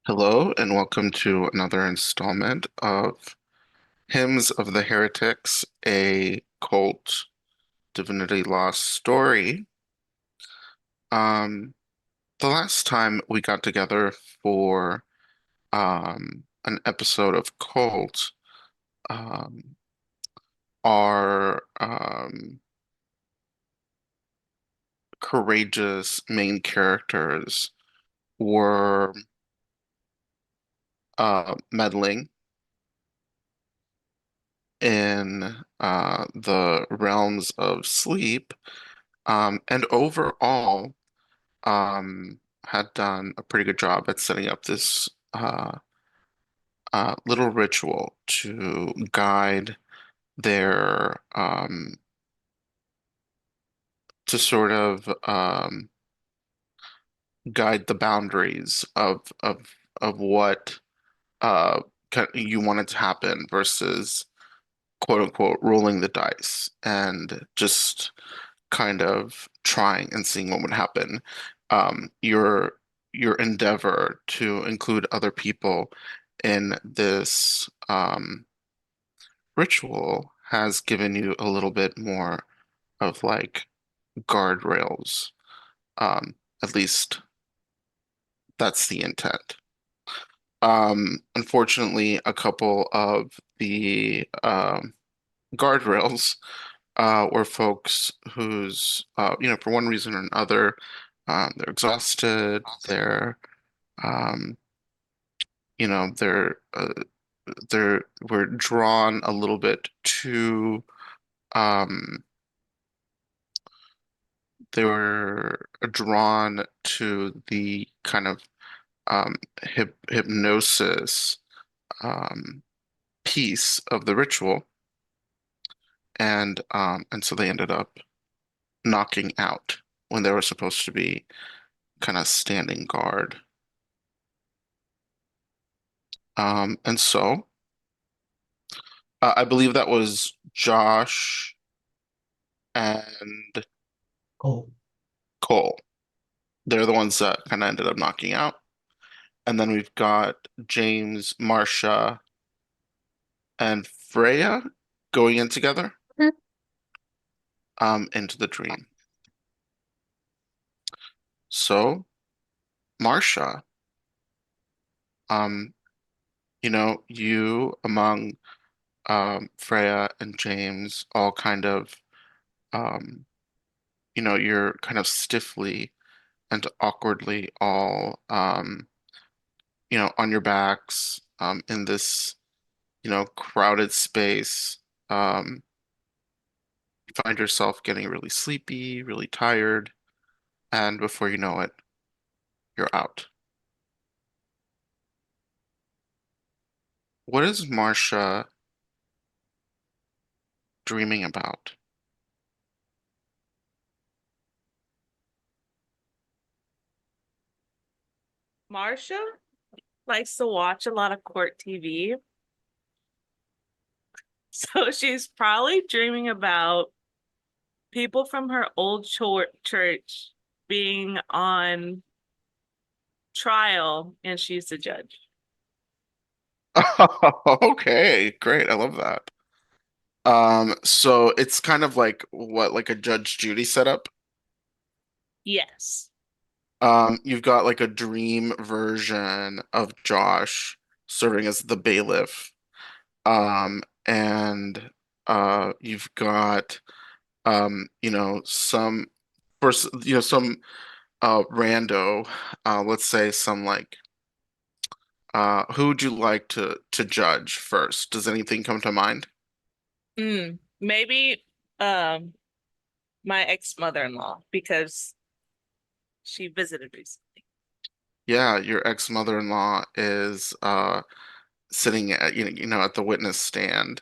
Hello, and welcome to another installment of Hymns of the Heretics, a cult Divinity Lost story. Um, the last time we got together for an episode of Cult, um, our courageous main characters were meddling in the realms of sleep, and overall had done a pretty good job at setting up this little ritual to guide their to sort of guide the boundaries of what you wanted to happen versus quote unquote rolling the dice and just kind of trying and seeing what would happen. Your endeavor to include other people in this ritual has given you a little bit more of like guardrails. At least that's the intent. Unfortunately, a couple of the guardrails were folks whose, for one reason or another, they're exhausted, um, they're were drawn a little bit too, um, they were drawn to the kind of hypnosis um, piece of the ritual, and so they ended up knocking out when they were supposed to be kind of standing guard. And so I believe that was Josh and Oh, Cole. They're the ones that kind of ended up knocking out. And then we've got James, Marcia, and Freya going in together into the dream. So, Marcia, um, you among Freya and James all kind of, um, you're kind of stiffly and awkwardly all, on your backs in this, crowded space. Um, you find yourself getting really sleepy, really tired, and before you know it, you're out. What is Marcia dreaming about? Marsha likes to watch a lot of court TV. So she's probably dreaming about people from her old church being on trial and she's the judge. Okay, great. I love that. So it's kind of like what, like a Judge Judy setup? Yes. You've got like a dream version of Josh serving as the bailiff. And you've got some some rando, let's say some like who would you like to judge first? Does anything come to mind? Maybe um my ex-mother-in-law because she visited recently. Yeah, your ex-mother-in-law is sitting at at the witness stand,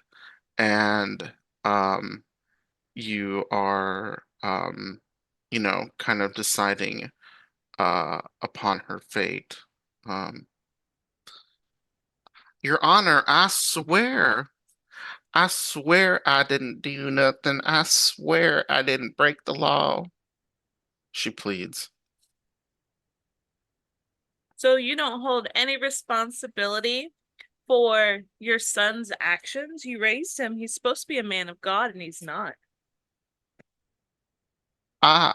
and um you are kind of deciding upon her fate. Your Honor, I swear I didn't do nothing. I swear I didn't break the law, she pleads. So you don't hold any responsibility for your son's actions. You raised him. He's supposed to be a man of God, and he's not. I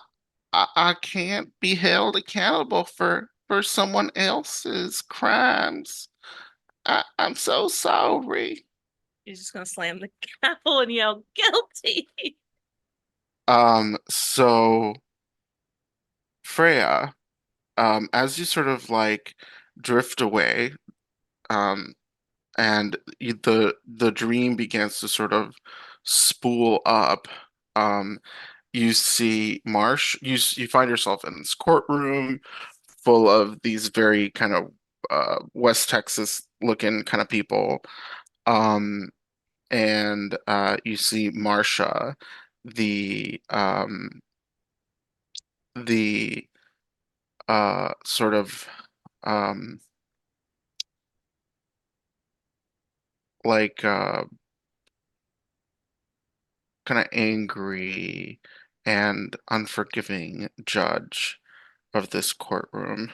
I can't be held accountable for someone else's crimes. I'm so sorry. You're just gonna slam the gavel and yell, guilty. So Freya, as you sort of like drift away, um, and the dream begins to sort of spool up, um, you see Marsh, you find yourself in this courtroom full of these very kind of West Texas looking kind of people. Um, and you see Marsha, the the sort of um like kind of angry and unforgiving judge of this courtroom.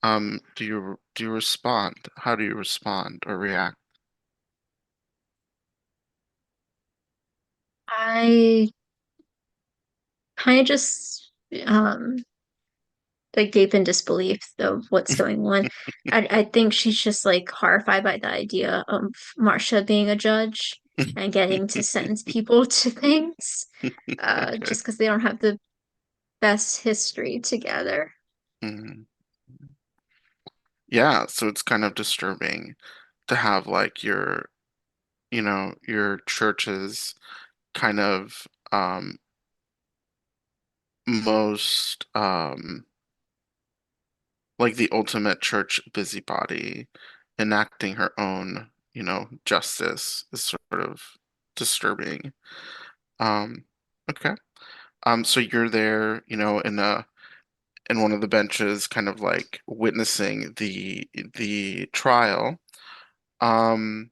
Do you respond? How do you respond or react? I kind of just like gape in disbelief of what's going on. I think she's just like horrified by the idea of Marcia being a judge and getting to sentence people to things, Okay. just because they don't have the best history together. Mhm. Yeah, so it's kind of disturbing to have like your church's kind of most like the ultimate church busybody enacting her own, justice is sort of disturbing. Um, okay. So you're there, in one of the benches, kind of like witnessing the trial. Um,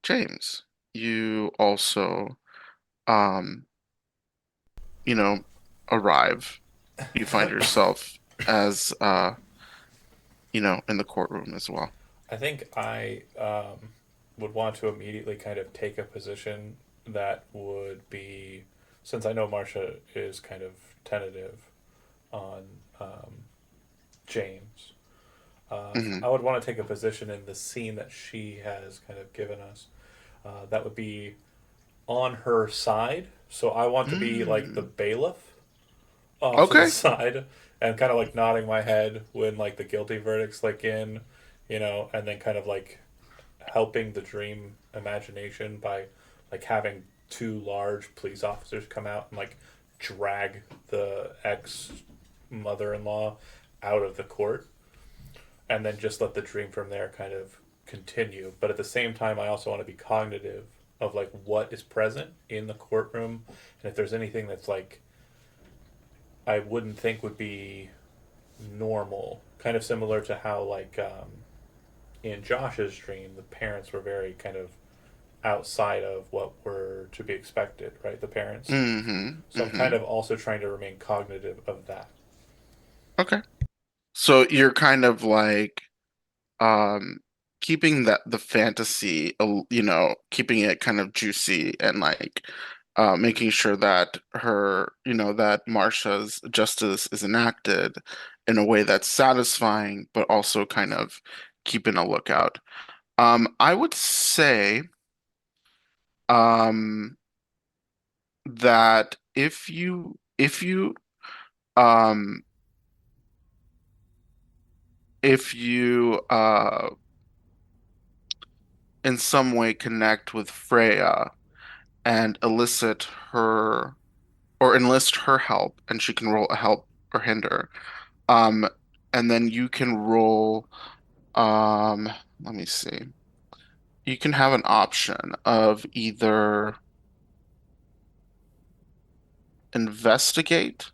James, you also um, you know, arrive. You find yourself as in the courtroom as well. I think I would want to immediately kind of take a position that would be, since I know Marcia is kind of tentative on um, James, Hmm. I would want to take a position in the scene that she has kind of given us. That would be on her side. So I want to be like the Mm. bailiff off to the Okay. side and kind of like nodding my head when like the guilty verdict's like in, and then kind of like helping the dream imagination by like having two large police officers come out and like drag the ex mother-in-law out of the court and then just let the dream from there kind of continue. But at the same time, I also want to be cognitive of like what is present in the courtroom and if there's anything that's like I wouldn't think would be normal, kind of similar to how like in Josh's dream, the parents were very kind of outside of what were to be expected, right? The parents. Hmm. So I'm kind Hmm. of also trying to remain cognitive of that. Okay. So you're kind of like um keeping that the fantasy, keeping it kind of juicy and like making sure that that Marsha's justice is enacted in a way that's satisfying, but also kind of keeping a lookout. I would say um that um if you in some way connect with Freya and elicit her or enlist her help, and she can roll a help or hinder. Um, and then you can roll, um, let me see. You can have an option of either investigate,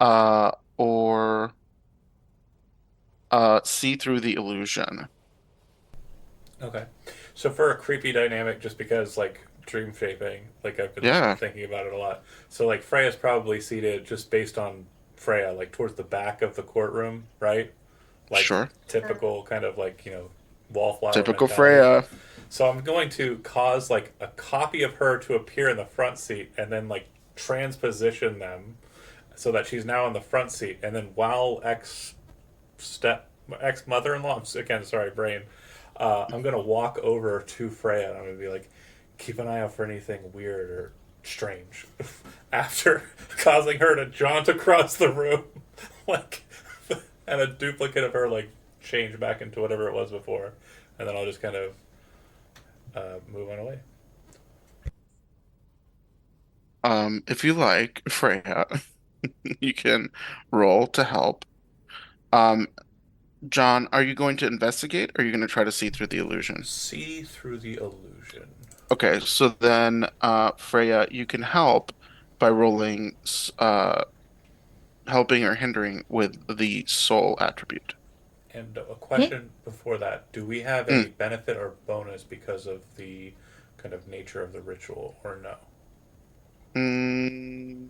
uh, or see through the illusion. Okay. So for a creepy dynamic, just because like dream shaping, like I've been Yeah. thinking about it a lot. So like Freya's probably seated just based on Freya, like towards the back of the courtroom, right? Like Sure. typical kind of like, wallflower Typical mentality. Freya. So I'm going to cause like a copy of her to appear in the front seat and then like transposition them so that she's now in the front seat. And then while ex mother in law, again, sorry, brain, I'm going to walk over to Freya and I'm going to be like, keep an eye out for anything weird or strange after causing her to jaunt across the room like and a duplicate of her like change back into whatever it was before, and then I'll just kind of move on away. If you like, Freya, you can roll to help. Um, John, are you going to investigate or are you going to try to see through the illusion? See through the illusion. Okay, so then, Freya, you can help by rolling, helping or hindering with the soul attribute. And a Okay. question before that: do we have Mm, any benefit or bonus because of the kind of nature of the ritual, or no? mm,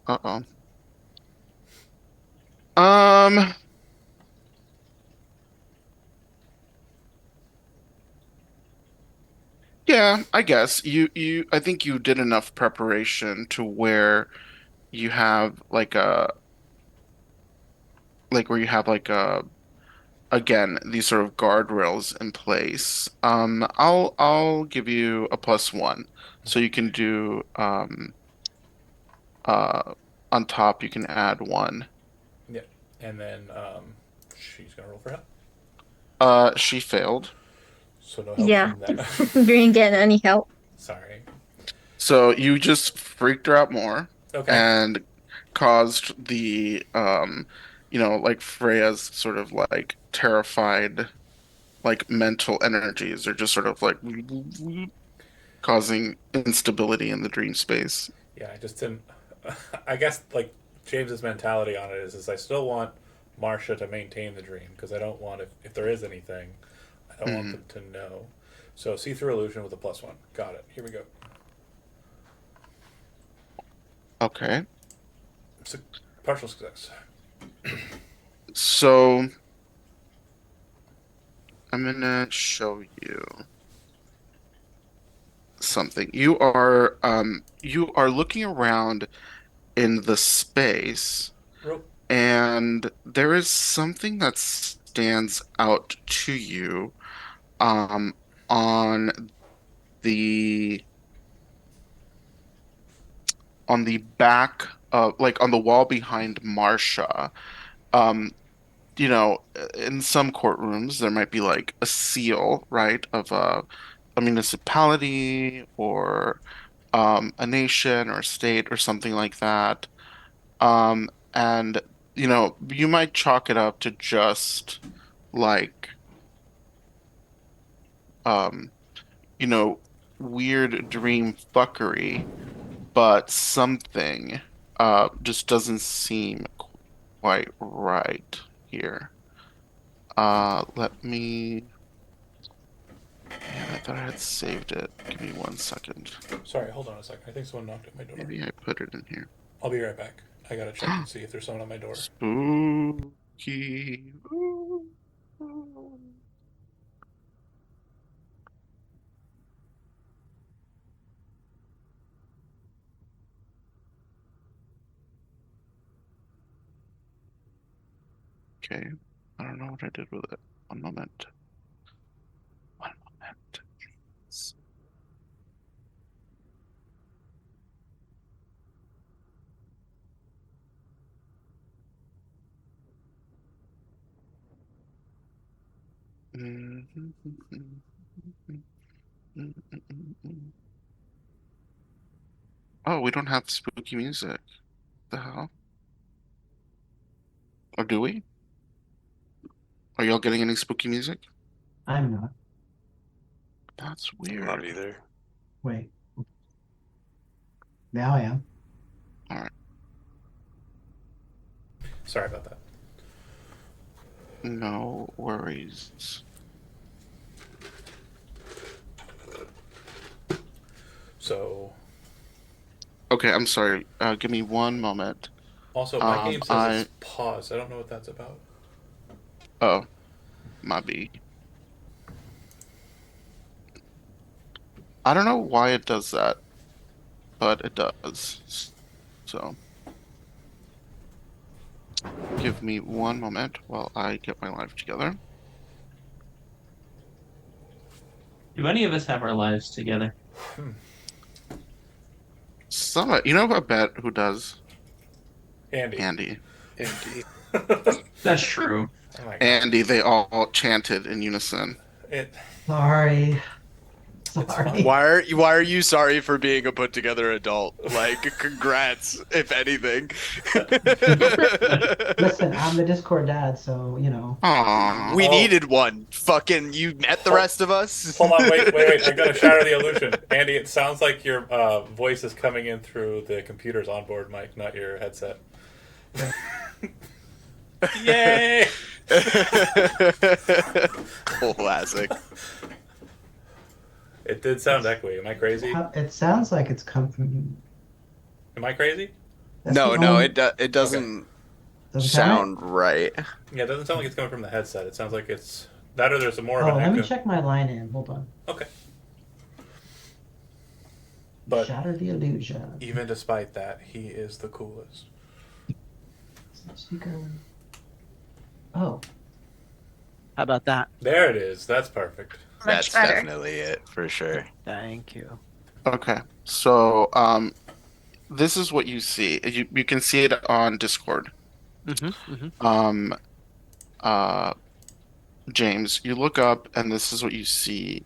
uh-oh. Um, yeah, I guess I think you did enough preparation to where you have like where you have like a again these sort of guardrails in place. I'll give you a +1, so you can do uh on top you can add one. Yeah, and then she's gonna roll for help, She failed, so no help Yeah. from that. Didn't get any help. Sorry. so you just freaked her out more Okay. and caused the like Freya's sort of like terrified like mental energies are just sort of like causing instability in the dream space. Yeah, I just didn't. I guess like James's mentality on it is I still want Marcia to maintain the dream because I don't want if there is anything, I don't want Hmm. them to know. So see through illusion with a +1. Got it. Here we go. Okay. So, partial success. So I'm gonna show you something. You are looking around in the space Rope. and there is something that stands out to you um on the back of like on the wall behind Marsha. Um, in some courtrooms there might be like a seal, right, of a municipality or a nation or state or something like that. And you might chalk it up to just like um, you know, weird dream fuckery, but something just doesn't seem quite right here. Let me. Man, I thought I had saved it. Give me 1 second. Sorry, hold on a second. I think someone knocked at my door. Maybe I put it in here. I'll be right back. I gotta check and see if there's someone on my door. Spooky. Okay. I don't know what I did with it. One moment. One moment. Oh, we don't have spooky music. The hell? Or do we? Are y'all getting any spooky music? I'm not. That's I'm not weird. either. Wait. Now I am. All right. Sorry about that. No worries. So Okay, I'm sorry. Give me one moment. also my game says I it's paused. I don't know what that's about. oh, might be. I don't know why it does that, but it does. So give me one moment while I get my life together. Do any of us have our lives together? You know, I bet who does? Andy. Andy. Indeed. That's true. Oh my god. Andy, they all chanted in unison. It Sorry. it's fine. Sorry. Why are you sorry for being a put together adult? Like, congrats, if anything. Listen, I'm the Discord dad, so you know. Aw. We Oh, needed one. Fucking you met the hold, rest of us. hold on, wait. I'm gonna shatter the illusion. Andy, it sounds like your voice is coming in through the computer's onboard mic, not your headset. Yay! Classic. It did sound echoey. Am I crazy? It sounds like it's coming. Am I crazy? That's the No, only. it Okay. doesn't Doesn't count it? sound right. Yeah, it doesn't sound like it's coming from the headset. It sounds like it's that or there's a more of Oh, an let me echo. check my line in. Hold on. Okay. But Shatter the illusion. even despite that, he is the coolest. Speaker. Oh, How about that? There it is. That's perfect. Much That's better. definitely it for sure. Thank you. Okay. So, this is what you see. You can see it on Discord. Um, uh, James, you look up and this is what you see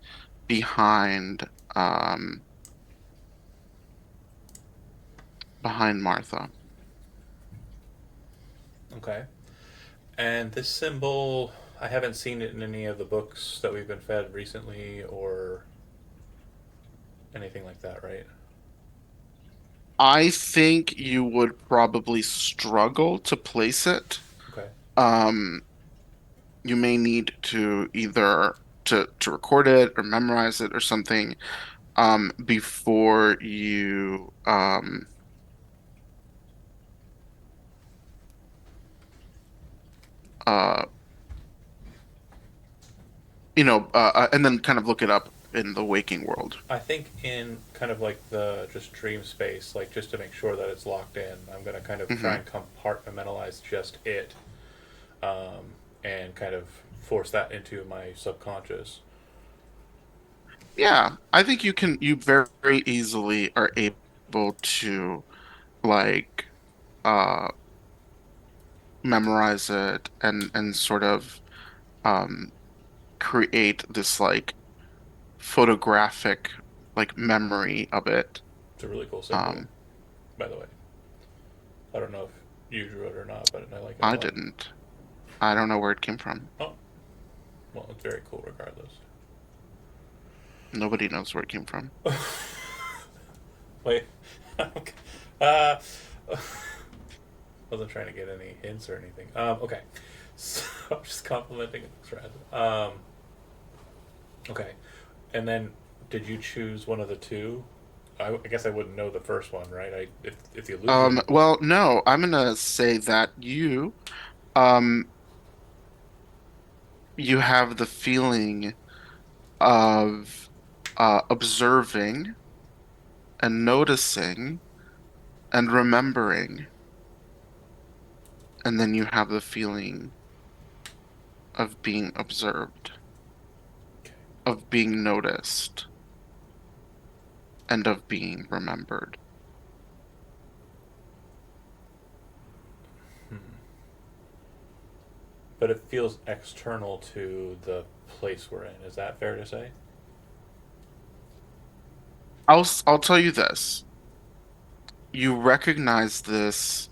behind behind Martha. Okay. And this symbol, I haven't seen it in any of the books that we've been fed recently or anything like that, right? I think you would probably struggle to place it. Okay. Um, you may need to either to record it or memorize it or something before you uh and then kind of look it up in the waking world. I think in kind of like the just dream space, like just to make sure that it's locked in, I'm going to kind of try and compartmentalize just it and kind of force that into my subconscious. Yeah, I think you very easily are able to like uh memorize it and sort of um create this like photographic like memory of it. It's a really cool symbol, Um, by the way. I don't know if you drew it or not, but I like it a I lot. didn't. I don't know where it came from. Oh, well, it's very cool regardless. Nobody knows where it came from. Wait. Okay. Uh, wasn't trying to get any hints or anything. Okay. So I'm just complimenting it. Okay. And then, did you choose one of the two? I guess I wouldn't know the first one, right? If the illusion. Well, no, I'm gonna say that um you have the feeling of observing and noticing and remembering, and then you have the feeling of being observed, Okay. of being noticed, and of being remembered. Hmm. But it feels external to the place we're in. Is that fair to say? I'll tell you this. You recognize this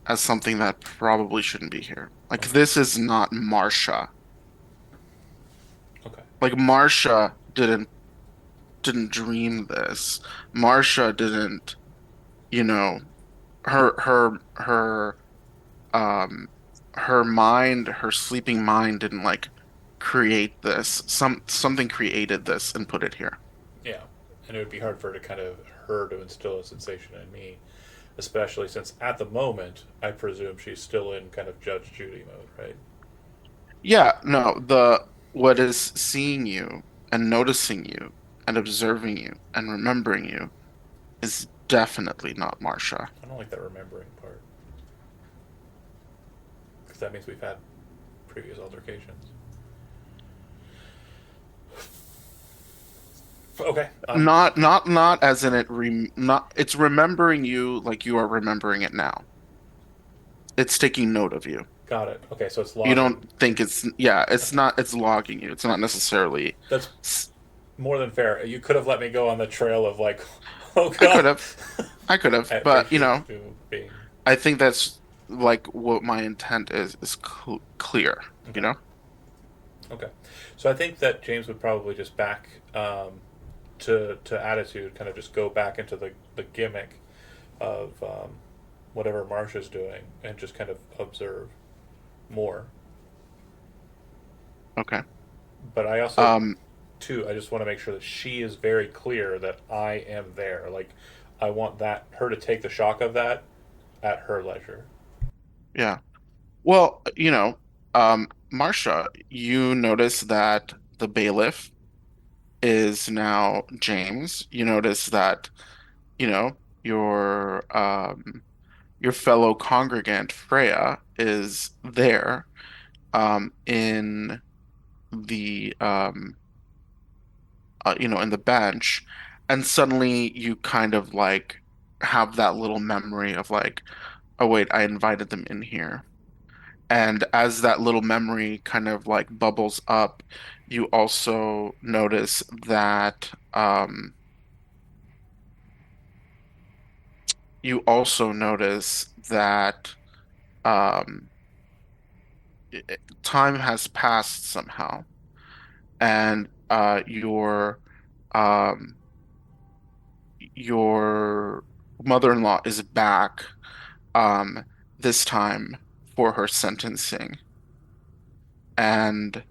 as something that probably shouldn't be here. Like Okay. this is not Marsha. Okay. Like Marsha didn't dream this. Marsha didn't, you know, her um her mind, her sleeping mind didn't like create this. Something created this and put it here. Yeah. and it would be hard for her to instill a sensation in me, especially since at the moment I presume she's still in kind of Judge Judy mode, right? Yeah, no, the what is seeing you and noticing you and observing you and remembering you is definitely not Marsha. I don't like that remembering part because that means we've had previous altercations. Okay. Not as in not it's remembering you like you are remembering it now. It's taking note of you. Got it. Okay, so it's You logging. don't think it's yeah, it's Okay. not it's logging you. It's not necessarily That's s- more than fair. You could have let me go on the trail of like, oh I could god. have. I could have, I but appreciate you being I think that's like what my intent is clear, you okay. know? Okay, so I think that James would probably just back to attitude, kind of just go back into the gimmick of whatever Marsha's doing, and just kind of observe more. Okay. But I also Um, too, I just want to make sure that she is very clear that I am there. Like, I want that her to take the shock of that at her leisure. yeah. Well, Marcia, you notice that the bailiff is now James. You notice that, you know, your your fellow congregant Freya is there in the in the bench, and suddenly you kind of like have that little memory of like, oh wait, I invited them in here. And as that little memory kind of like bubbles up, you also notice that you also notice that um time has passed somehow, and um your mother-in-law is back um, this time for her sentencing, and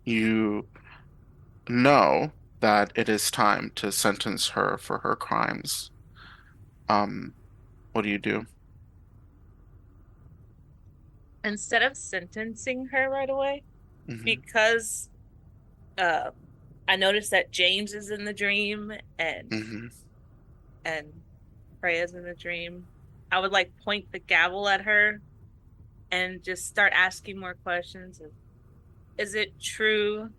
you know that it is time to sentence her for her crimes. Um, what do you do? Instead of sentencing her right away, Hmm. because uh, I noticed that James is in the dream Hmm. and Freya's in the dream, I would like point the gavel at her and just start asking more questions. Is it true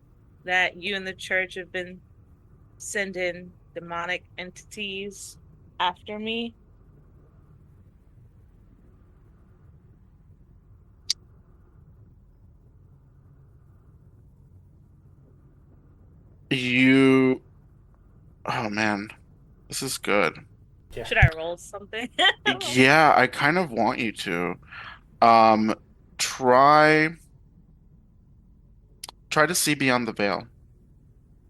that you and the church have been sending demonic entities after me? You, oh man, this is good. Yeah. Should I roll something? Yeah, I kind of want you to. Um, try try to see beyond the veil.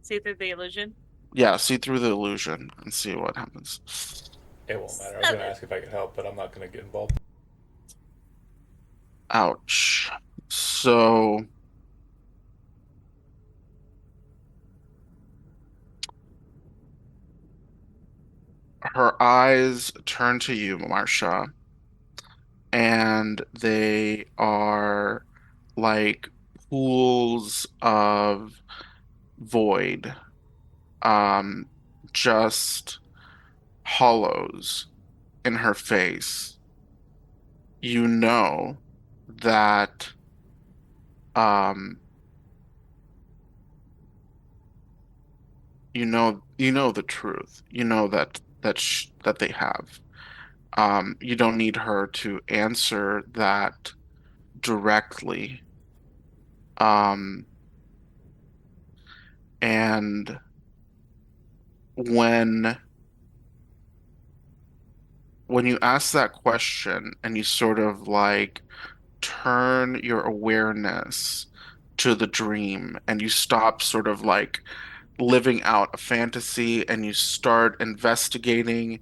See through the illusion. Yeah, see through the illusion and see what happens. It won't matter. I was going to 7. ask if I could help, but I'm not going to get involved. Ouch. So her eyes turn to you, Marsha, and they are like pools of void, um, just hollows in her face. You know that um you know the truth. You know that they have. You don't need her to answer that directly. Um, and when you ask that question and you sort of like turn your awareness to the dream and you stop sort of like living out a fantasy and you start investigating,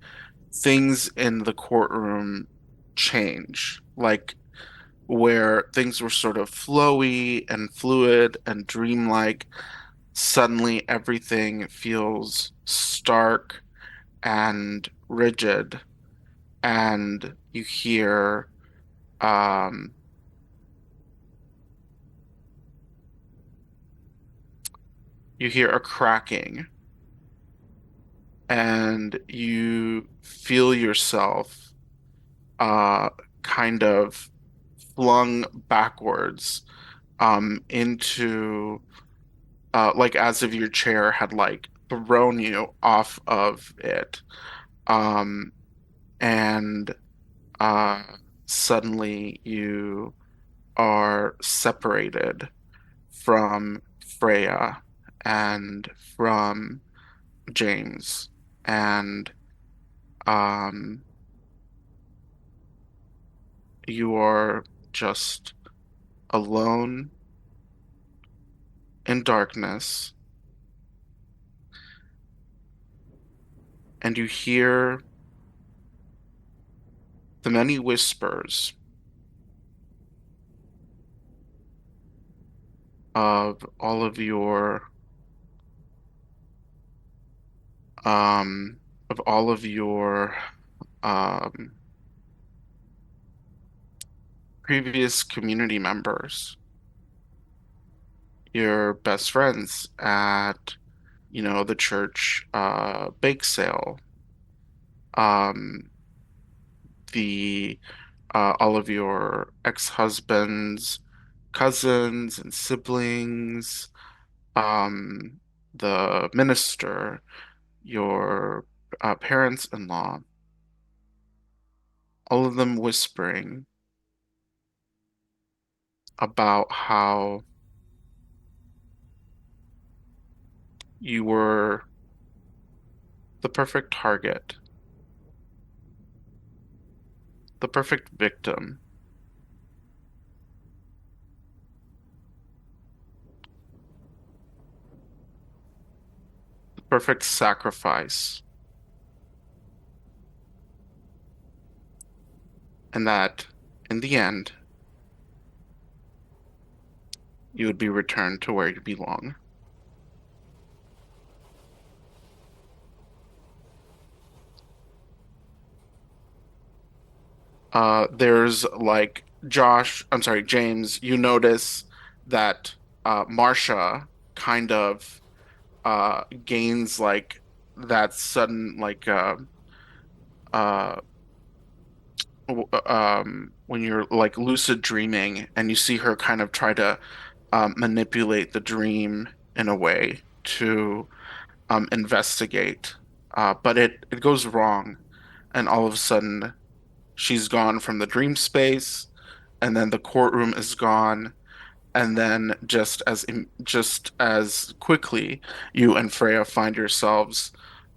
things in the courtroom change. Like where things were sort of flowy and fluid and dreamlike, suddenly everything feels stark and rigid, and um, you hear a cracking, and you feel yourself uh, kind of flung backwards into like as if your chair had like thrown you off of it. Um, and uh, suddenly you are separated from Freya and from James, and um, you are just alone in darkness, and you hear the many whispers of all of your um of all of your um previous community members, your best friends at, the church bake sale, um the all of your ex-husbands, cousins and siblings, um the minister, your parents-in-law, all of them whispering about how you were the perfect target, the perfect victim, the perfect sacrifice, and that in the end, you would be returned to where you belong. There's like I'm sorry, James, you notice that Marcia kind of gains like that sudden like uh when you're like lucid dreaming and you see her kind of try to manipulate the dream in a way to investigate, but it goes wrong, and all of a sudden she's gone from the dream space, and then the courtroom is gone, and then just as quickly, you and Freya find yourselves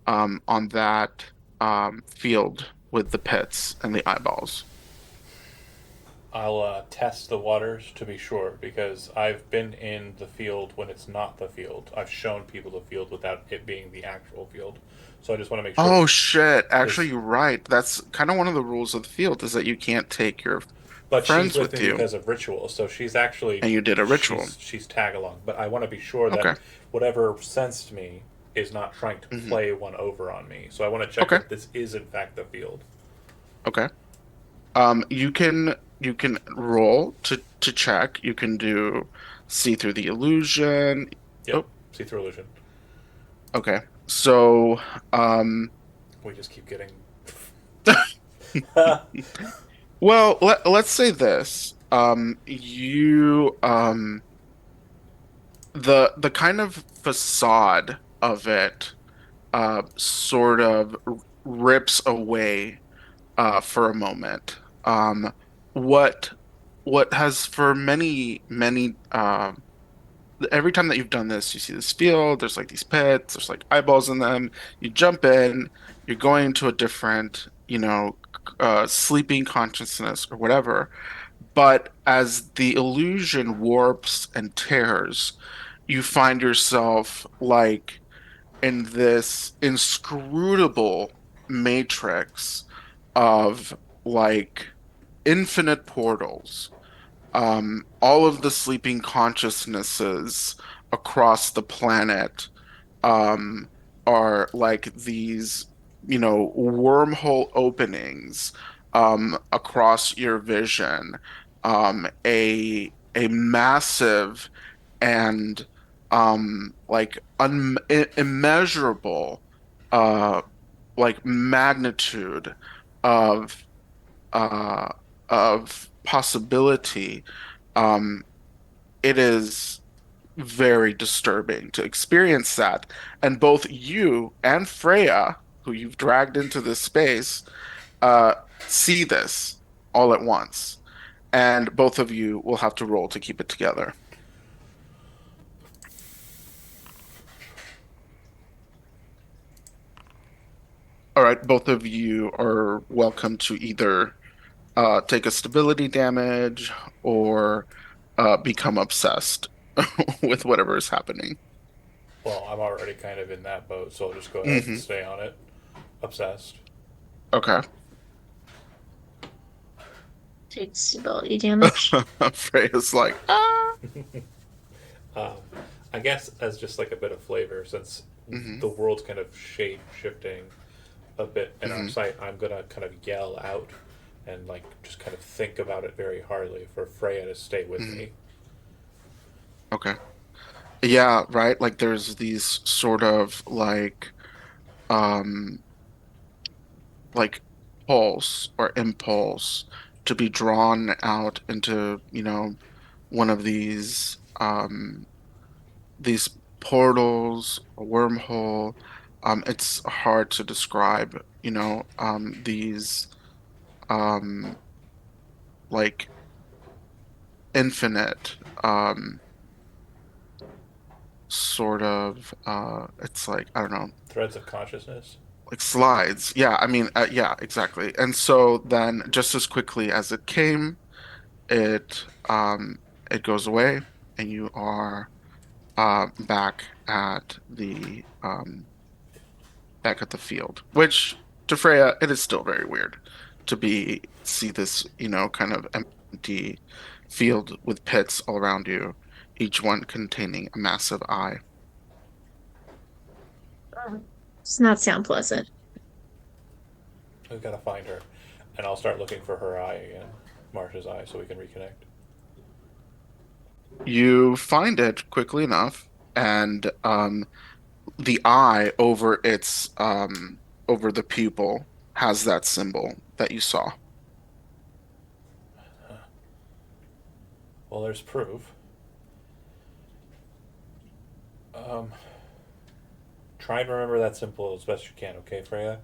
on that field with the pits and the eyeballs. I'll test the waters to be sure because I've been in the field when it's not the field. I've shown people the field without it being the actual field. So I just want to make sure Oh shit, actually because you're right. That's kind of one of the rules of the field is that you can't take your but she's friends with me with you, because of ritual. So she's actually and you did a ritual. she's tag along. But I want to be sure that Okay. whatever sensed me is not trying to Hmm. play one over on me. So I want to check Okay. that this is in fact the field. Okay. You can roll to check. You can do see through the illusion. Yep. Oh, See through illusion. okay. So, um, We just keep getting. well, let's say this. The kind of facade of it sort of rips away for a moment. What what has for many every time that you've done this, you see this field, there's like these pits, there's like eyeballs in them. You jump in, you're going into a different, sleeping consciousness or whatever. But as the illusion warps and tears, you find yourself like in this inscrutable matrix of like infinite portals, all of the sleeping consciousnesses across the planet um, are like these, wormhole openings across your vision. A massive and like immeasurable uh like magnitude of uh possibility. Um, it is very disturbing to experience that. And both you and Freya, who you've dragged into this space, uh, see this all at once. And both of you will have to roll to keep it together. All right, both of you are welcome to either take a stability damage or become obsessed with whatever is happening. Well, I'm already kind of in that boat, so I'll just go ahead and Hmm. stay on it. Obsessed. Okay. Take stability damage. Freya's like, ah. Um, I guess as just like a bit of flavor, since Hmm. the world's kind of shape shifting a bit in our Hmm. sight, I'm gonna kind of yell out and like just kind of think about it very hardly for Freya to stay with Hmm. me. Okay. Yeah, right. Like there's these sort of um like pulse or impulse to be drawn out into, one of these portals, a wormhole. It's hard to describe, these um like infinite sort of it's like, I don't know, Threads of consciousness. like slides. Yeah, I mean, yeah, exactly. And so then just as quickly as it came, it it goes away and you are back at the field, which to Freya, it is still very weird to see this, kind of empty field with pits all around you, each one containing a massive eye. Does not sound pleasant. We've got to find her, and I'll start looking for her eye again, Marsha's eye, so we can reconnect. You find it quickly enough, and the eye over the pupil has that symbol that you saw. Well, there's proof. Um, Try and remember that symbol as best you can, okay, Freya?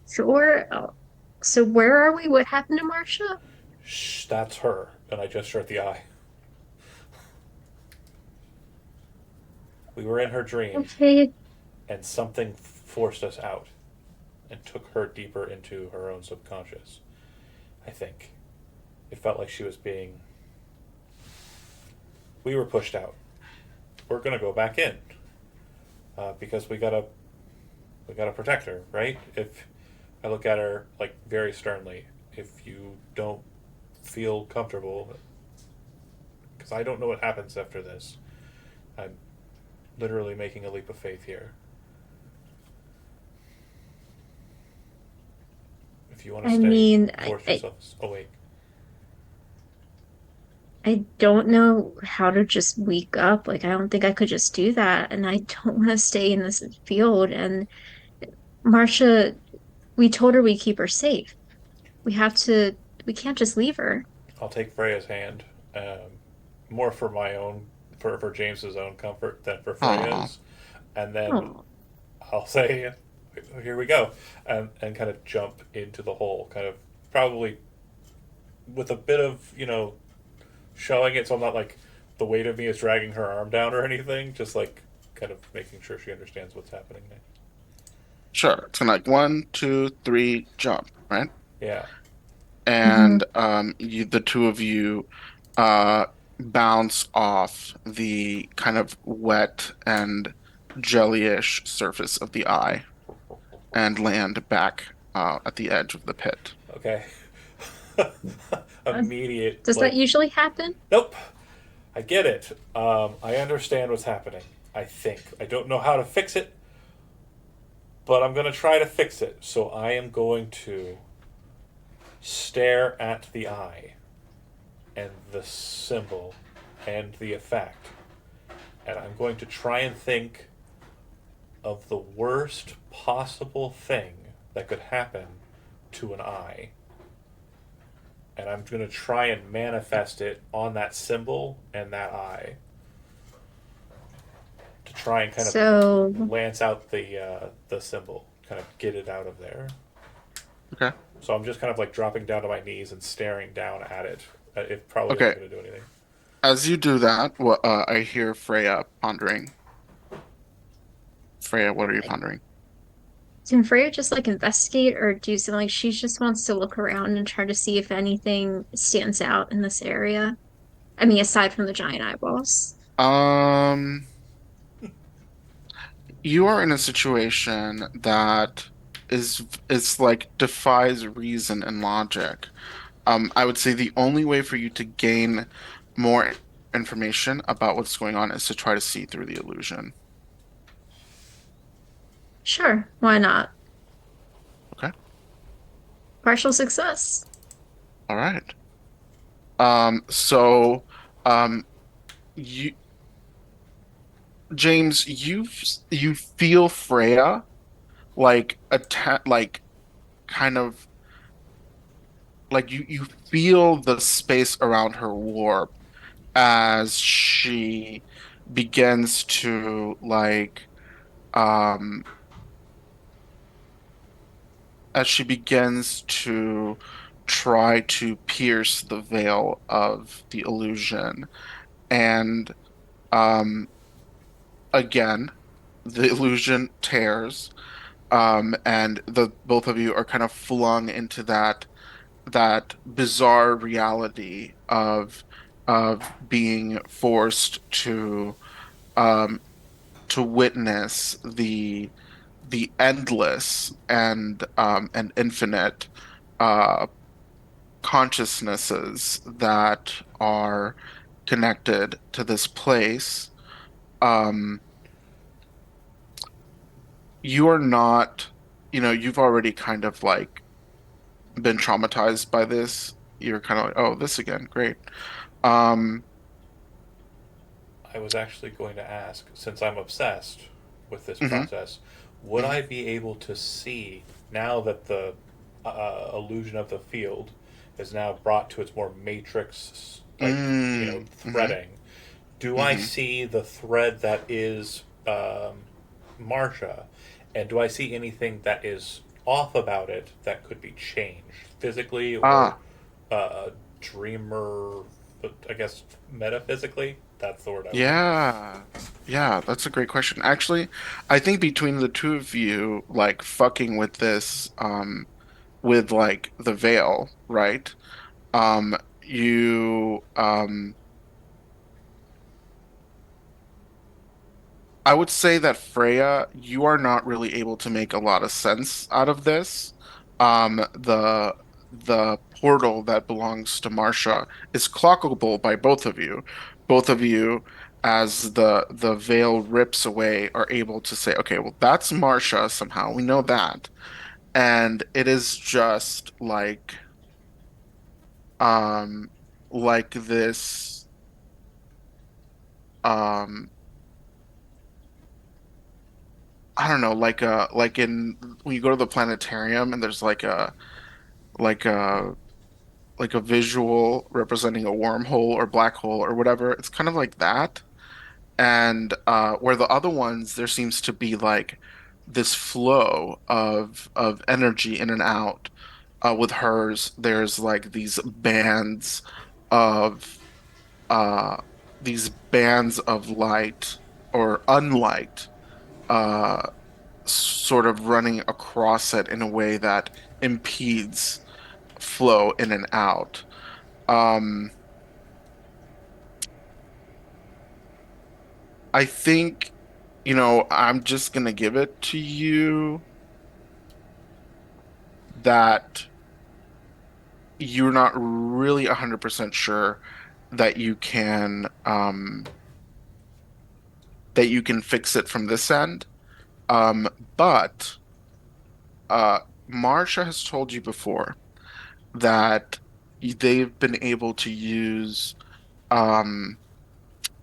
Sure. Oh. So where are we? What happened to Marcia? Shh, that's her. And I gesture at the eye. We were in her dream, Okay. and something forced us out and took her deeper into her own subconscious. I think. It felt like she was being. We were pushed out. We're gonna go back in because we gotta protect her, right? If I look at her like very sternly, if you don't feel comfortable, because I don't know what happens after this, I'm literally making a leap of faith here. If you want to I stay, mean, force yourself awake. I don't know how to just wake up. Like, I don't think I could just do that. And I don't want to stay in this field. And Marcia, we told her we keep her safe. We have to, we can't just leave her. I'll take Freya's hand, more for my own, for James's own comfort than for Aw. Freya's, and then Oh, I'll say, "Here we go," and kind of jump into the hole, kind of probably with a bit of showing it, so I'm not like the weight of me is dragging her arm down or anything, just like kind of making sure she understands what's happening next. Sure. It's gonna like one, two, three, jump, right? Yeah. hmm. And the two of you uh, bounce off the kind of wet and jellyish surface of the eye and land back at the edge of the pit. Okay. immediate Does that like, usually happen? nope. I get it. I understand what's happening. I think I don't know how to fix it, but I'm gonna try to fix it. So I am going to stare at the eye and the symbol and the effect, and I'm going to try and think of the worst possible thing that could happen to an eye. And I'm going to try and manifest it on that symbol and that eye to try and kind of So, lance out the symbol, kind of get it out of there. Okay. So I'm just kind of like dropping down to my knees and staring down at it. It probably Okay. isn't going to do anything. As you do that, I hear Freya pondering. Freya, what are you pondering? can Freya just like investigate or do something? Like she just wants to look around and try to see if anything stands out in this area. I mean, aside from the giant eyeballs. Um, you are in a situation that is like defies reason and logic. I would say the only way for you to gain more information about what's going on is to try to see through the illusion. Sure, why not? Okay. Partial success. All right. So, um, you, James, you feel Freya like like kind of like you feel the space around her warp as she begins to um as she begins to try to pierce the veil of the illusion. And um again, the illusion tears, and the both of you are kind of flung into that bizarre reality of being forced um to witness the endless and infinite uh consciousnesses that are connected to this place. Um, you are not, you've already kind of like been traumatized by this. You're kind of like, oh, this again, great. Um, I was actually going to ask, since I'm obsessed with this mhm, process, would mhm, I be able to see now that the illusion of the field is now brought to its more matrix, like, mhm, threading? Do I mhm. see the thread that is Marsha, and do I see anything that is off about it that could be changed physically or Ah, uh, dreamer? I guess metaphysically. That's the word I was looking for. yeah. Yeah, that's a great question. Actually, I think between the two of you, like fucking with this, with like the veil, right? You I would say that Freya, you are not really able to make a lot of sense out of this. The portal that belongs to Marsha is clockable by both of you. Both of you, as the veil rips away, are able to say, okay, well, that's Marsha somehow. We know that. And it is just um like this um I don't know, like in when you go to the planetarium and there's like a like a visual representing a wormhole or black hole or whatever. It's kind of like that. And where the other ones, there seems to be like this flow of energy in and out. With hers, there's like of uh these bands of light or unlight uh sort of running across it in a way that impedes flow in and out. Um, I think, I'm just gonna give it to you that you're not really 100% sure that you can fix it from this end. Um, but uh, Marsha has told you before that they've been able to use um,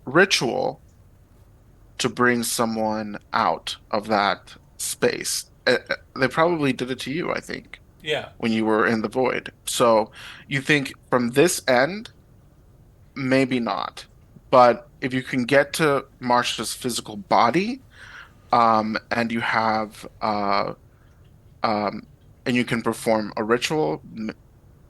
ritual to bring someone out of that space. They probably did it to you, I think, Yeah. when you were in the void. So you think from this end, maybe not. But if you can get to Marsha's physical body, and you have um, and you can perform a ritual,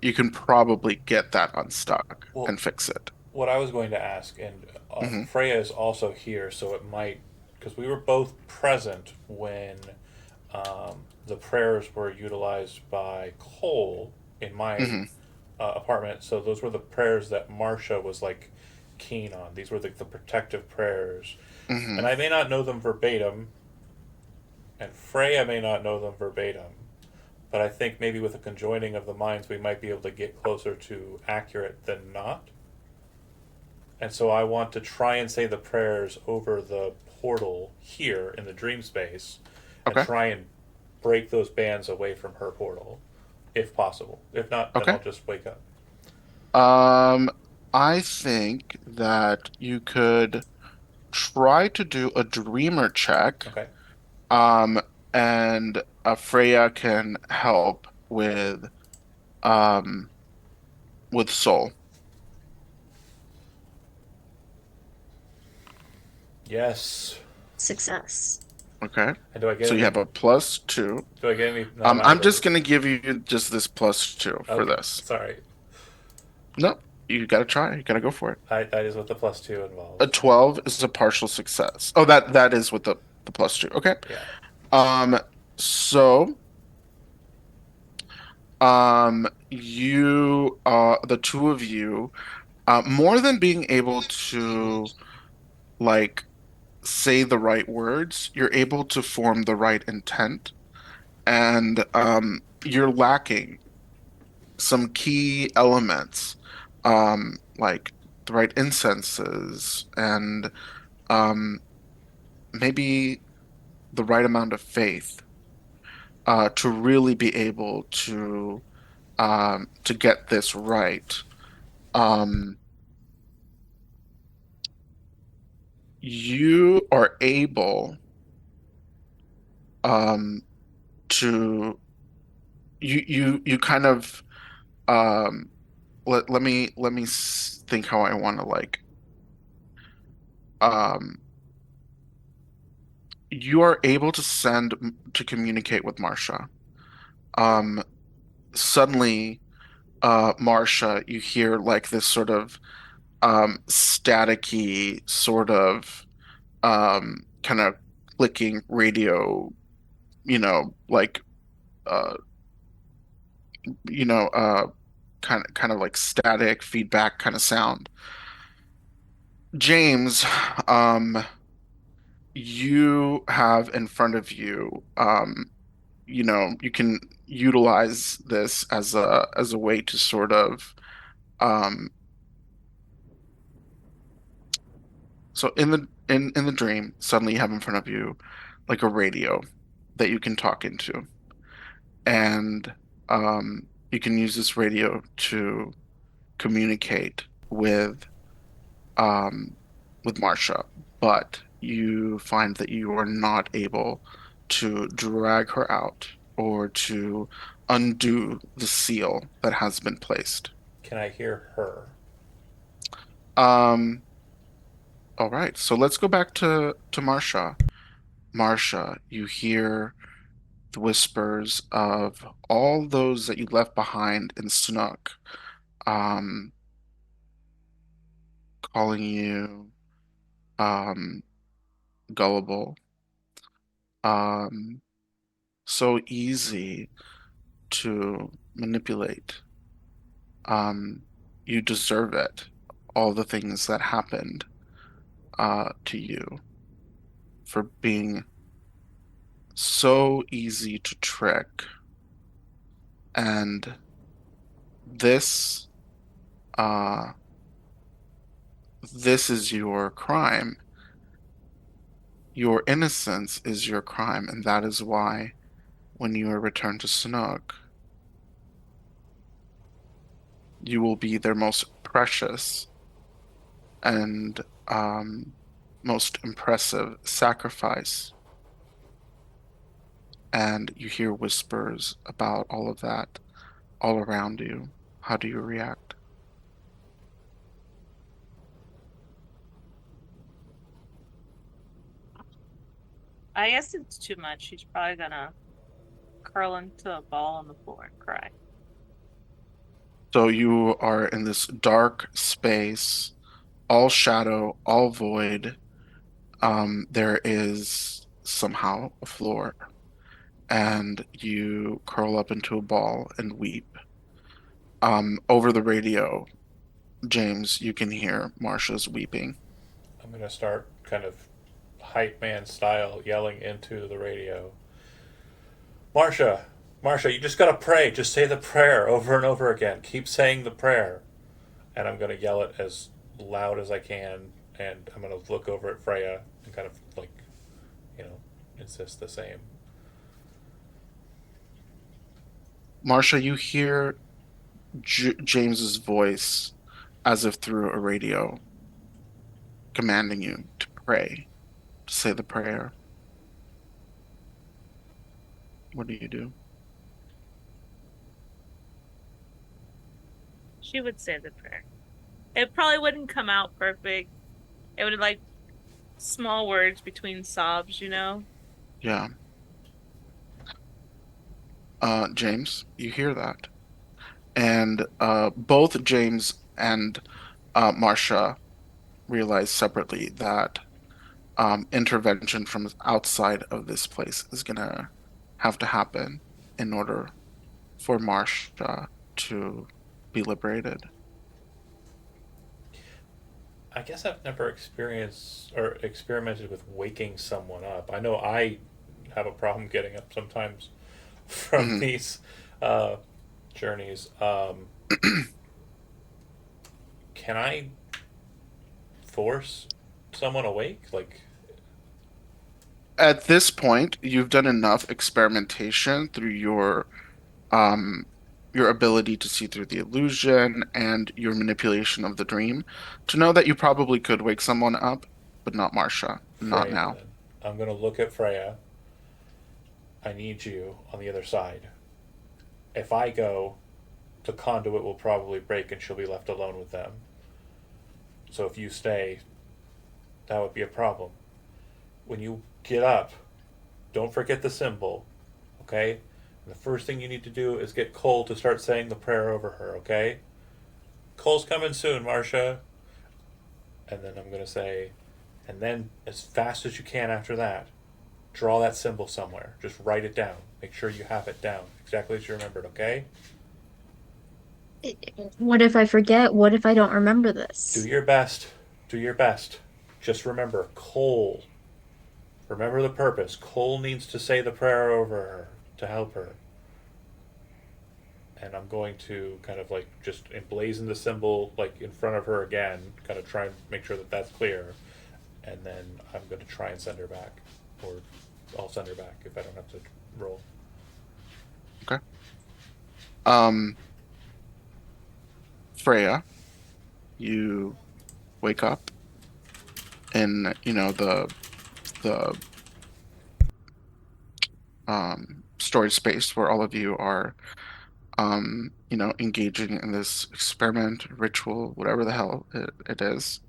you can probably get that unstuck Well, and fix it. what I was going to ask, and Hmm. Freya is also here, so it might, because we were both present when the prayers were utilized by Cole in my Hmm. apartment. So those were the prayers that Marcia was like keen on. These were the protective prayers, Hmm. and I may not know them verbatim, and Freya may not know them verbatim. But I think maybe with a conjoining of the minds, we might be able to get closer to accurate than not. And so I want to try and say the prayers over the portal here in the dream space and Okay. try and break those bands away from her portal, if possible. If not, then Okay. I'll just wake up. Um, I think that you could try to do a dreamer check. Okay. Um, and Freya can help um with soul. Yes. Success. Okay. And do I get So you any? have a +2. Do I get any? No, I'm out of I'm just those. gonna give you just this +2 for Okay. this. Sorry. No, you gotta try. You gotta go for it. That is what the +2 A involves. 12 is a partial success. Oh, that is with the +2. Okay. Yeah. Um, so you the two of you, more than being able to like say the right words, you're able to form the right intent, and you're lacking some key elements, like the right incenses and um, maybe the right amount of faith, to really be able to get this right. Um, you are able um, to you kind of let me think how I want to um you are able to communicate with Marsha. Um, Suddenly, Marsha, you hear like this sort of staticky sort of kind of clicking radio, like uh you know uh kind of like static feedback kind of sound. James, um you have in front of you, you can utilize this as a way to sort of um so in the dream, suddenly you have in front of you like a radio that you can talk into, and you can use this radio to communicate um with Marsha, but you find that you are not able to drag her out or to undo the seal that has been placed. Can I hear her? Um, all right, so let's go back to Marsha. Marsha, you hear the whispers of all those that you left behind in Snook, um, calling you um, gullible, um, so easy to manipulate. Um, you deserve it. All the things that happened to you for being so easy to trick and this uh this is your crime. Your innocence is your crime, and that is why when you are returned to Snook, you will be their most precious and most impressive sacrifice. And you hear whispers about all of that all around you. How do you react? I guess it's too much. She's probably gonna curl into a ball on the floor and cry. So you are in this dark space, all shadow, all void. There is somehow a floor, and you curl up into a ball and weep. Over the radio, James, you can hear Marsha's weeping. I'm gonna start kind of hype man style yelling into the radio. Marsha, Marsha, you just gotta pray. Just say the prayer over and over again. Keep saying the prayer. And I'm gonna yell it as loud as I can, and I'm gonna look over at Freya and kind of like, you know, insist the same. Marsha, you hear James's voice as if through a radio, commanding you to pray, to say the prayer. What do you do? She would say the prayer. It probably wouldn't come out perfect. It would like small words between sobs, you know? Yeah. James, you hear that. And both James and Marcia realize separately that intervention from outside of this place is gonna have to happen in order for Marcia to be liberated. I guess I've never experienced or experimented with waking someone up. I know I have a problem getting up sometimes from Mhm. these journeys. Can I force someone awake? Like, At this point, you've done enough experimentation through um your ability to see through the illusion and your manipulation of the dream to know that you probably could wake someone up, but not Marcia, not Freya, now. then. I'm going to look at Freya. I need you on the other side. If I go, the conduit will probably break and she'll be left alone with them. So if you stay, that would be a problem. When you get up, don't forget the symbol, okay? And the first thing you need to do is get Cole to start saying the prayer over her, okay? Cole's coming soon, Marcia. And then I'm going to say, and then as fast as you can after that, draw that symbol somewhere. Just write it down. Make sure you have it down exactly as you remembered, okay? What if I forget? What if I don't remember Do this? your best. Do your best. Just remember, Cole. Remember the purpose. Cole needs to say the prayer over her to help her. And I'm going to kind of like just emblazon the symbol like in front of her again, kind of try and make sure that that's clear. And then I'm going to try and send her back. Or I'll send her back if I don't have to roll. Okay. Um, Freya, you wake up in, the storage space where all of you are engaging in this experiment, ritual, whatever the hell it is.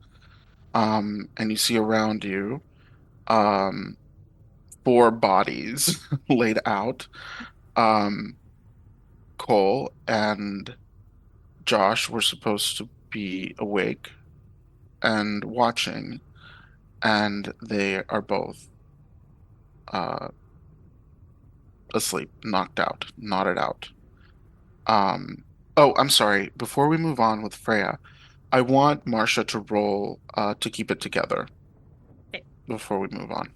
And you see around you um, four bodies laid out. Um, Cole and Josh were supposed to be awake and watching, and they are both uh, asleep, knocked out, nodded out. Oh, I'm sorry. Before we move on with Freya, I want Marcia to roll to keep it together Okay, before we move on.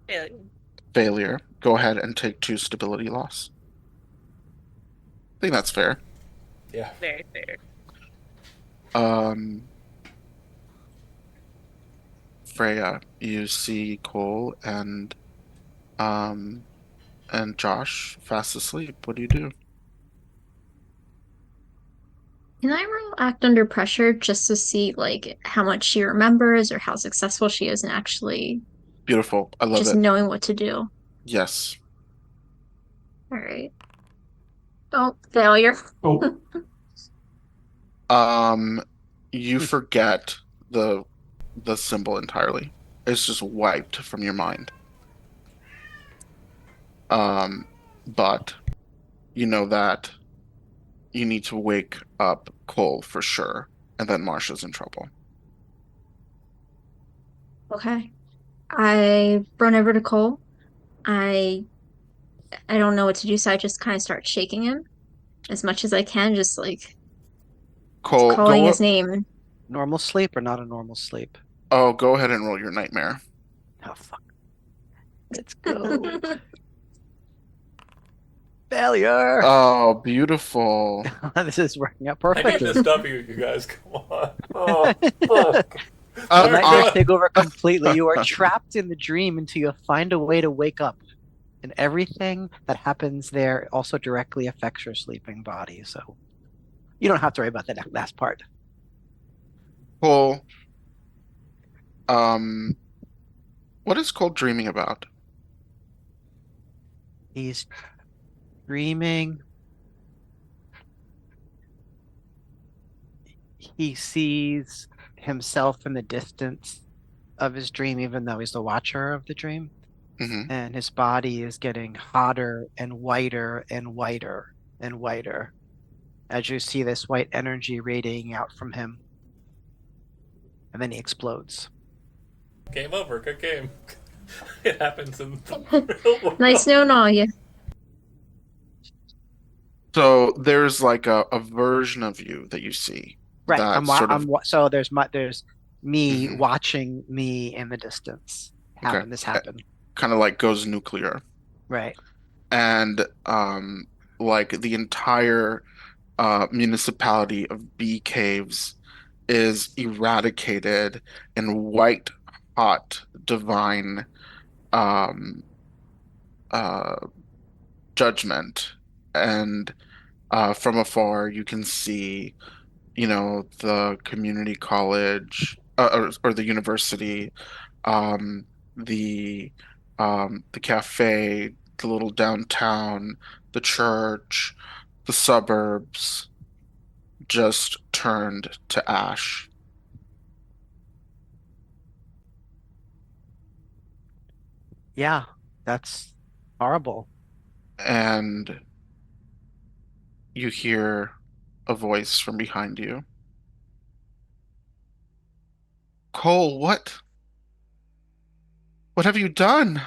failure. Failure. Go ahead and take two stability loss. I think that's fair. Yeah. Very fair. Um, Freya, you see Cole um and Josh fast asleep. What do you do? Can I roll act under pressure just to see like how much she remembers or how successful she is in actually Beautiful. I love just it. knowing what to do? Yes. All right. Oh, failure. Oh, Um, you forget the the symbol entirely. It's just wiped from your mind. Um, but you know that you need to wake up Cole for sure, and then Marsha's in trouble. Okay. I run over to Cole. I I don't know what to do, so I just kind of start shaking him as much as I can, just like Cole, calling his name. Normal sleep or not a normal sleep? go ahead and roll your nightmare. Oh, fuck. Let's go. Failure. Oh, beautiful. This is working out I need perfectly. to stop you guys. Come on. Oh, fuck. The nightmares Uh, take over completely. You are trapped in the dream until you find a way to wake up. And everything that happens there also directly affects your sleeping body. So you don't have to worry about that last part. Cole, um, what is Cole dreaming about? He's dreaming. He sees himself in the distance of his dream, even though he's the watcher of the dream. Hmm. And his body is getting hotter and whiter and whiter and whiter as you see this white energy radiating out from him. And then he explodes. Game over. Good game. It happens in the real world. Nice knowing all you. So there's like a version of you that you see Right. that sort of, So there's me mhm, watching me in the distance okay, this happen. kind of like goes nuclear. Right. And like the entire municipality of bee caves is eradicated in white hot divine um uh judgment. And from afar you can see, the community college, or the university, um the the cafe, the little downtown, the church, the suburbs just turned to ash. Yeah. That's horrible. And you hear a voice from behind you. Cole, what have you done?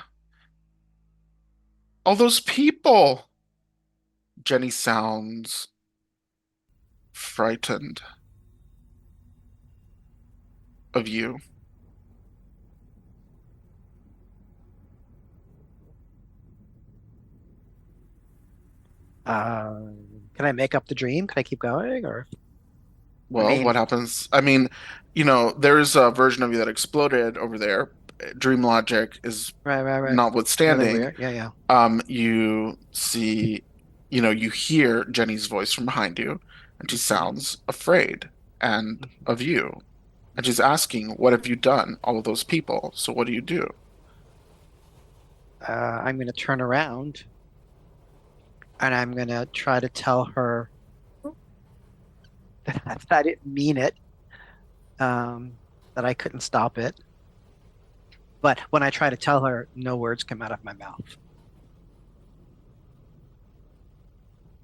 All those people. Jenny sounds frightened of you. Can I make up the dream? Can I keep going? Or I Well, mean, what happens? I mean, there's a version of you that exploded over there. Dream logic is right. Really notwithstanding. weird. Yeah. You see, you hear Jenny's voice from behind you, and she Hmm. sounds afraid and of you. And she's asking, what have you done? All of those people. So what do you do? I'm gonna turn around and I'm gonna try to tell her that I didn't mean it, that I couldn't stop it. But when I try to tell her, no words come out of my mouth.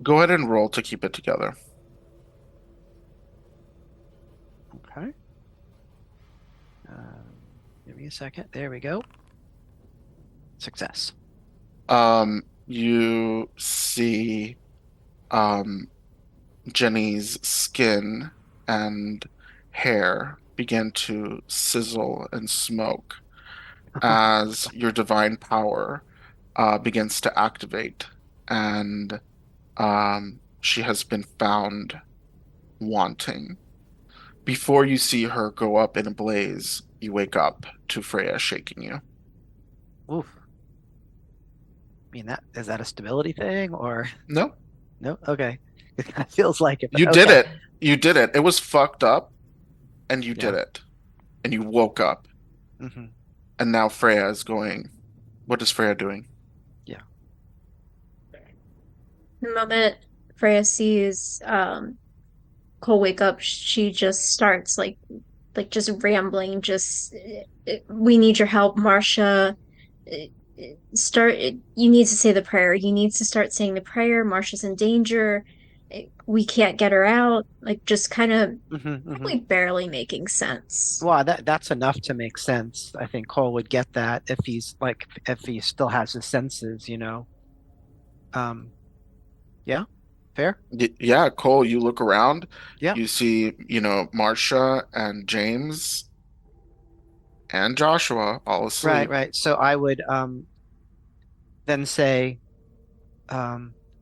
Go ahead and roll to keep it together. Okay. Um, Give me a second. There we go. Success. You see um, Jenny's skin and hair begin to sizzle and smoke as your divine power begins to activate, and she has been found wanting. Before you see her go up in a blaze, you wake up to Freya shaking you. Oof. I mean, that is that a stability thing or No, no? Okay. It kind of feels like it, but you did okay. it. You did it. It was fucked up, and you did Yeah. it. And you woke up. Hmm. And now Freya is going. What is Freya doing? Yeah. The moment Freya sees Cole wake up, she just starts just rambling, just we need your help, Marcia. Start you need to say the prayer. You need to start saying the prayer. Marcia's in danger. We can't get her out. Like just kind of Hmm. Hmm. probably barely making sense. Well, that's enough to make sense. I think Cole would get that if he's like if he still has his senses, you know. Um, yeah, fair. Yeah, Cole, you look around, Yeah, you see, Marcia and James and Joshua all right, asleep. right. So I would then say,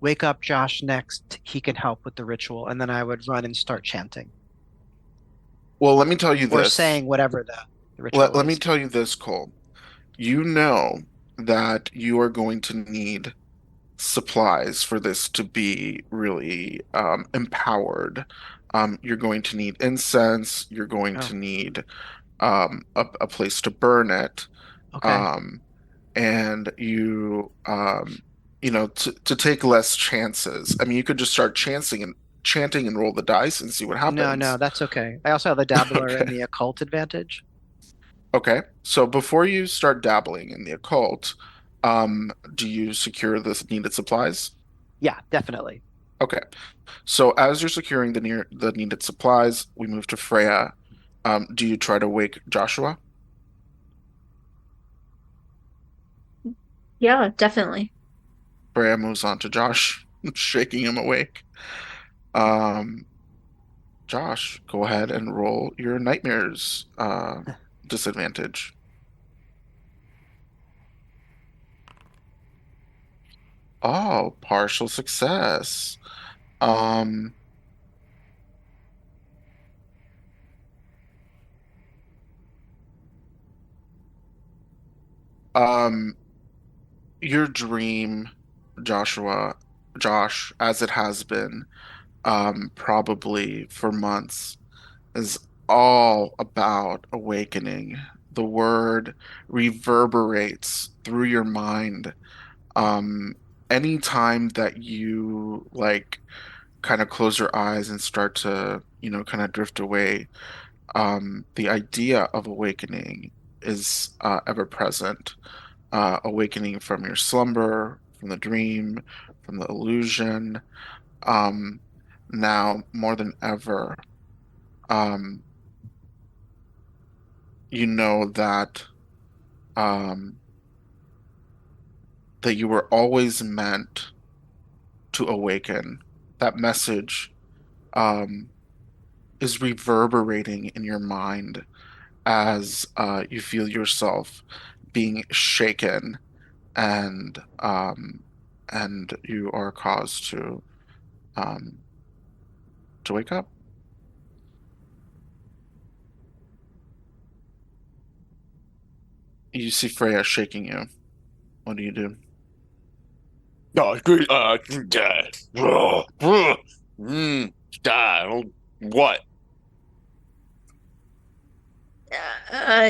wake up Josh next. He can help with the ritual, and then I would run and start chanting Well, let me tell you or this. saying whatever the Let, ritual let me is. tell you this, Cole. You know that you are going to need supplies for this to be really empowered. You're going to need incense. You're going Oh, to need a place to burn it. okay. Um, and to take less chances. I mean, you could just start chanting and roll the dice and see what No, no, happens. that's okay. I also have the dabbler Okay. and the occult advantage. Okay. So before you start dabbling in the occult, do you secure the needed supplies? Yeah, definitely. Okay. So as you're securing the needed supplies, we move to Freya. Do you try to wake Joshua? Yeah, definitely. Freya moves on to Josh, shaking him awake. Um, Josh, go ahead and roll your nightmares disadvantage. Oh, partial success. Um, um, your dream, Joshua, Josh, as it has been, probably for months, is all about awakening. The word reverberates through your mind. Um, Anytime that you like kind of close your eyes and start to, kind of drift away, the idea of awakening is ever present. Awakening from your slumber, from the dream, from the illusion. Um, Now, more than ever, um, you know um, that you were always meant to awaken. That message um, is reverberating in your mind as you feel yourself being shaken and you are caused um, to wake up. You see Freya shaking you. What do you do? Oh, good. Mm, what? Uh,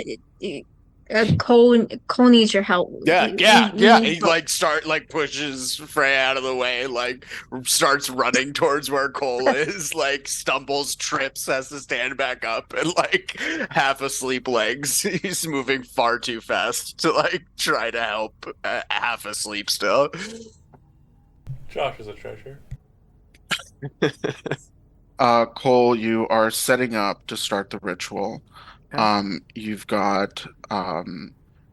Cole needs your help. Yeah, yeah, We yeah. need He help. like start like pushes Frey out of the way, like starts running towards where Cole is, like stumbles, trips, has to stand back up, and like half asleep legs. He's moving far too fast to like try to help. Half asleep still. Josh is a treasure. Cole, you are setting up to start the ritual. Okay. You've got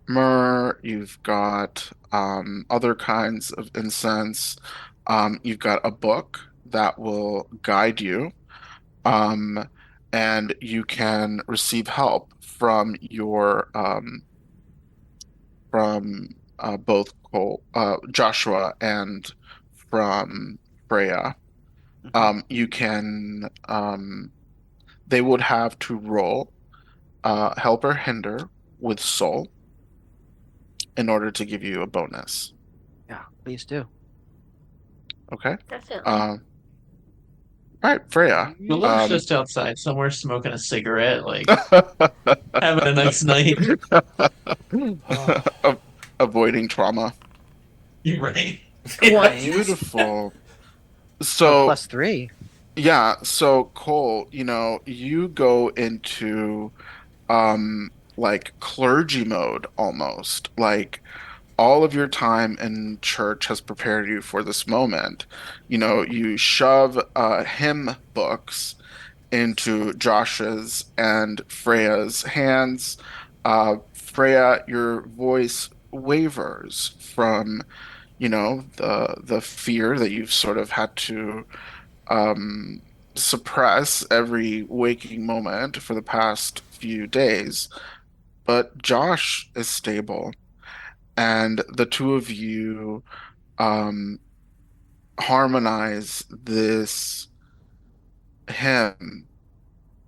myrrh, you've got other kinds of incense. You've got a book that will guide you, um, and you can receive help from both Joshua and from Freya. You can they would have to roll help or hinder with soul in order to give you a bonus. Yeah, please do. Okay. Definitely. All right, Freya. Gulav's Um, just outside somewhere smoking a cigarette, like having a nice night. a- avoiding trauma. You right? What? Beautiful. Oh, So, +3. yeah, so Cole, you go into like clergy mode almost. Like all of your time in church has prepared you for this moment. You shove hymn books into Josh's and Freya's hands. Freya, your voice wavers from, the fear that you've sort of had to um, suppress every waking moment for the past few days. But Josh is stable, and the two of you um, harmonize this hymn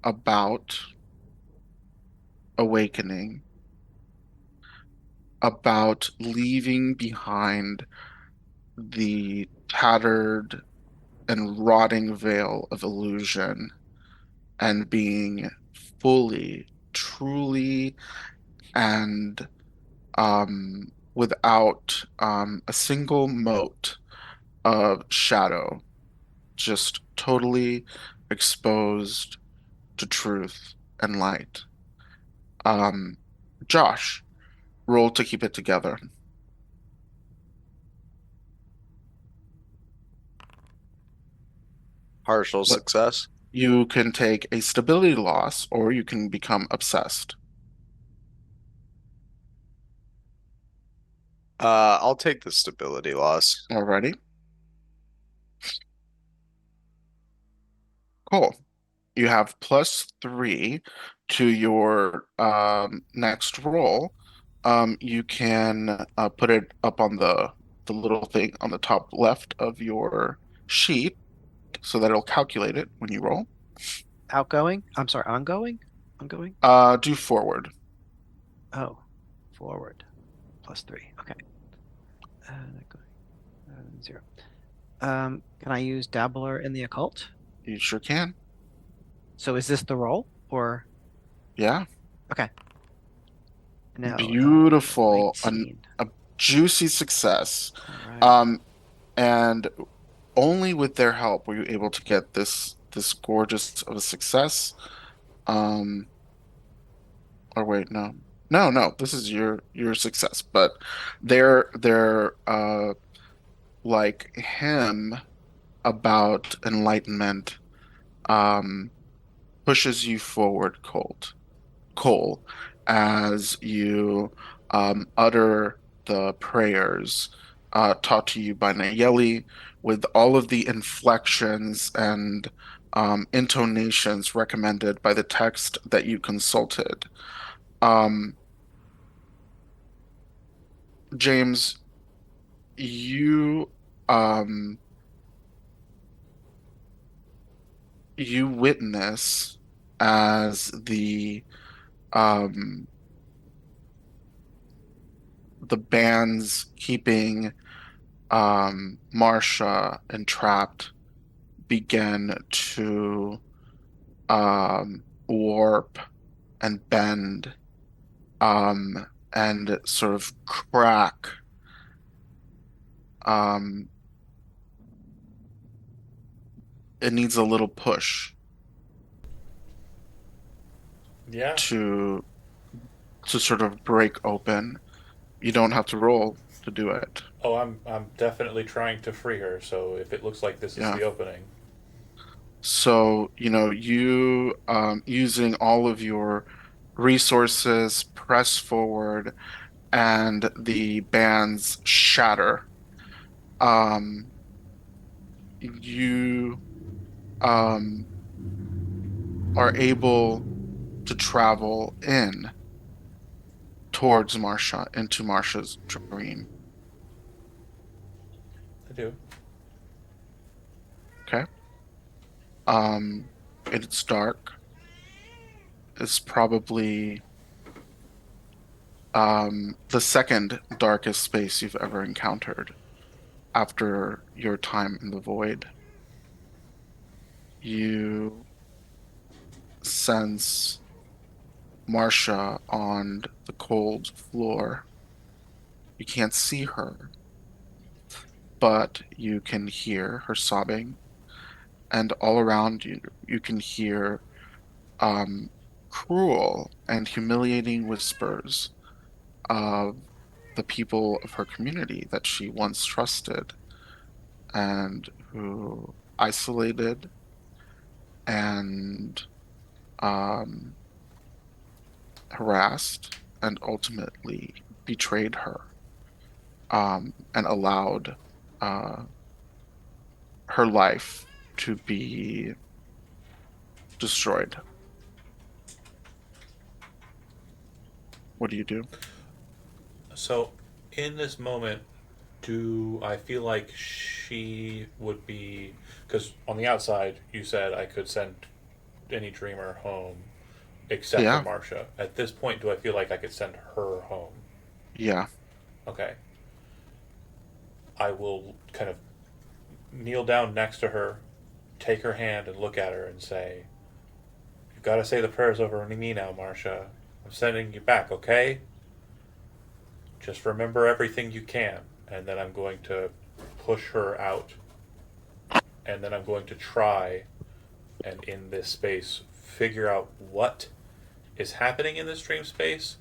about awakening, about leaving behind the tattered and rotting veil of illusion and being fully, truly, and without a single mote of shadow, just totally exposed to truth and light. Um, Josh, roll to keep it together. Partial What success. You can take a stability loss or you can become obsessed. I'll take the stability loss. Alrighty, cool. You have +3 to your next roll. You can put it up on the little thing on the top left of your sheet so that it'll calculate it when you roll. Outgoing? I'm sorry, ongoing? Ongoing? Do forward. Oh, forward. +3. Okay. Outgoing. 0. Can I use Dabbler in the occult? You sure can. So is this the roll or Yeah. okay? No, Beautiful. 19. A juicy success. All right. Um, and only with their help were you able to get this gorgeous of a success. Um, or wait, no. No, no, this is your success. But their like him about enlightenment um pushes you forward, Cole, as you utter the prayers taught to you by Nayeli with all of the inflections and intonations recommended by the text that you consulted. Um, James, you um, you witness as um, the band's keeping Marsha entrapped begin to warp and bend and sort of crack. Um, it needs a little push Yeah. to sort of break open. You don't have to roll to do it. Oh, I'm definitely trying to free her. So if it looks like this is Yeah. the opening, So, you using all of your resources, press forward, and the bands shatter. Um, you um, are able to travel in towards Marsha, into Marsha's dream. I do. Okay. Um, it's dark. It's probably the second darkest space you've ever encountered after your time in the void. You sense Marcia on the cold floor. You can't see her, but you can hear her sobbing, and all around you, you can hear um, cruel and humiliating whispers of the people of her community that she once trusted and who isolated and um, harassed and ultimately betrayed her, and allowed uh, her life to be destroyed. What do you do? So, in this moment, do I feel like she would be? Because on the outside, you said I could send any dreamer home except for Yeah, Marcia. At this point, do I feel like I could send her home? yeah, Okay. I will kind of kneel down next to her, take her hand, and look at her and say, "You've got to say the prayers over me now, Marcia. I'm sending you back, okay? Just remember everything you can." And then I'm going to push her out. And then I'm going to try and in this space figure out what is happening in this dream space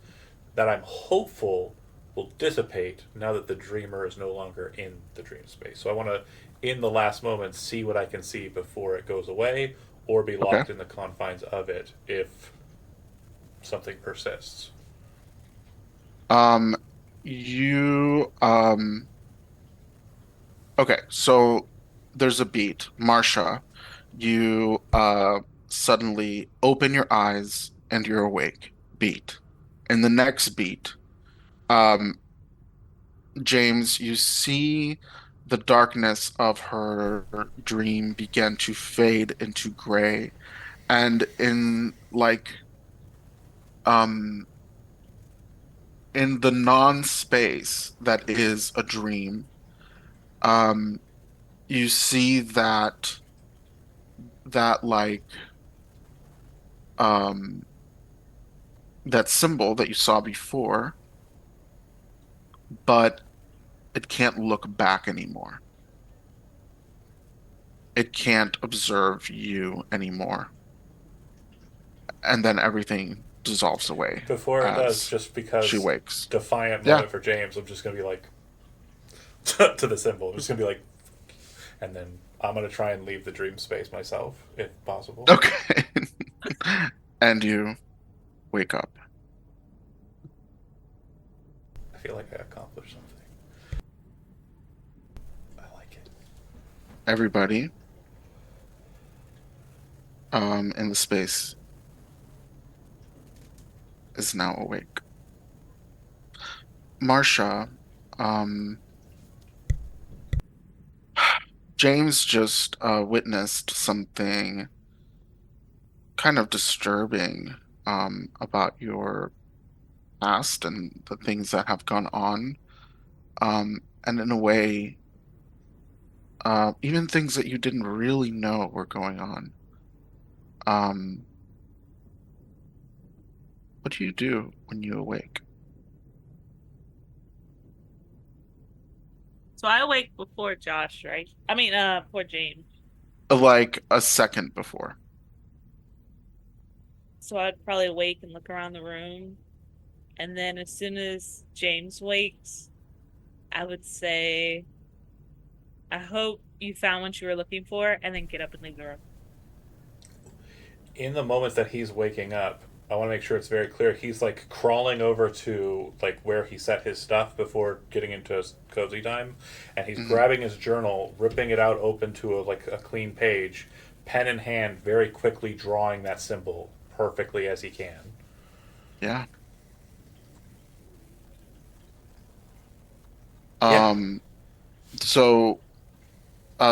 that I'm hopeful will dissipate now that the dreamer is no longer in the dream space. So I want to, in the last moment, see what I can see before it goes away or be okay. locked in the confines of it if something persists. Um, you, okay, so there's a beat. Marcia, you suddenly open your eyes and you're awake. Beat. In the next beat, um, James, you see the darkness of her dream begin to fade into gray. And um in the non-space that is a dream, um, you see that um that symbol that you saw before, but it can't look back anymore. It can't observe you anymore. And then everything dissolves away Before it does, as just she because wakes. defiant Yeah. moment for James, I'm just going to be like, to the symbol. I'm just going to be like, and then I'm going to try and leave the dream space myself, if possible. Okay. And you wake up. I feel like I accomplished something. I like it. Everybody in the space is now awake. Marcia, um, James just witnessed something kind of disturbing about your past and the things that have gone on. And in a way, even things that you didn't really know were going on. Um, what do you do when you awake? So I awake before Josh, right? I mean, before James. Like a second before. So I'd probably wake and look around the room. And then as soon as James wakes, I would say, I hope you found what you were looking for, and then get up and leave the room. In the moments that he's waking up, I want to make sure it's very clear. He's like crawling over to like where he set his stuff before getting into his cozy time, and he's Hmm. grabbing his journal, ripping it out open to a clean page, pen in hand, very quickly drawing that symbol perfectly as he can. Yeah. Yeah. Um, so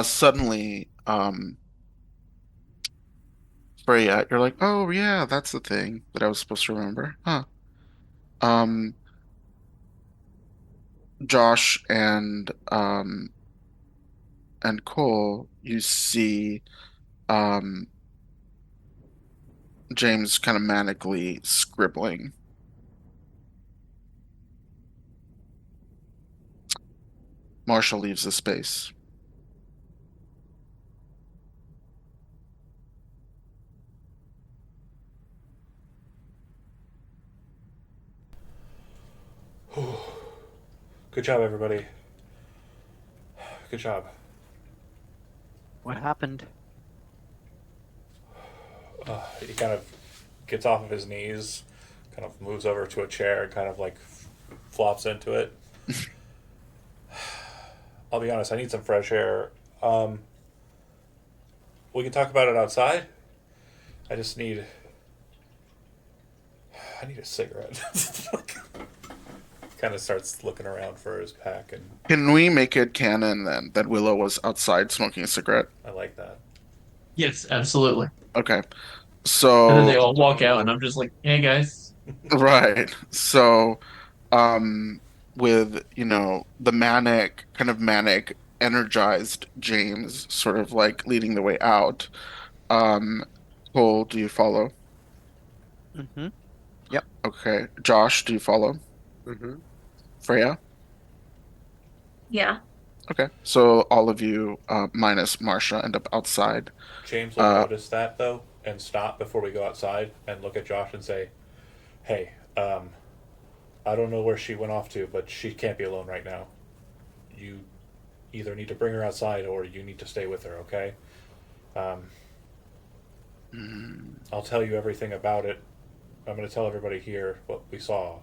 suddenly, Freya, you're like, oh yeah, that's the thing that I was supposed to remember. Huh. Um, Josh and Cole, you see um James kind of manically scribbling. Marshall leaves the space. Good job, everybody. Good job. What happened? He kind of gets off of his knees, kind of moves over to a chair, and kind of like flops into it. I'll be honest, I need some fresh air. Um, we can talk about it outside. I just need. I need a cigarette. Kind of starts looking around for his pack, and Can we make it canon then that Willow was outside smoking a cigarette? I like that. Yes, absolutely. Okay. And then they So, all walk out, and I'm just like, hey guys. right. So, um, with, the kind of manic, energized James sort of like leading the way out, um, Cole, do you follow? Mm-hmm. Yep. Okay. Josh, do you follow? Hmm. Freya? Yeah. Okay. So all of you, minus Marsha, end up outside. James will Uh, notice that though, and stop before we go outside, and look at Josh and say, "Hey, I don't know where she went off to, but she can't be alone right now. You either need to bring her outside or you need to stay with her, okay? Um, mm, I'll tell you everything about it. I'm going to tell everybody here what we saw,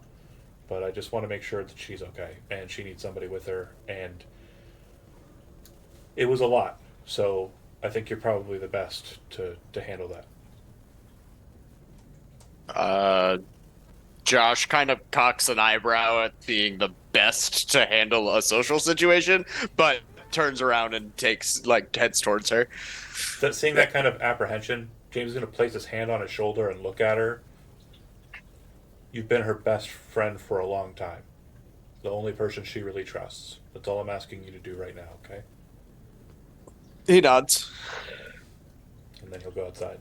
but I just want to make sure that she's okay and she needs somebody with her. And it was a lot, so I think you're probably the best to handle that." Uh, Josh kind of cocks an eyebrow at being the best to handle a social situation, but turns around and takes like heads towards her. That seeing that kind of apprehension, James is going to place his hand on his shoulder and look at her. You've been her best friend for a long time. The only person she really trusts. That's all I'm asking you to do right now, okay? He nods. And then he'll go outside.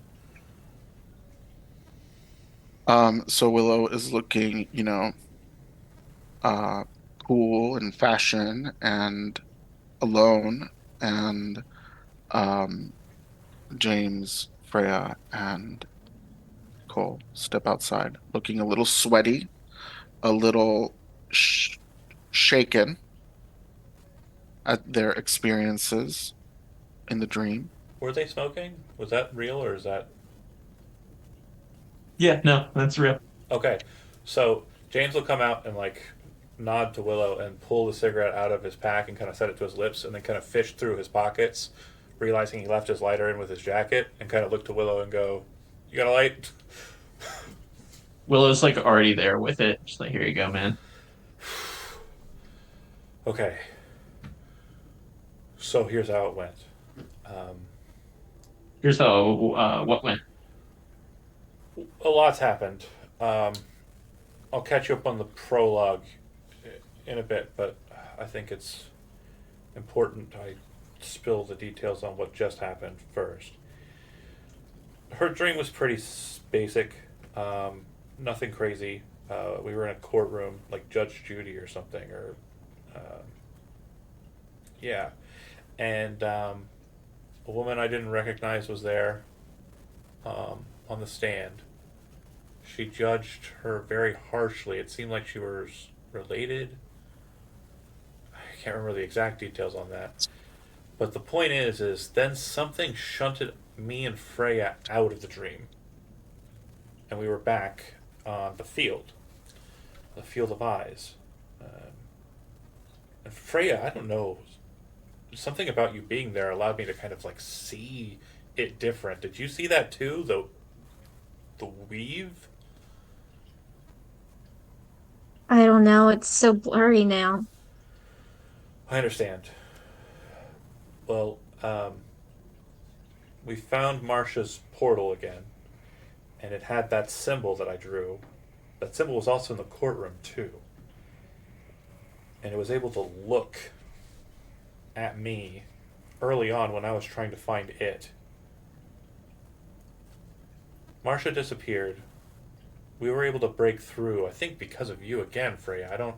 so Willow is looking, uh, cool and fashion and alone, and um, James, Freya, and Cole step outside, looking a little sweaty, a little shaken at their experiences in the dream. Were they smoking? Was that real or is that Yeah, no, that's real. okay? So James will come out and like nod to Willow and pull the cigarette out of his pack and kind of set it to his lips and then kind of fish through his pockets, realizing he left his lighter in with his jacket, and kind of look to Willow and go, "You got a light?" Willow's like already there with it. She's like, here you go, man. Okay. So here's how it went. Um, Here's how what went. a lot's happened. Um, I'll catch you up on the prologue in a bit, but I think it's important I spill the details on what just happened first. Her dream was pretty basic, nothing crazy. We were in a courtroom, like Judge Judy or something, or yeah, and a woman I didn't recognize was there on the stand. She judged her very harshly. It seemed like she was related. I can't remember the exact details on that. But the point is then something shunted me and Freya out of the dream, and we were back on the field of eyes. Um, and Freya, I don't know, something about you being there allowed me to kind of like see it different. Did you see that too? The weave. I don't know. It's so blurry now. I understand. Well, we found Marcia's portal again, and it had that symbol that I drew. That symbol was also in the courtroom too, and it was able to look at me early on when I was trying to find it. Marcia disappeared. We were able to break through. I think because of you again, Freya. I don't.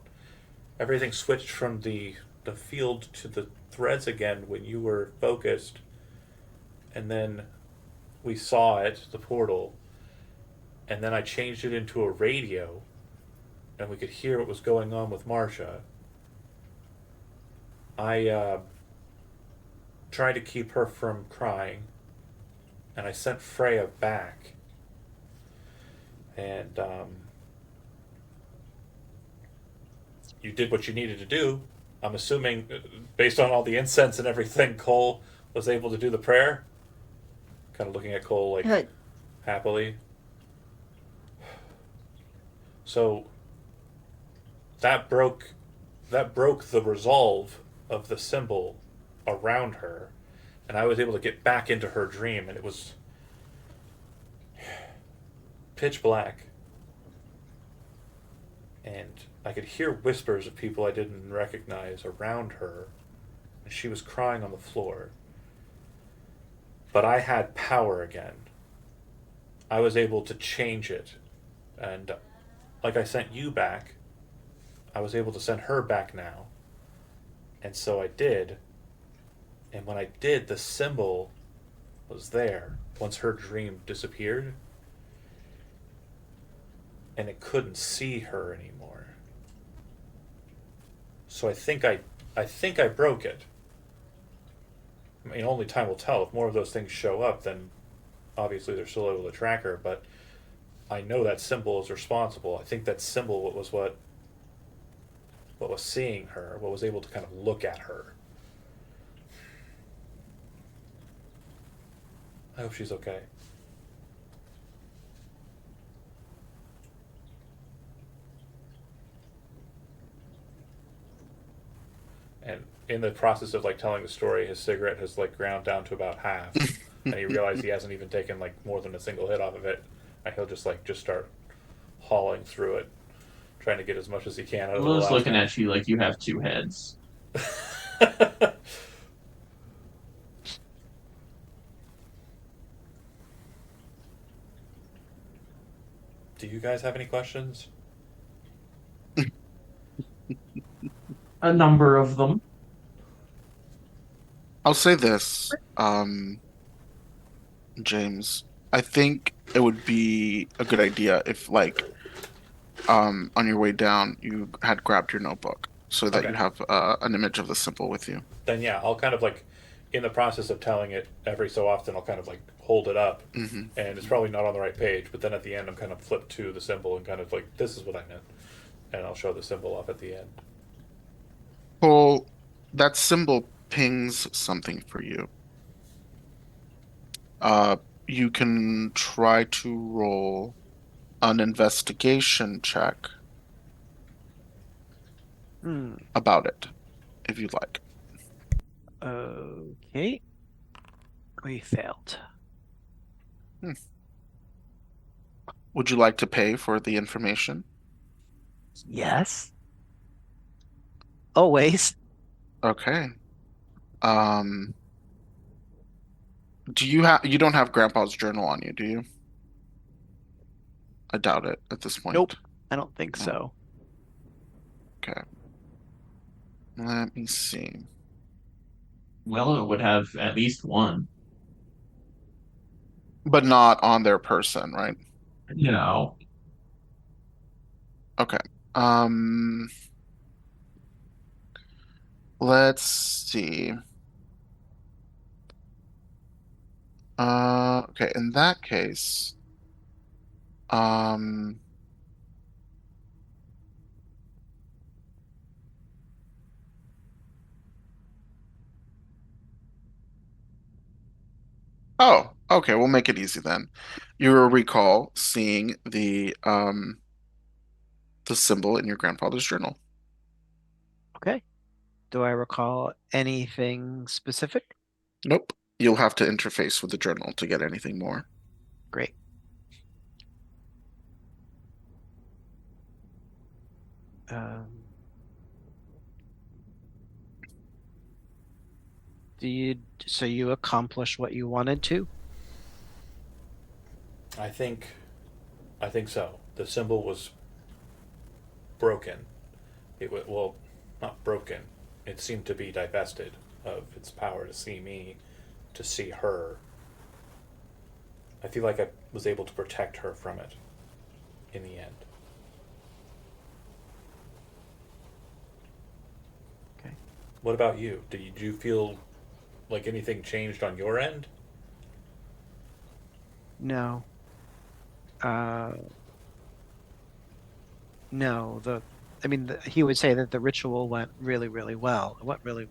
Everything switched from the field to the threads again when you were focused, and then we saw it, the portal, and then I changed it into a radio, and we could hear what was going on with Marcia. I tried to keep her from crying, and I sent Freya back. And you did what you needed to do. I'm assuming, based on all the incense and everything, Cole was able to do the prayer. Kind of looking at Cole like Uh, happily. So that broke the resolve of the symbol around her, and I was able to get back into her dream, and it was pitch black, and I could hear whispers of people I didn't recognize around her, and she was crying on the floor. But I had power again. I was able to change it, and like I sent you back, I was able to send her back now. And so I did. And when I did, the symbol was there once her dream disappeared. And it couldn't see her anymore. So I think I broke it. I mean, only time will tell. If more of those things show up, then obviously they're still able to track her, but I know that symbol is responsible. I think that symbol was what was seeing her, what was able to kind of look at her. I hope she's okay. And in the process of like telling the story, his cigarette has like ground down to about half, and he realized he hasn't even taken like more than a single hit off of it, and he'll just start hauling through it, trying to get as much as he can out of the Willow's last looking one. at you like you have two heads. Do you guys have any questions? A number of them. I'll say this, James. I think it would be a good idea if, like, on your way down, you had grabbed your notebook so that Okay. you have an image of the symbol with you. Then yeah, I'll kind of like, in the process of telling it every so often, I'll kind of like hold it up, Hmm. and it's probably not on the right page, but then at the end, I'm kind of flipped to the symbol and kind of like, this is what I meant, and I'll show the symbol off at the end. Well, that symbol pings something for you. Uh, you can try to roll an investigation check Hmm. about it, if you'd like. Okay. We failed. Would you like to pay for the information? Yes. Always. Okay. Um, you don't have Grandpa's journal on you, do you? I doubt it at this point. Nope. I don't think No. so. Okay. Let me see. Willow would have at least one. But not on their person, right? No. Okay. Um, let's see. Okay, in that case, um, oh, okay, we'll make it easy then. You will recall seeing the symbol in your grandfather's journal. Okay. Do I recall anything specific? Nope. You'll have to interface with the journal to get anything more. Great. Um, so you accomplished what you wanted to? I think so. The symbol was broken. It was, well, not broken. It seemed to be divested of its power to see me, to see her. I feel like I was able to protect her from it in the end. Okay. What about you? Did you feel like anything changed on your end? No. Uh, no. He would say that the ritual went really, really well. Went really,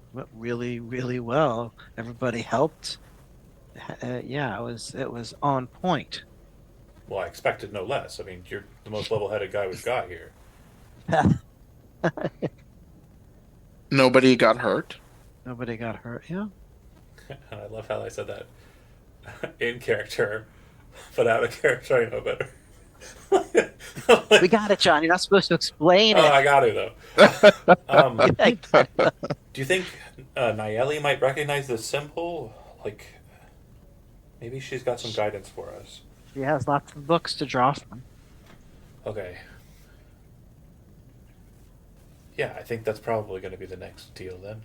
really well. Everybody helped. Yeah, it was on point. Well, I expected no less. I mean, you're the most level-headed guy we've got here. Nobody got hurt. Nobody got hurt. Yeah. And I love how I said that in character, but out of character, I know better. We got it, John. You're not supposed to explain Oh, it. I got to though. Like, Do you think Nayeli might recognize this symbol? Like, maybe she's got some guidance for us. she has lots of books to draw from. Okay. Yeah, I think that's probably going to be the next deal then.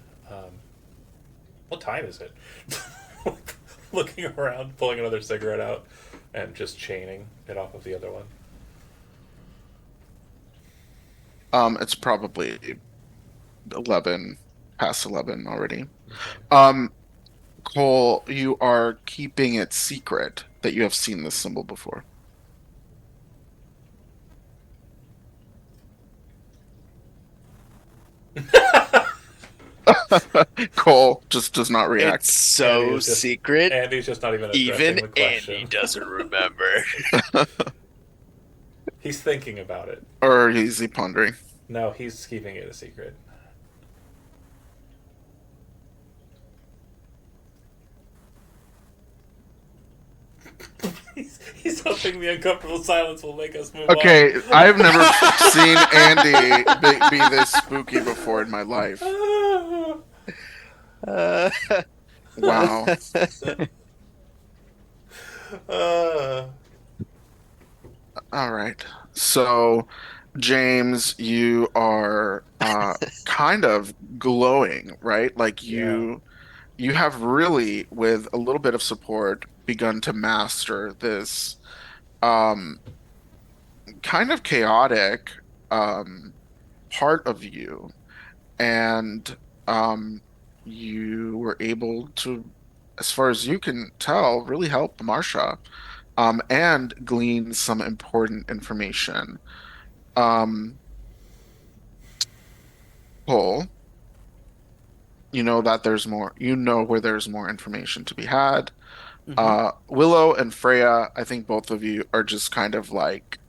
What time is it? Looking around, pulling another cigarette out, and just chaining it off of the other one. It's probably 11, past 11 already. Cole, you are keeping it secret that you have seen this symbol before. Cole just does not react. It's so Just, secret. Andy's just not even addressing Even the question. Andy doesn't remember. He's thinking about it. Or is he pondering? No, he's keeping it a secret. He's hoping the uncomfortable silence will make us move Okay, on. I've never seen Andy be this spooky before in my life. Uh, Wow. All right. So, James, you are kind of glowing, right? Like you have really, with a little bit of support, begun to master this um kind of chaotic um part of you. And um you were able to, as far as you can tell, really help Marsha and glean some important information. Um, Cole, you know that there's more, you know where there's more information to be had. Mhm. Willow and Freya, I think both of you are just kind of like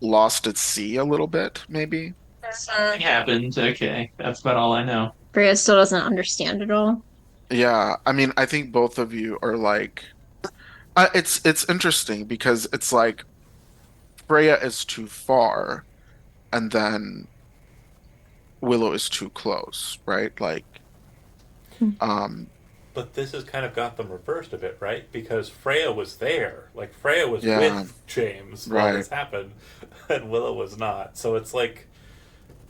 lost at sea a little bit, maybe. Something happened. Okay, that's about all I know. Bria still doesn't understand it all. Yeah, I mean, I think both of you are like, it's interesting because it's like Freya is too far, and then Willow is too close, right? Like, um, But this has kind of got them reversed a bit, right? Because Freya was there. Like, Freya was yeah, with James while right. this happened, and Willow was not. So it's like,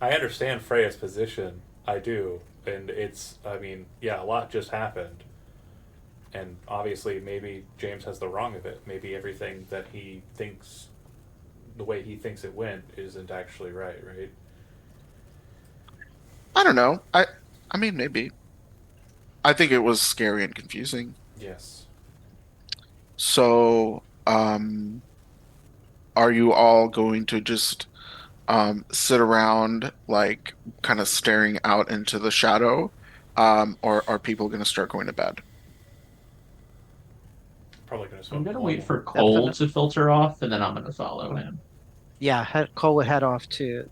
I understand Freya's position. I do. And it's, I mean, yeah, a lot just happened. And obviously, maybe James has the wrong of it. Maybe everything that he thinks, the way he thinks it went, isn't actually right, right? I don't know. I mean, maybe. I think it was scary and confusing. Yes. So, are you all going to just sit around like kind of staring out into the shadow? Or are people going to start going to bed? Probably going to I'm swim gonna wait normal. for Cole Definitely. to filter off, and then I'm gonna follow him. Yeah, Cole would head off to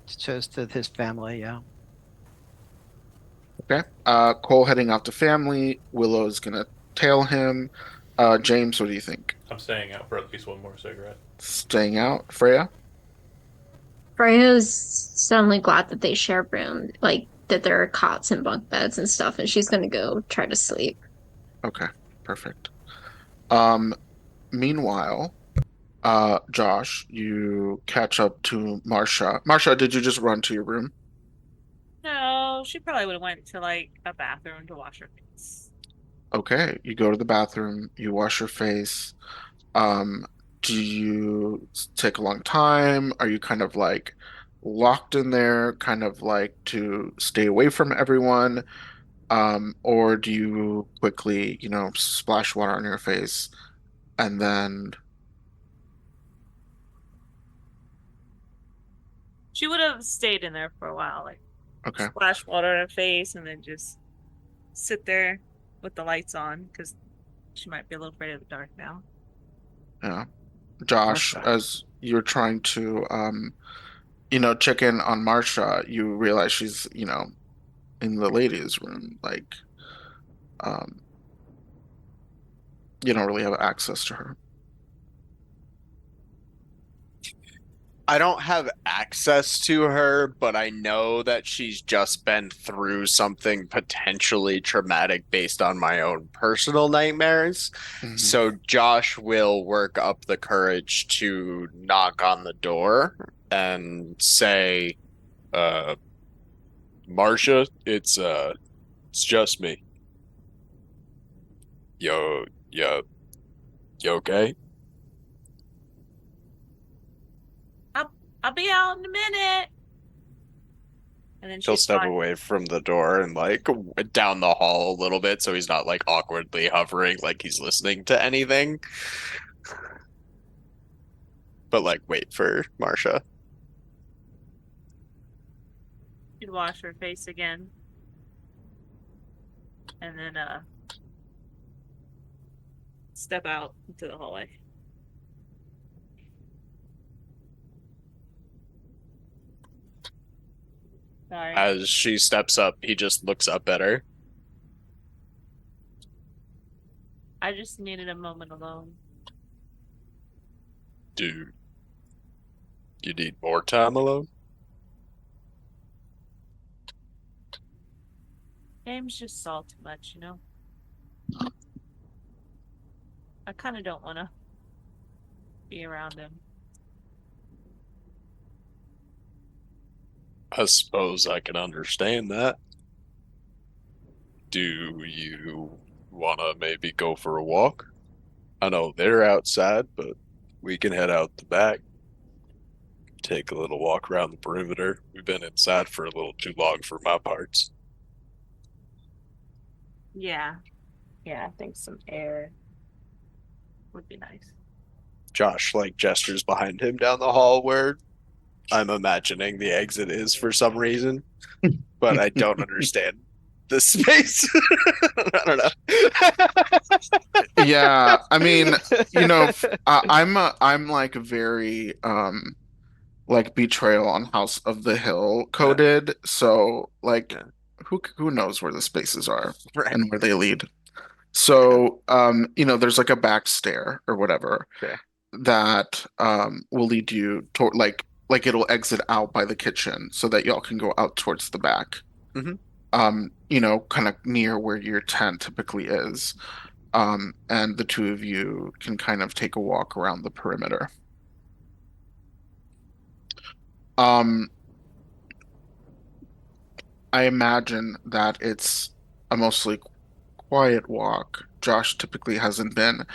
his family. Yeah. Okay. Cole heading out to family. Willow's gonna tail him. James, what do you think? I'm staying out for at least one more cigarette. Staying out. Freya? Freya's suddenly glad that they share room, like that there are cots and bunk beds and stuff, and she's gonna go try to sleep. Okay, perfect. Meanwhile, Josh, you catch up to Marsha. Marsha, did you just run to your room? No, she probably would have went to like a bathroom to wash her face. Okay, you go to the bathroom, you wash your face. Um, do you take a long time? Are you kind of like locked in there, kind of like to stay away from everyone? Or do you quickly, splash water on your face and then, She would have stayed in there for a while, like okay, splash water on her face and then just sit there with the lights on because she might be a little afraid of the dark now. yeah. Josh, Marsha. as you're trying to, check in on Marsha, you realize she's, in the ladies' room. Like, um, you don't really have access to her. I don't have access to her, but I know that she's just been through something potentially traumatic based on my own personal nightmares. Hmm. So Josh will work up the courage to knock on the door and say, uh, Marcia, it's just me. Yo, yo, you okay? I'll I'll be out in a minute. And then He'll she's step fine. away from the door and like down the hall a little bit so he's not like awkwardly hovering like he's listening to anything. But like wait for Marsha. She'd wash her face again. And then step out into the hallway. Sorry. As she steps up, he just looks up at her. I just needed a moment alone. Dude, you need more time alone? James just saw too much, you know? I kind of don't want to be around him. I suppose I can understand that. Do you want to maybe go for a walk? I know they're outside, but we can head out the back. Take a little walk around the perimeter. We've been inside for a little too long for my parts. Yeah. Yeah, I think some air would be nice. Josh like gestures behind him down the hall where I'm imagining the exit is for some reason, but I don't understand the space. I don't Yeah, I mean, know. I'm like very like Betrayal on House of the Hill Yeah, coded, so like yeah, who knows where the spaces are right. and where they lead. Yeah, So there's like a back stair or whatever okay. that will lead you toward like it'll exit out by the kitchen so that y'all can go out towards the back. Hmm. Kind of near where your tent typically is. And the two of you can kind of take a walk around the perimeter. Um, I imagine that it's a mostly quiet walk. Josh typically hasn't been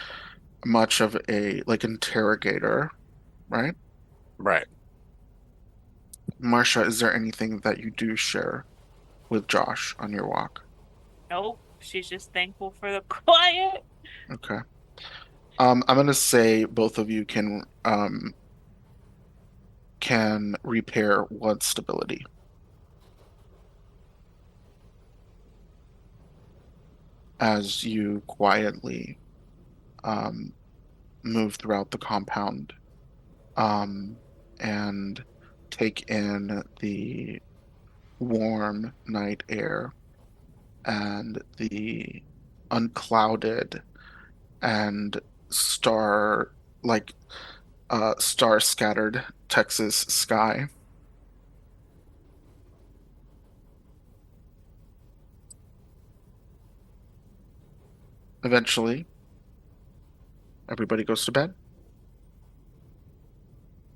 much of a like interrogator, right? Right. Marcia, is there anything that you do share with Josh on your walk? Nope. She's just thankful for the quiet. Okay. I'm gonna say both of you can repair one stability as you quietly um, move throughout the compound um, and take in the warm night air and the unclouded and star like star scattered Texas sky. Eventually, everybody goes to bed.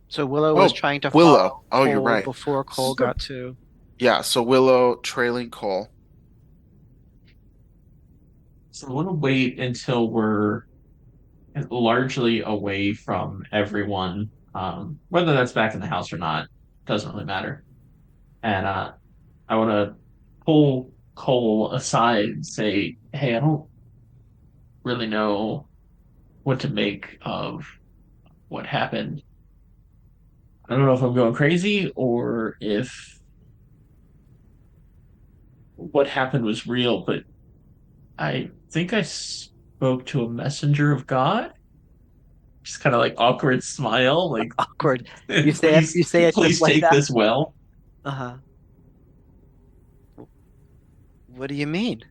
So Willow was Oh, trying to Willow. follow Oh, you're Cole right. before Cole got to. Yeah, so Willow trailing Cole. So I want to wait until we're largely away from everyone, whether that's back in the house or not, doesn't really matter. And I want to pull Cole aside and say, "Hey, I don't really know what to make of what happened. I don't know if I'm going crazy or if what happened was real, but I think I spoke to a messenger of God." Just kind of like awkward smile, like, Awkward. please, You say it just please like take that. this well. Uh-huh. What do you mean?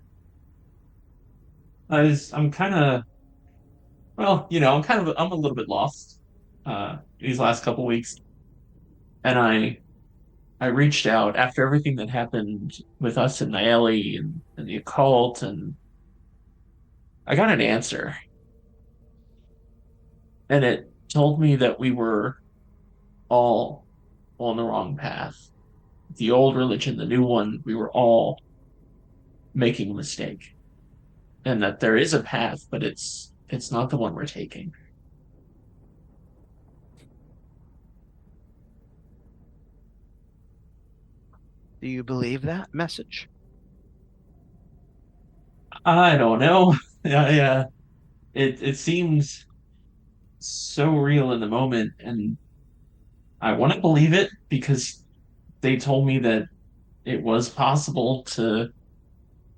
I'm kind of, well, I'm a little bit lost these last couple weeks, and I reached out after everything that happened with us and Naeli and the occult, and I got an answer, and it told me that we were all on the wrong path. The old religion, the new one, we were all making a mistake, and that there is a path, but it's not the one we're taking. Do you believe that message? I don't know. Yeah, it seems so real in the moment, and I want to believe it because they told me that it was possible to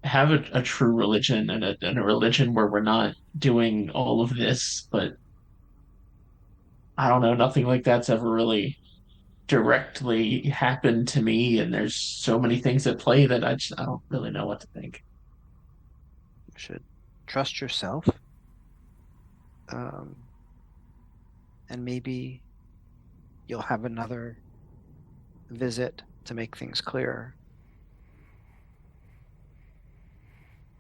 have a true religion and a religion where we're not doing all of this, but I don't know, nothing like that's ever really directly happened to me, and there's so many things at play that I don't really know what to think. You should trust yourself, um, and maybe you'll have another visit to make things clearer.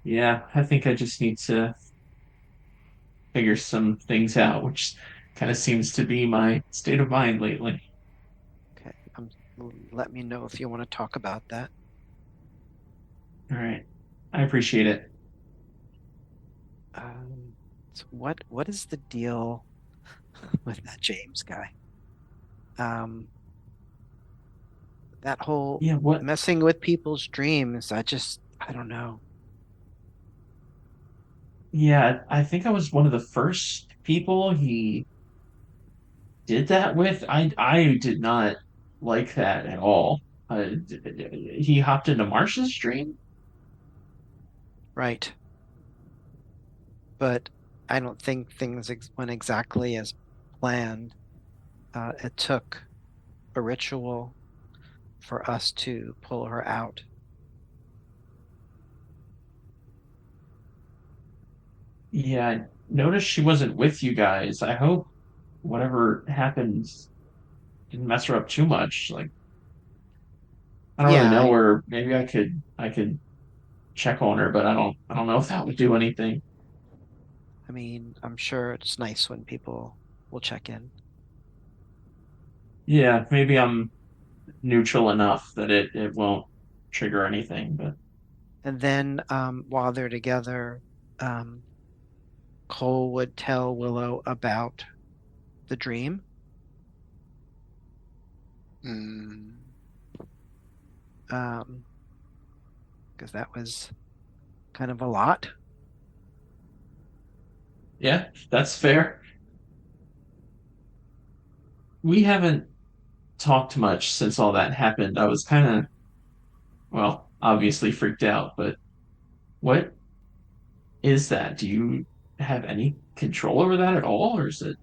Yeah, I think I just need to figure some things out, which kind of seems to be my state of mind lately. Okay. Let me know if you want to talk about that. All right. I appreciate it. So what is the deal with that James guy? Um, that whole Yeah, what? messing with people's dreams, I don't know. Yeah, I think I was one of the first people he did that with. I did not like that at all. He hopped into Marsh's dream. Right. But I don't think things went exactly as planned. It took a ritual for us to pull her out. Yeah, I noticed she wasn't with you guys. I hope whatever happens didn't mess her up too much. Like, I don't really Yeah, know her. Maybe I could check on her, but I don't know if that would do anything. I mean, I'm sure it's nice when people will check in. Yeah, maybe I'm neutral enough that it won't trigger anything, but And then while they're together, um, Cole would tell Willow about the dream. Mm, Um, because that was kind of a lot. yeah, that's fair. We haven't talked much since all that happened. I was kind of, well, obviously freaked out, but what is that? Do you have any control over that at all, or is it?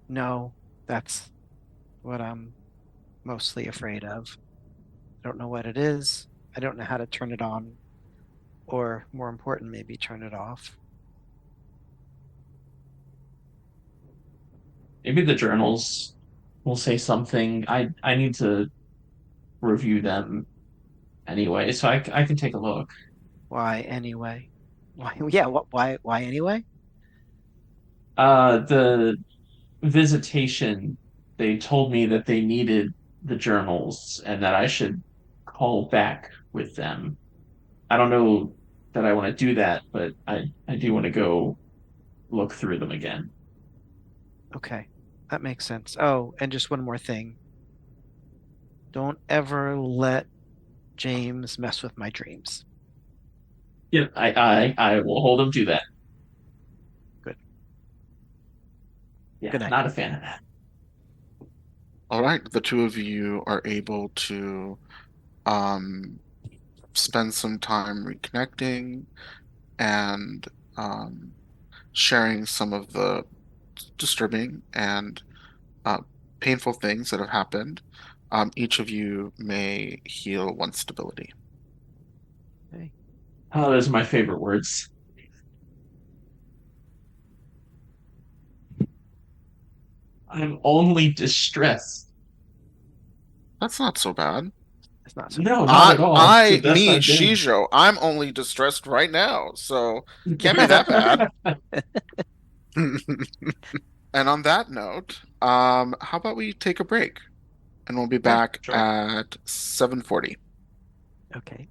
No, that's what I'm mostly afraid of. I don't know what it is. I don't know how to turn it on Or more important, maybe turn it off. Maybe the journals will say something. I need to review them anyway, so I can take a look. Why anyway? Why? Yeah. What? Why? Why anyway? The visitation, they told me that they needed the journals and that I should call back with them. I don't know that I want to do that, but I do want to go look through them again. Okay, that makes sense. Oh, and just one more thing. Don't ever let James mess with my dreams. Yeah, I will hold them to that. Good. Yeah, Good night. not a fan of that. All right, the two of you are able to um, spend some time reconnecting and um, sharing some of the disturbing and uh, painful things that have happened. Each of you may heal one stability. Okay. Oh, those are my favorite words. I'm only distressed. That's not so bad. It's not so No, not I, at all. It's the I, best me, I've been. Shijo, I'm only distressed right now, so can't be that bad. And on that note, how about we take a break and we'll be Yeah. back Sure. at 7:40. Okay.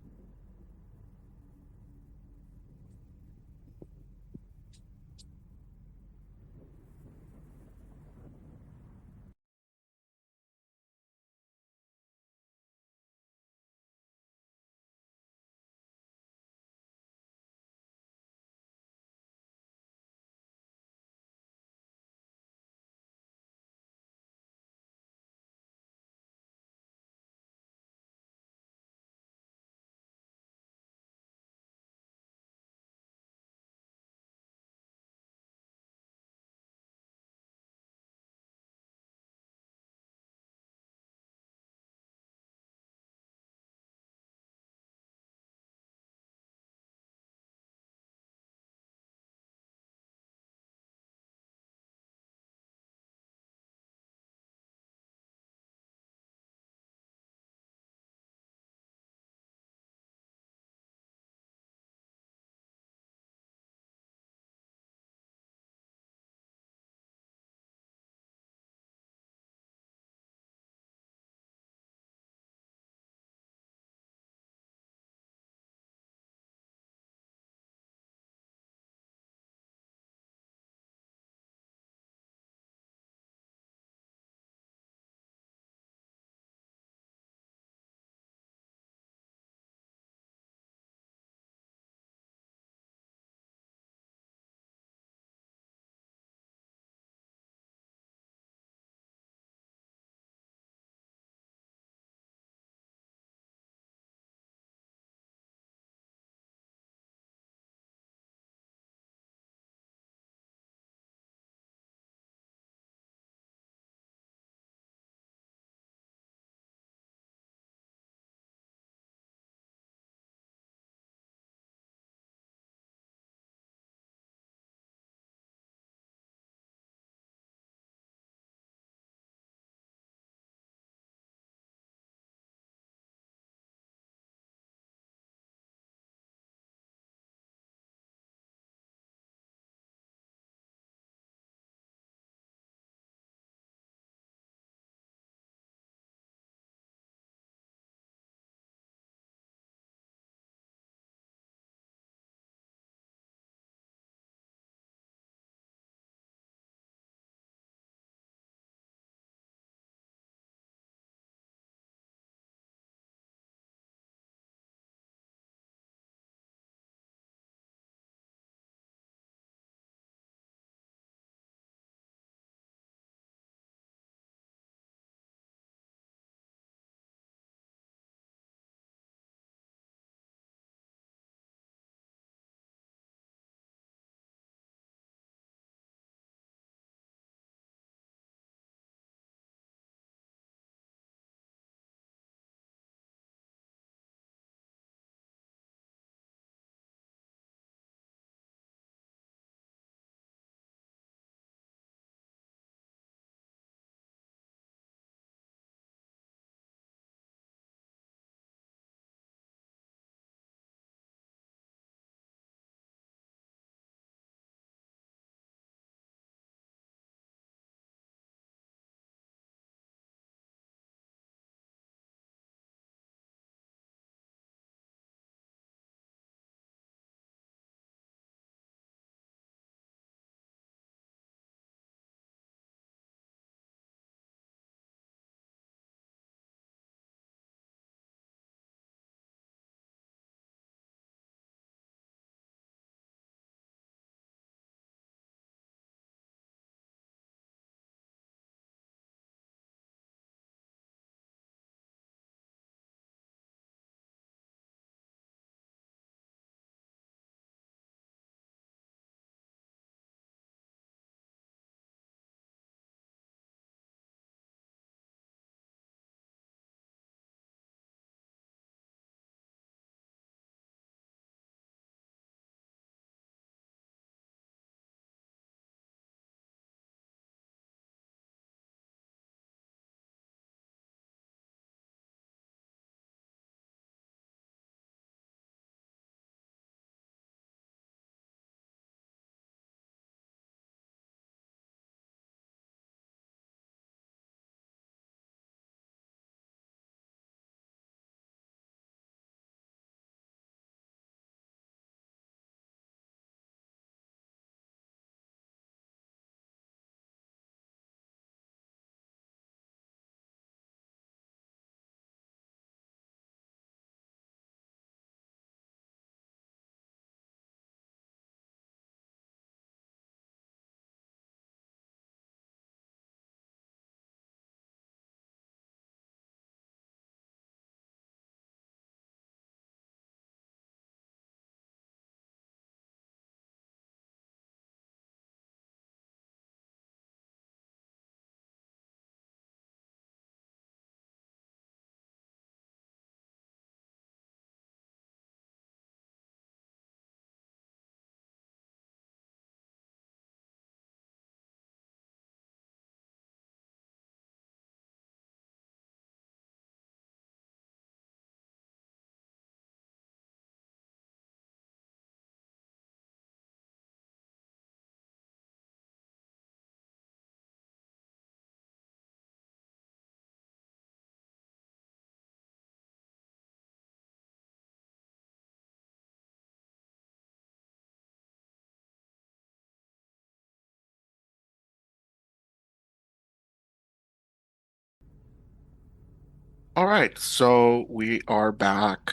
All right, so we are back.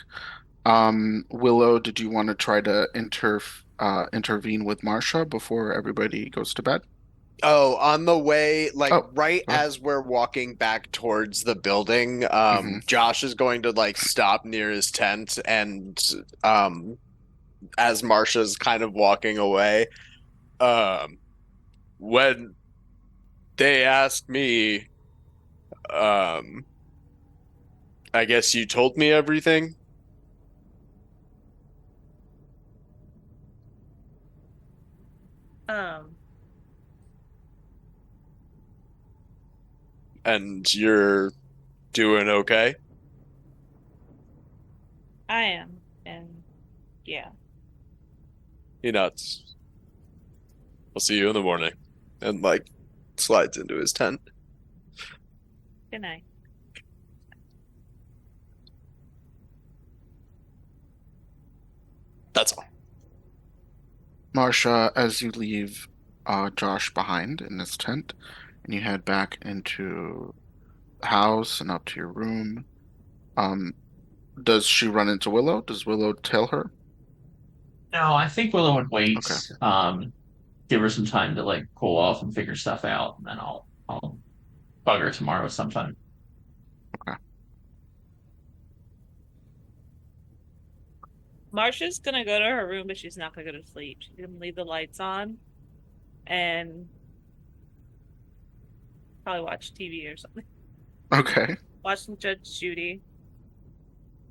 Willow, did you want to try to intervene with Marcia before everybody goes to bed? Oh, on the way, like Oh, right go ahead. as we're walking back towards the building, Hmm. Josh is going to like stop near his tent and as Marsha's kind of walking away, um, when they asked me, um, I guess you told me everything, Um, and you're doing okay. I am, and yeah, You know, I'll see you in the morning. And like slides into his tent. good night. That's all. Marcia, as you leave Josh behind in his tent and you head back into the house and up to your room, um, does she run into Willow? Does Willow tell her? No, I think Willow would wait. Okay, Give her some time to like cool off and figure stuff out, and then I'll bug her tomorrow sometime. okay. Marsha's gonna go to her room, but she's not gonna go to sleep. She's gonna leave the lights on and probably watch TV or something. Okay. Watching Judge Judy.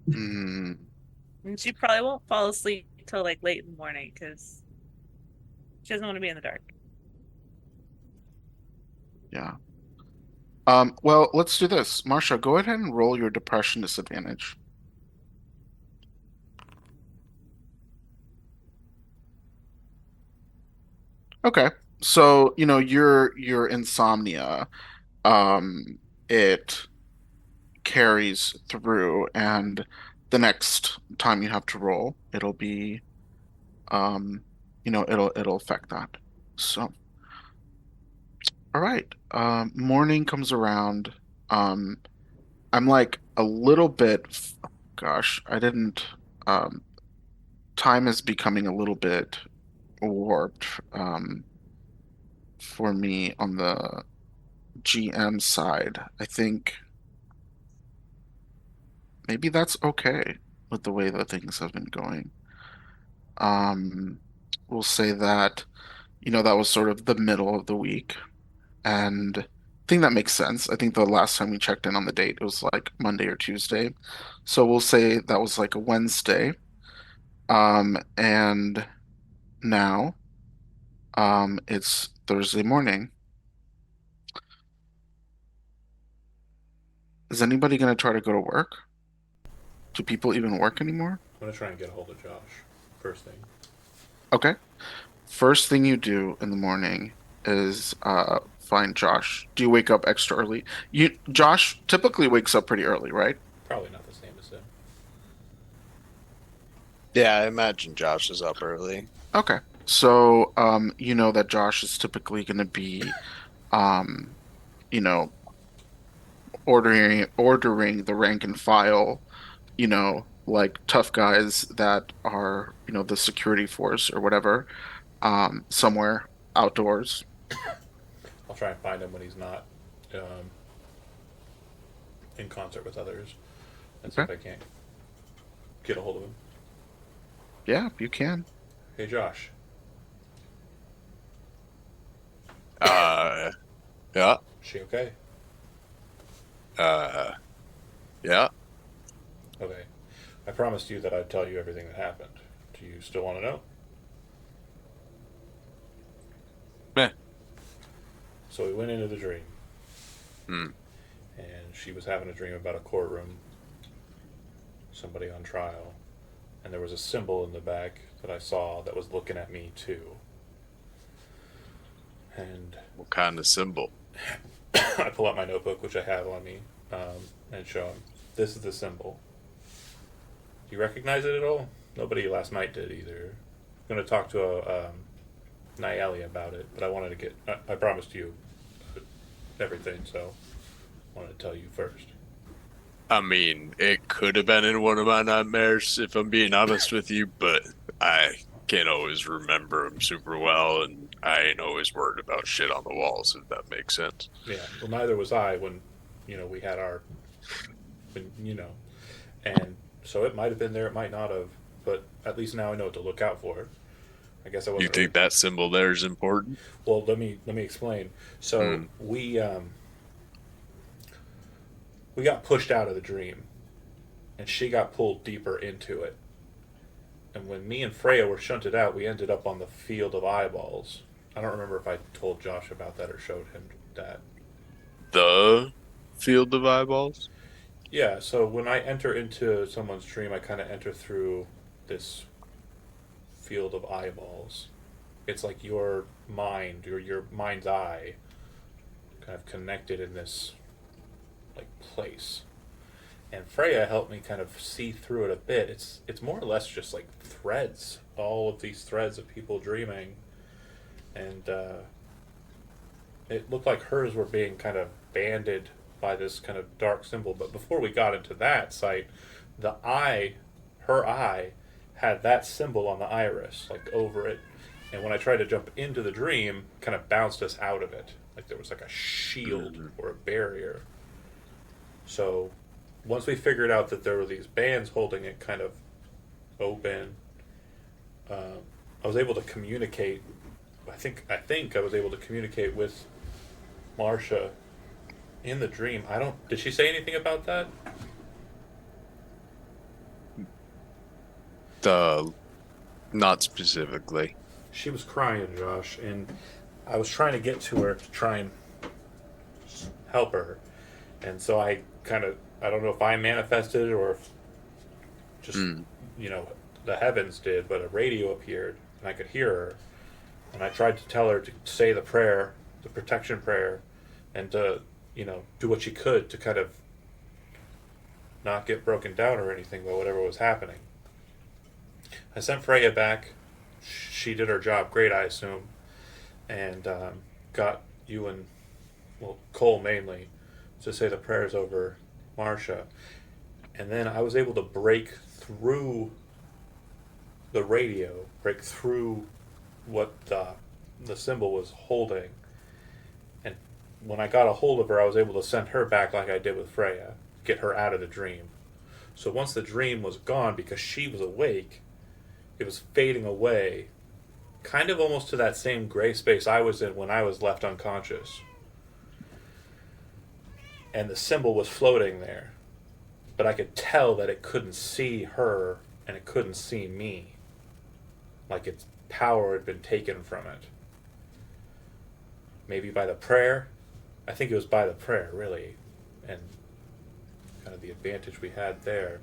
Mm, And she probably won't fall asleep till like late in the morning because she doesn't want to be in the dark. yeah. Well, let's do this. Marcia, go ahead and roll your depression disadvantage. Okay. So, your insomnia, um, it carries through, and the next time you have to roll, it'll be, um, it'll affect that. So, all right. Morning comes around. Um, I'm like a little bit, gosh, I didn't, um, time is becoming a little bit warped, for me on the GM side. I think maybe that's okay with the way that things have been going. Um, we'll say that, that was sort of the middle of the week, and I think that makes sense. I think the last time we checked in on the date, it was like Monday or Tuesday. So we'll say that was like a Wednesday. And now, it's Thursday morning. Is anybody going to try to go to work? Do people even work anymore? I'm gonna try and get a hold of Josh first thing. Okay. First thing you do in the morning is find Josh. Do you wake up extra early? Josh typically wakes up pretty early, right? Probably not the same as him. Yeah, I imagine Josh is up early. Okay. So you know that Josh is typically going to be um you know ordering the rank and file, like tough guys that are, the security force or whatever, somewhere outdoors. I'll try and find him when he's not um, in concert with others and see Okay. if I can't get a hold of him. Yeah, you can. Hey, Josh. Uh, yeah, She okay? uh, yeah. Okay. I promised you that I'd tell you everything that happened. Do you still want to know? Meh. So we went into the dream, Hmm. and she was having a dream about a courtroom, somebody on trial, and there was a symbol in the back that I saw that was looking at me too. And What kind of symbol? I pull out my notebook, which I have on me, and show him. This is the symbol. Do you recognize it at all? Nobody last night did either. I'm going to talk to Nayeli about it, but I wanted to get. I promised you everything, so I wanted to tell you first. I mean, it could have been in one of my nightmares, if I'm being honest with you, but I can't always remember them super well, and I ain't always worried about shit on the walls, if that makes sense. Yeah. Well, neither was I when, we had our, and so it might have been there, it might not have, but at least now I know what to look out for. I guess I You wasn't really. think that symbol there is important? Well, let me explain. So Hmm. we got pushed out of the dream, and she got pulled deeper into it. And when me and Freya were shunted out, we ended up on the field of eyeballs. I don't remember if I told Josh about that or showed him that. The field of eyeballs? Yeah, so when I enter into someone's dream, I kind of enter through this field of eyeballs. It's like your mind or your mind's eye kind of connected in this like place. And Freya helped me kind of see through it a bit. It's more or less just like threads, all of these threads of people dreaming, and it looked like hers were being kind of banded by this kind of dark symbol. But before we got into that site, the eye, her eye, had that symbol on the iris, like over it. And when I tried to jump into the dream, kind of bounced us out of it. Like there was like a shield Hmm. or a barrier. So once we figured out that there were these bands holding it kind of open, uh, I was able to communicate. I think I was able to communicate with Marcia in the dream. I don't. Did she say anything about that? The Not specifically. She was crying, Josh, and I was trying to get to her to try and help her, and so I kind of. I don't know if I manifested or if just Hmm. you know the heavens did, but a radio appeared and I could hear her, and I tried to tell her to say the prayer, the protection prayer, and to do what she could to kind of not get broken down or anything by whatever was happening. I sent Freya back. She did her job great, I assume, and got you and Cole mainly to say the prayers over Marcia, and then I was able to break through the radio, break through what the symbol was holding, and when I got a hold of her, I was able to send her back like I did with Freya, get her out of the dream. So once the dream was gone, because she was awake, it was fading away, kind of almost to that same gray space I was in when I was left unconscious. And the symbol was floating there, but I could tell that it couldn't see her and it couldn't see me. Like its power had been taken from it. Maybe by the prayer? I think it was by the prayer, really. And kind of the advantage we had there.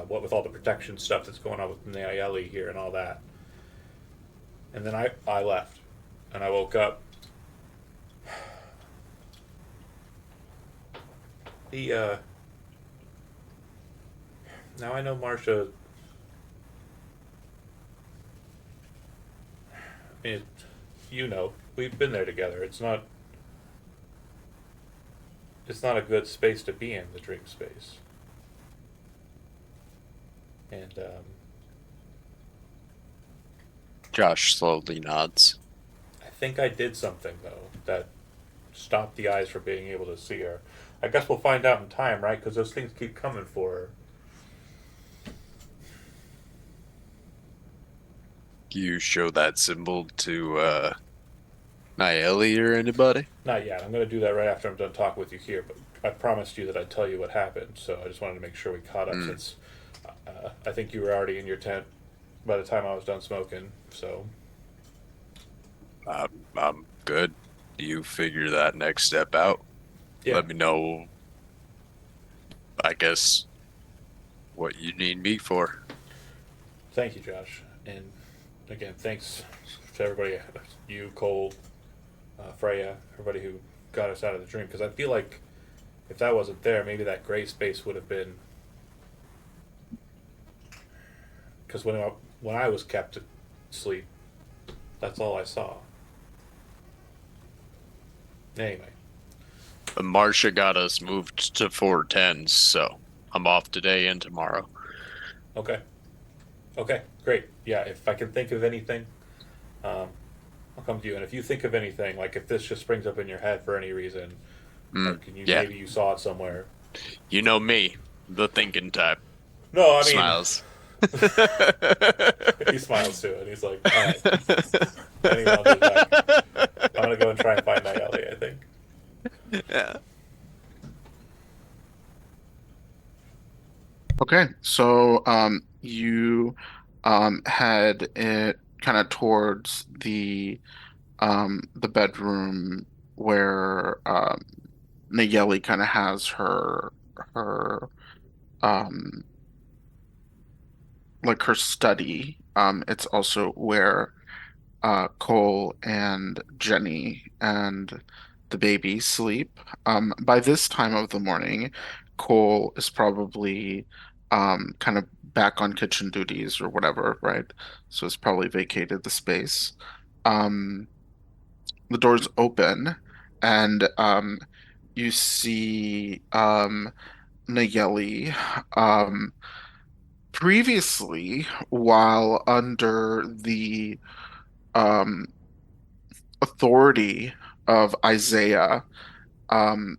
What with all the protection stuff that's going on with Nayeli here and all that. And then I left. And I woke up. The now I know Marcia. I mean, we've been there together. It's not a good space to be in, the dream space. And Josh slowly nods. I think I did something though that stopped the eyes from being able to see her. I guess we'll find out in time, right? Because those things keep coming for her. You show that symbol to Nayeli or anybody? Not yet. I'm going to do that right after I'm done talking with you here. But I promised you that I'd tell you what happened. So I just wanted to make sure we caught up Hmm. since I think you were already in your tent by the time I was done smoking. So I'm good. You figure that next step out. yeah, Let me know, I guess, what you need me for. thank you, Josh. And again, thanks to everybody, you, Cole, Freya, everybody who got us out of the dream. Because I feel like if that wasn't there, maybe that gray space would have been. Because when I was kept asleep, that's all I saw. Anyway, Marcia got us moved to 410s, so I'm off today and tomorrow. Okay. Okay. Great. Yeah. If I can think of anything, um, I'll come to you. And if you think of anything, like if this just springs up in your head for any reason, Mm, like you yeah, maybe you saw it somewhere. you know me, the thinking type. No, I mean, Smiles. he smiles too, and he's like, "All right." And he wanders back. I'm gonna go and try and find Nayeli, I think. Yeah. Okay, so you head it kind of towards the bedroom where Nayeli kind of has her um like her study. It's also where Cole and Jenny and the baby sleep. By this time of the morning, Cole is probably kind of back on kitchen duties or whatever, right? So it's probably vacated the space. Um, the doors open and you see Nayeli. Previously, while under the um, authority of Isaiah, um,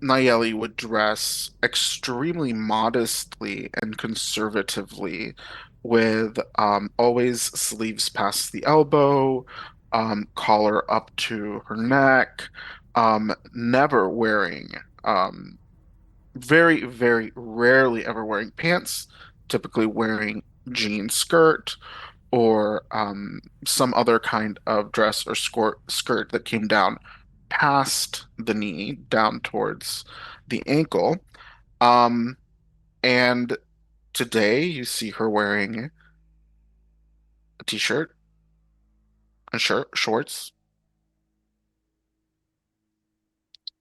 Nayeli would dress extremely modestly and conservatively, with always sleeves past the elbow, collar up to her neck, never wearing, um, very, very rarely ever wearing pants, typically wearing jean skirt or some other kind of dress or skirt that came down past the knee, down towards the ankle. Um, and today you see her wearing a t-shirt, a shirt, shorts.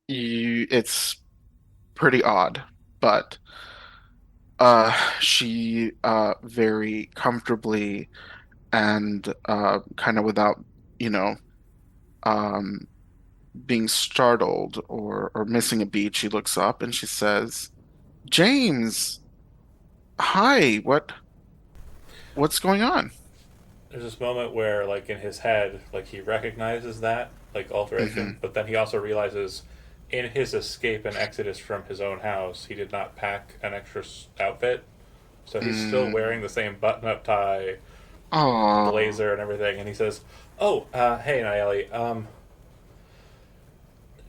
It's pretty odd, but she very comfortably and kind of without, you know, um, being startled or missing a beat, she looks up and she says, "James, hi, what's going on?" There's this moment where, like, in his head, like, he recognizes that, like, alteration, Hmm. but then he also realizes in his escape and exodus from his own house, he did not pack an extra outfit. So he's still wearing Mm. the same button up tie, Oh, blazer, and everything. And he says, "Oh, hey, Nayeli,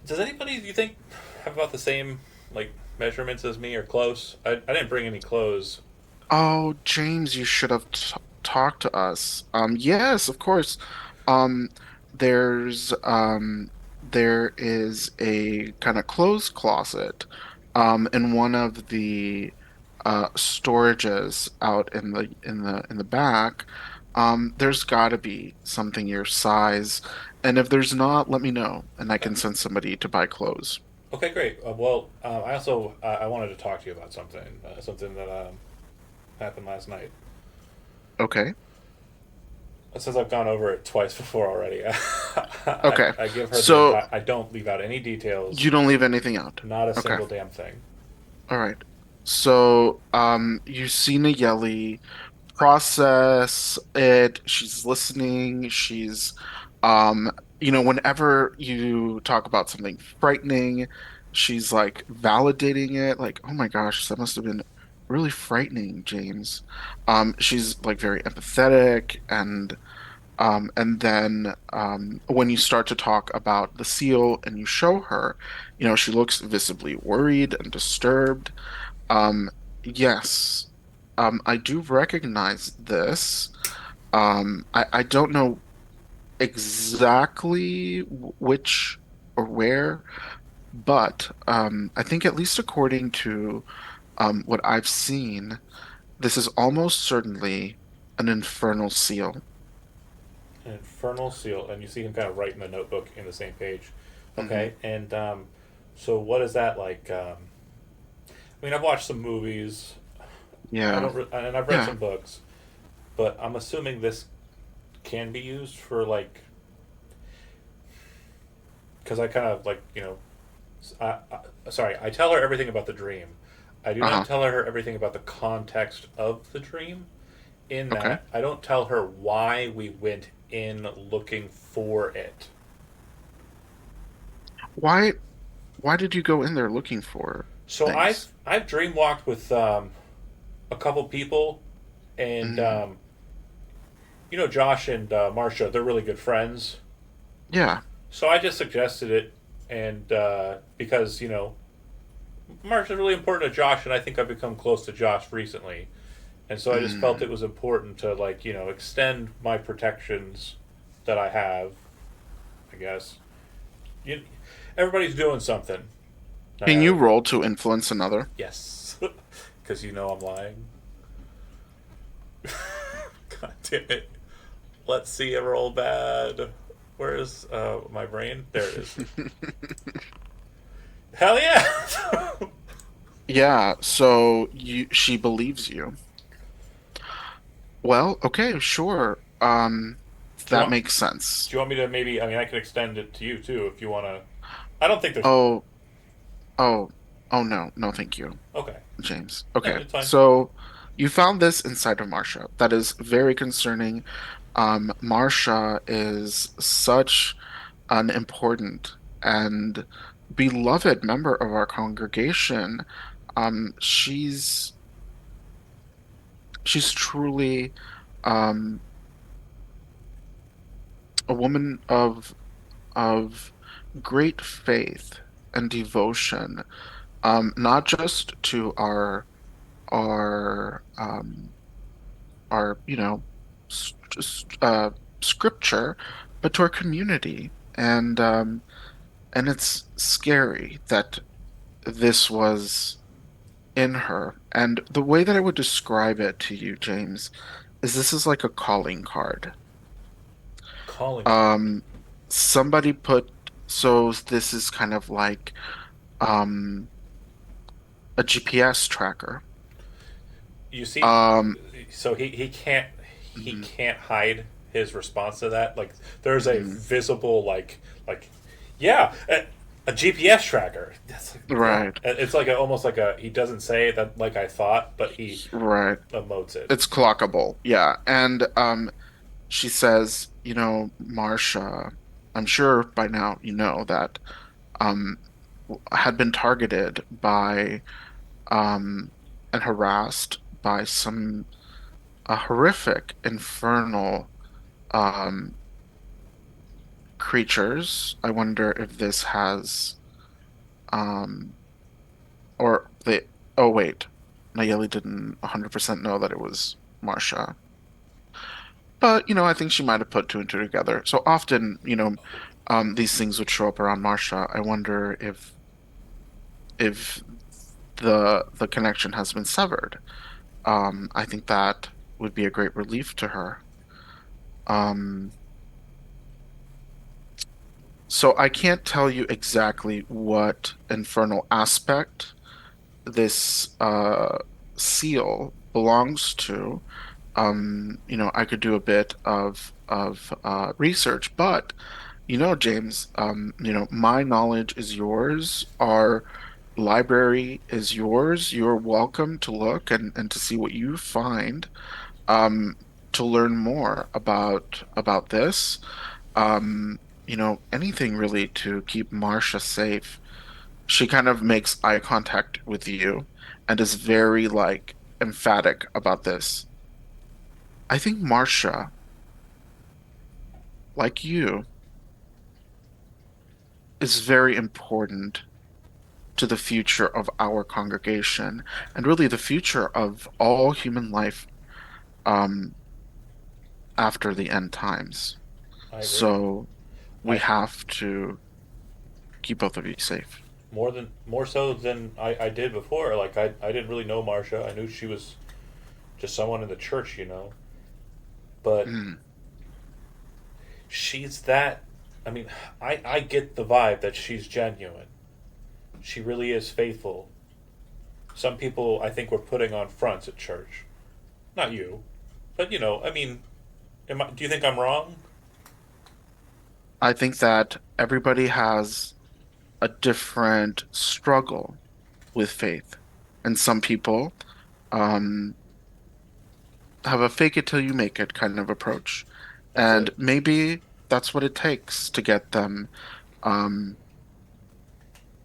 does anybody, do you think, have about the same, like, measurements as me or close? I didn't bring any clothes." oh, James, you should have t talked to us. Yes, of course. Um, there's there is a kind of clothes closet in one of the storages out in the back. There's got to be something your size, and if there's not, let me know, and I Uh, can send somebody to buy clothes. Okay, great. Well, I also I wanted to talk to you about something that happened last night. Okay. Since I've gone over it twice before already, Okay. I give her the So entire. I don't leave out any details, you don't leave anything out. not a Okay. single damn thing. All right. So, you see Nayeli process it. She's listening. She's, um, whenever you talk about something frightening, she's like validating it. Like, oh my gosh, that must have been really frightening, James. She's like very empathetic and then when you start to talk about the seal and you show her, she looks visibly worried and disturbed. Um, yes, I do recognize this. I don't know exactly which or where, but I think at least according to what I've seen, this is almost certainly an infernal seal. An infernal seal, and you see him kind of write in the notebook in the same page. Hmm. Okay, and so what is that like? I mean, I've watched some movies. I Yeah, don't, and I've read yeah. some books, but I'm assuming this can be used for like, because I kind of like Sorry, I tell her everything about the dream. I do not Uh-huh. tell her everything about the context of the dream. In Okay. that, I don't tell her why we went in looking for it. Why why did you go in there looking for So things? I've dream walked with a couple people, and Mm, Josh and Marcia, they're really good friends. yeah. So I just suggested it, and because Marcia's really important to Josh, and I think I've become close to Josh recently, and so I just felt Mm. it was important to extend my protections that I have. I guess you, everybody's doing something. Can you Uh, roll to influence another? yes, because I'm lying. God damn it! Let's see a roll bad. Where's my brain? There it is. Hell yeah! Yeah, so she believes you. Well, okay, sure. do you That want makes sense. Do you want me to maybe? I mean, I can extend it to you too if you want to. I don't think there's. Oh, oh, oh no, no, thank you, Okay. James. No, Okay, it's fine. so you found this inside of Marcia. That is very concerning. Marcia is such an important and beloved member of our congregation. Um, she's she's truly um, a woman of great faith and devotion, not just to our our scripture, but to our community. And it's scary that this was in her. And the way that I would describe it to you, James, is this is like a calling card. Calling card. Um, somebody put so this is kind of like um a GPS tracker. You see, Um, so he mhm, can't hide his response to that. Like there's a mhm, visible yeah, a GPS tracker. That's like, yeah. right, It's like almost like a he doesn't say that like I thought, but he right. emotes it. It's clockable, yeah. And she says, Marcia, I'm sure by now you know that um had been targeted by um and harassed by some horrific infernal um creatures. I wonder if this has um or they oh wait, Nayeli didn't 100% know that it was Marcia. But, I think she might have put two and two together. So often, these things would show up around Marcia. I wonder if the connection has been severed. I think that would be a great relief to her. Um, so I can't tell you exactly what infernal aspect this seal belongs to. I could do a bit of research, but James, my knowledge is yours. Our library is yours. You're welcome to look and to see what you find, um, to learn more about this. Anything really to keep Marcia safe. She kind of makes eye contact with you and is very like emphatic about this. I think Marcia, like you, is very important to the future of our congregation and really the future of all human life um, after the end times. I agree. So we I have to keep both of you safe. more so than I did before. Like I didn't really know Marsha. I knew she was just someone in the church, but Mm, she's that. I mean, I get the vibe that she's genuine. She really is faithful. Some people I think were putting on fronts at church. Not you, but I mean, do you think I'm wrong? I think that everybody has a different struggle with faith. And some people um, have a fake it till you make it kind of approach. That's And it. maybe that's what it takes to get them um,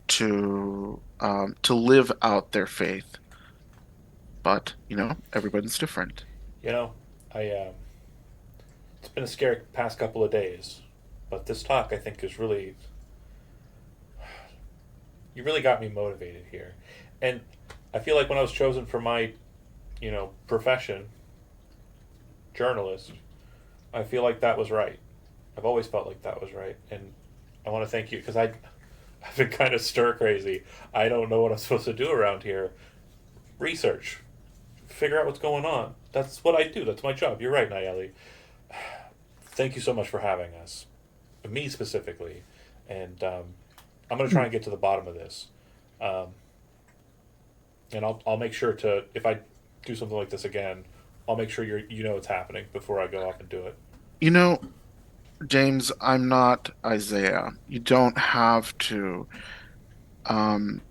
to live out their faith. But, everybody's different. You know, I it's been a scary past couple of days, but this talk I think is really you really got me motivated here, and I feel like when I was chosen for my profession, journalist, I feel like that was right. I've always felt like that was right, and I want to thank you because I've been kind of stir crazy. I don't know what I'm supposed to do around here. Research, figure out what's going on. That's what I do. That's my job. You're right, Nayeli. Thank you so much for having us, me specifically, and I'm going to try and get to the bottom of this, um, and I'll make sure to if I do something like this again, I'll make sure you know it's happening before I go off and do it. You know, James, I'm not Isaiah. You don't have to um,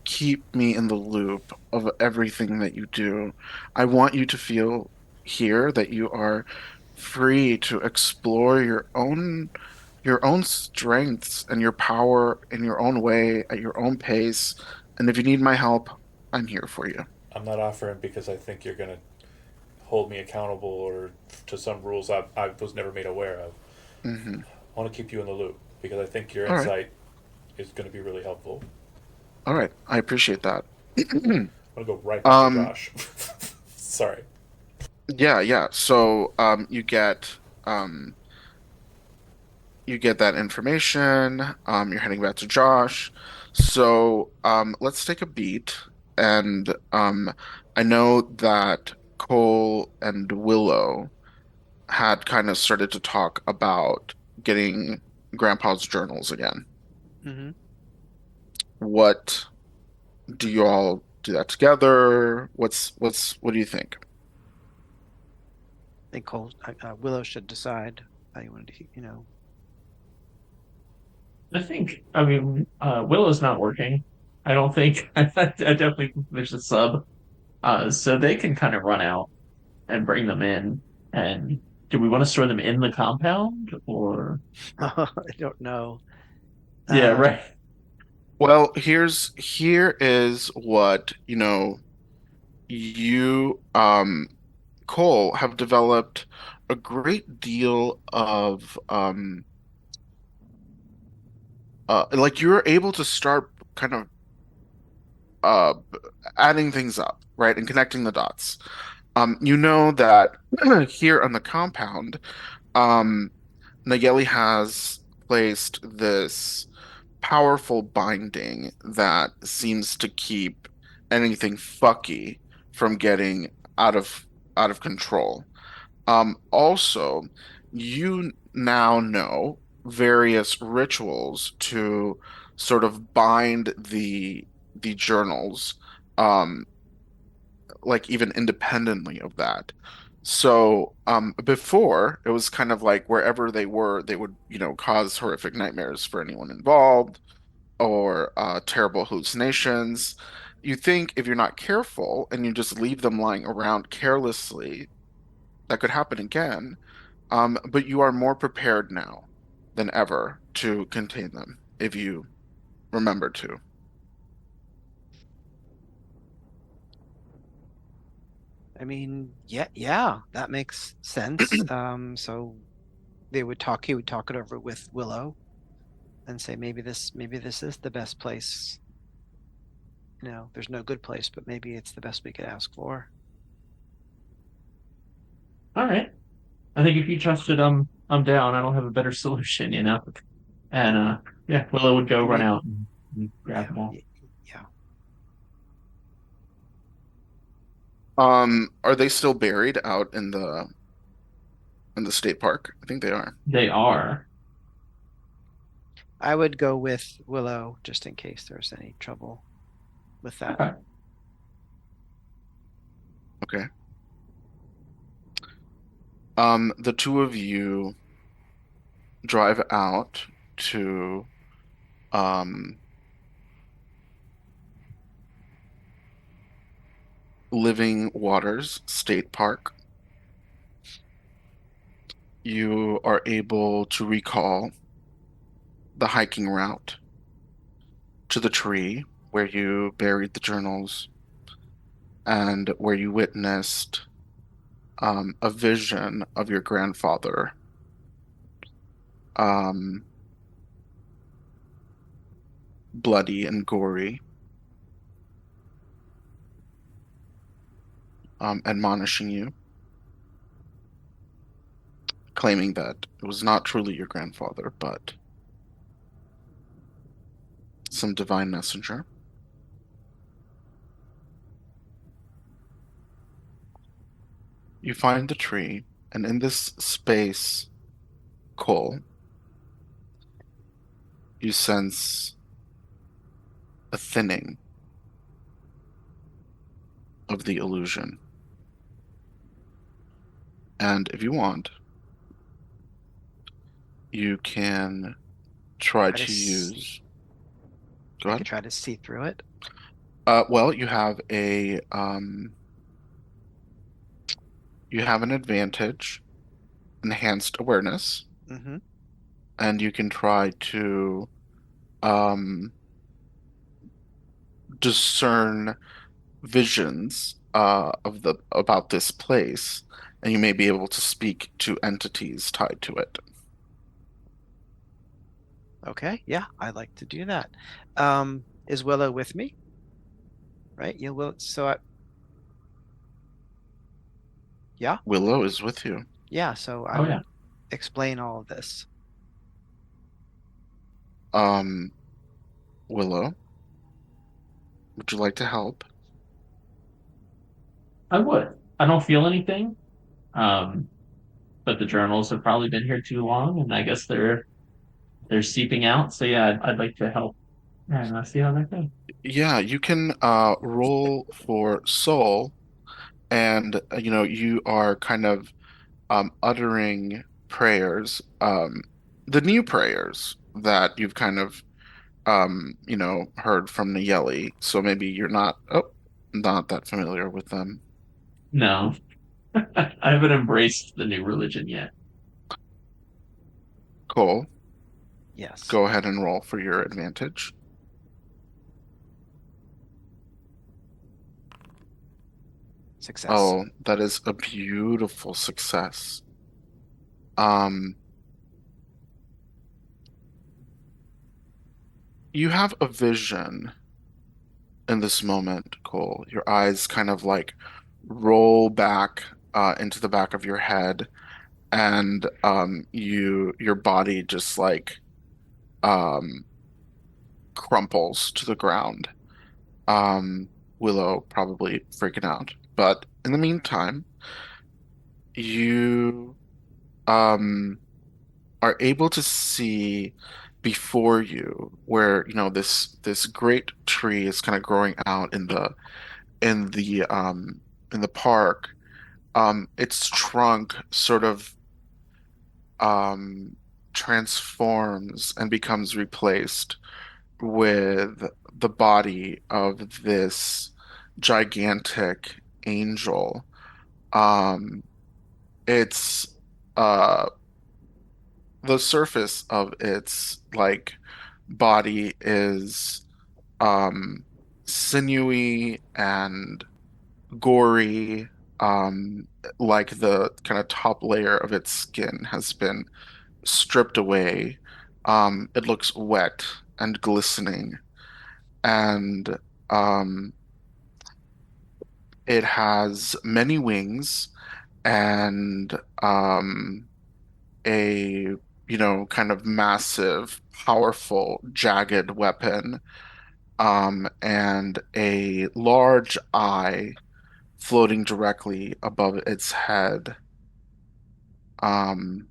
keep me in the loop of everything that you do. I want you to feel here that you are free to explore your own strengths and your power in your own way at your own pace. And if you need my help, I'm here for you. I'm not offering because I think you're going to hold me accountable or to some rules I was never made aware of. Hmm. I want to keep you in the loop because I think your All right. insight is going to be really helpful. All right. I appreciate that. I'm going to go right back to Um, Josh. Sorry. yeah, yeah. So, um you get that information. You're heading back to Josh. So let's take a beat. And I know that Cole and Willow had kind of started to talk about getting Grandpa's journals again. Hmm. What do you all do that together? What do you think? I think Willow should decide how you want to. I think, I mean, Willow's not working. I don't think, I definitely think there's a sub. So they can kind of run out and bring them in. And do we want to store them in the compound or? I don't know. Yeah, Uh, right. Well, here is what, you Cole have developed a great deal of like you're able to start kind of uh adding things up, right, and connecting the dots. You know that here on the compound, um Nayeli has placed this powerful binding that seems to keep anything fucky from getting out of out of control. Also, you now know various rituals to sort of bind the journals, um, like even independently of that. So, before it was kind of like wherever they were, they would, cause horrific nightmares for anyone involved or terrible hallucinations. You think if you're not careful and you just leave them lying around carelessly, that could happen again. But you are more prepared now than ever to contain them if you remember to. I mean, yeah, yeah, that makes sense. So he would talk it over with Willow and say maybe this is the best place. There's no good place, but maybe it's the best we could ask for. All right. I think if you trust it, I'm down. I don't have a better solution, you know? And yeah, Willow would go And run maybe, out and grab yeah, them all. yeah. Are they still buried out in the state park? I think they are. They are. I would go with Willow just in case there's any trouble with that. Okay. Okay. The two of you drive out to Living Waters State Park. You are able to recall the hiking route to the tree where you buried the journals and where you witnessed a vision of your grandfather, um, bloody and gory, admonishing you, claiming that it was not truly your grandfather, but some divine messenger. You find the tree, and in this space, Cole, you sense a thinning of the illusion. And if you want, you can try Try to to s- use. Go I ahead. could try to see through it. Well, you have an advantage, enhanced awareness, Hmm. and you can try to um, discern visions of the about this place, and you may be able to speak to entities tied to it. Okay, yeah, I'd like to do that. Is Willow with me? Right? You will. Yeah, Willow is with you. yeah. So I Oh would yeah. explain all of this. Um, Willow, would you like to help? I would. I don't feel anything. Um, but the journals have probably been here too long, and I guess they're seeping out. So yeah, I'd like to help and see how that goes. Yeah, you can roll for soul, and you are kind of uttering prayers, the new prayers that you've kind of heard from Nayeli. So maybe you're not that familiar with them. No, I haven't embraced the new religion yet. Cole, Yes, go ahead and roll for your advantage. success. Oh, that is a beautiful success. Um, you have a vision in this moment, Cole. Your eyes kind of like roll back into the back of your head, and your body just like um crumples to the ground. Um, Willow probably freaking out. But in the meantime, you um are able to see before you where this great tree is kind of growing out in the um in the park. Its trunk sort of um transforms and becomes replaced with the body of this gigantic angel. Um, it's uh the surface of its like body is um sinewy and gory, um like the kind of top layer of its skin has been stripped away. It looks wet and glistening, and um it has many wings and a kind of massive, powerful, jagged weapon, and a large eye floating directly above its head. Um,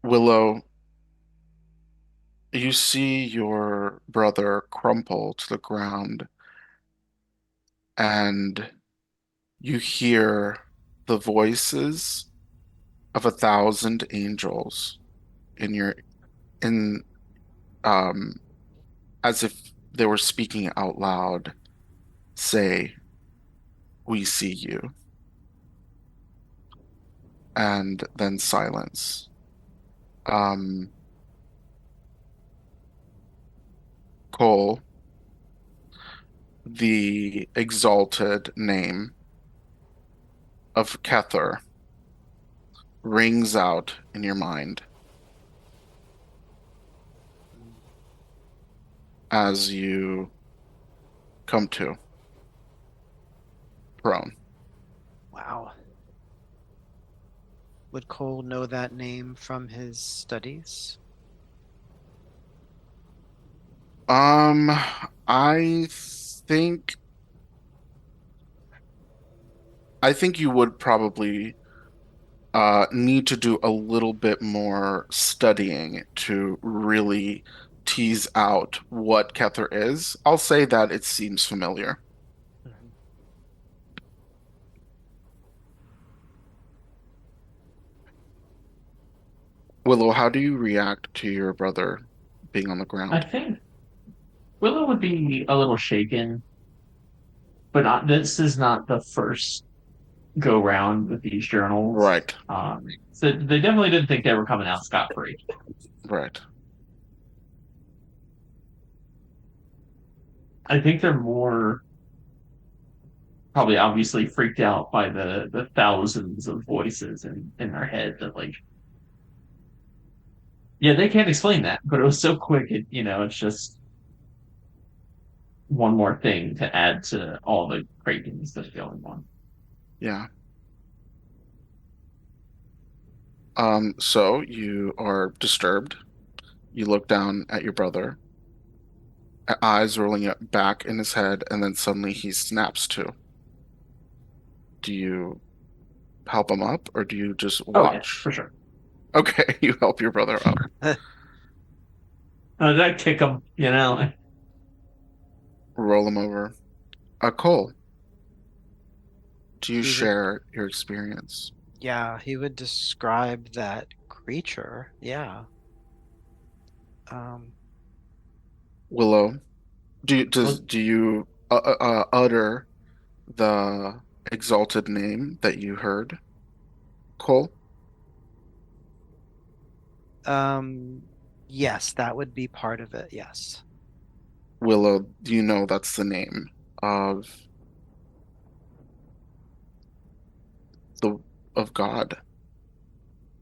Willow, you see your brother crumple to the ground, and you hear the voices of 1,000 angels in your in um as if they were speaking out loud, say, "We see you," and then silence. Um, Cole, the exalted name of Kether rings out in your mind as you come to prone. Wow. Would Cole know that name from his studies? Um, I think I think you would probably need to do a little bit more studying to really tease out what Kether is. I'll say that it seems familiar. Mhm. Willow, how do you react to your brother being on the I ground? think Willow would be a little shaken, but this is not the first go round with these journals. Right, So they definitely didn't think they were coming out scot free. right. I think they're more probably obviously freaked out by the thousands of voices in their head that like yeah, they can't explain that, but it was so quick. It's just one more thing to add to all the cravings that's going on. Yeah. So you are disturbed. You look down at your brother, eyes rolling back in his head, and then suddenly he snaps to. Do you help him up or do you just Oh yeah, watch? for sure. Okay, you help your brother up. Did I kick him? Roll him over. Cole, do you He would, share your experience? yeah, he would describe that creature. Yeah. Um, Willow, Well, do you utter the exalted name that you heard? Cole? um, yes, that would be part of it. Yes. Willow, do you know that's the name of the of God,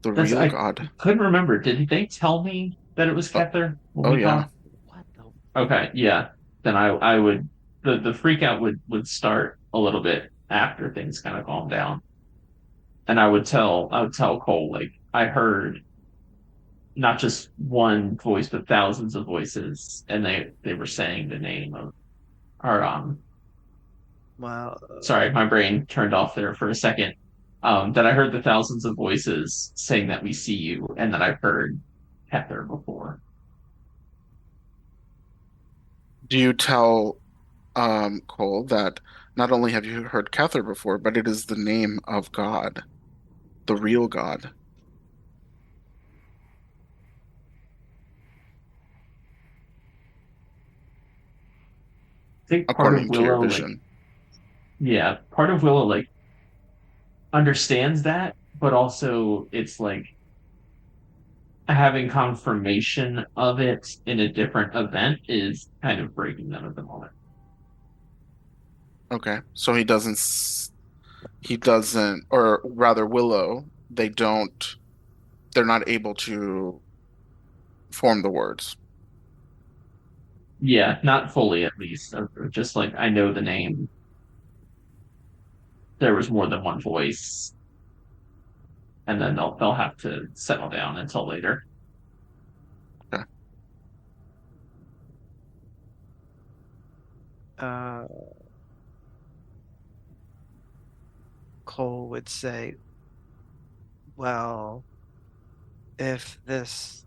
the that's real I God? couldn't remember. Did they tell me that it was Uh, Kether when oh we yeah. talked? What the? Okay, yeah. Then I would the freak out would start a little bit after things kind of calm down. And I would tell Cole like I heard not just one voice but thousands of voices and they were saying the name of or Well, sorry, my brain turned off there for a second. That I heard the thousands of voices saying that we see you and that I've heard Heather before. Do you tell Cole that not only have you heard Cather before, but it is the name of God, the real God, I think part of according to your Willow like vision? yeah, part of Willow like understands that, but also it's like having confirmation of it in a different event is kind of breaking them at the moment. Okay, so he doesn't, or rather Willow, they're not able to form the words. Yeah, not fully at least. Just like I know the name. There was more than one voice, and then they'll have to settle down until later. Okay. uh, Cole would say, well, if this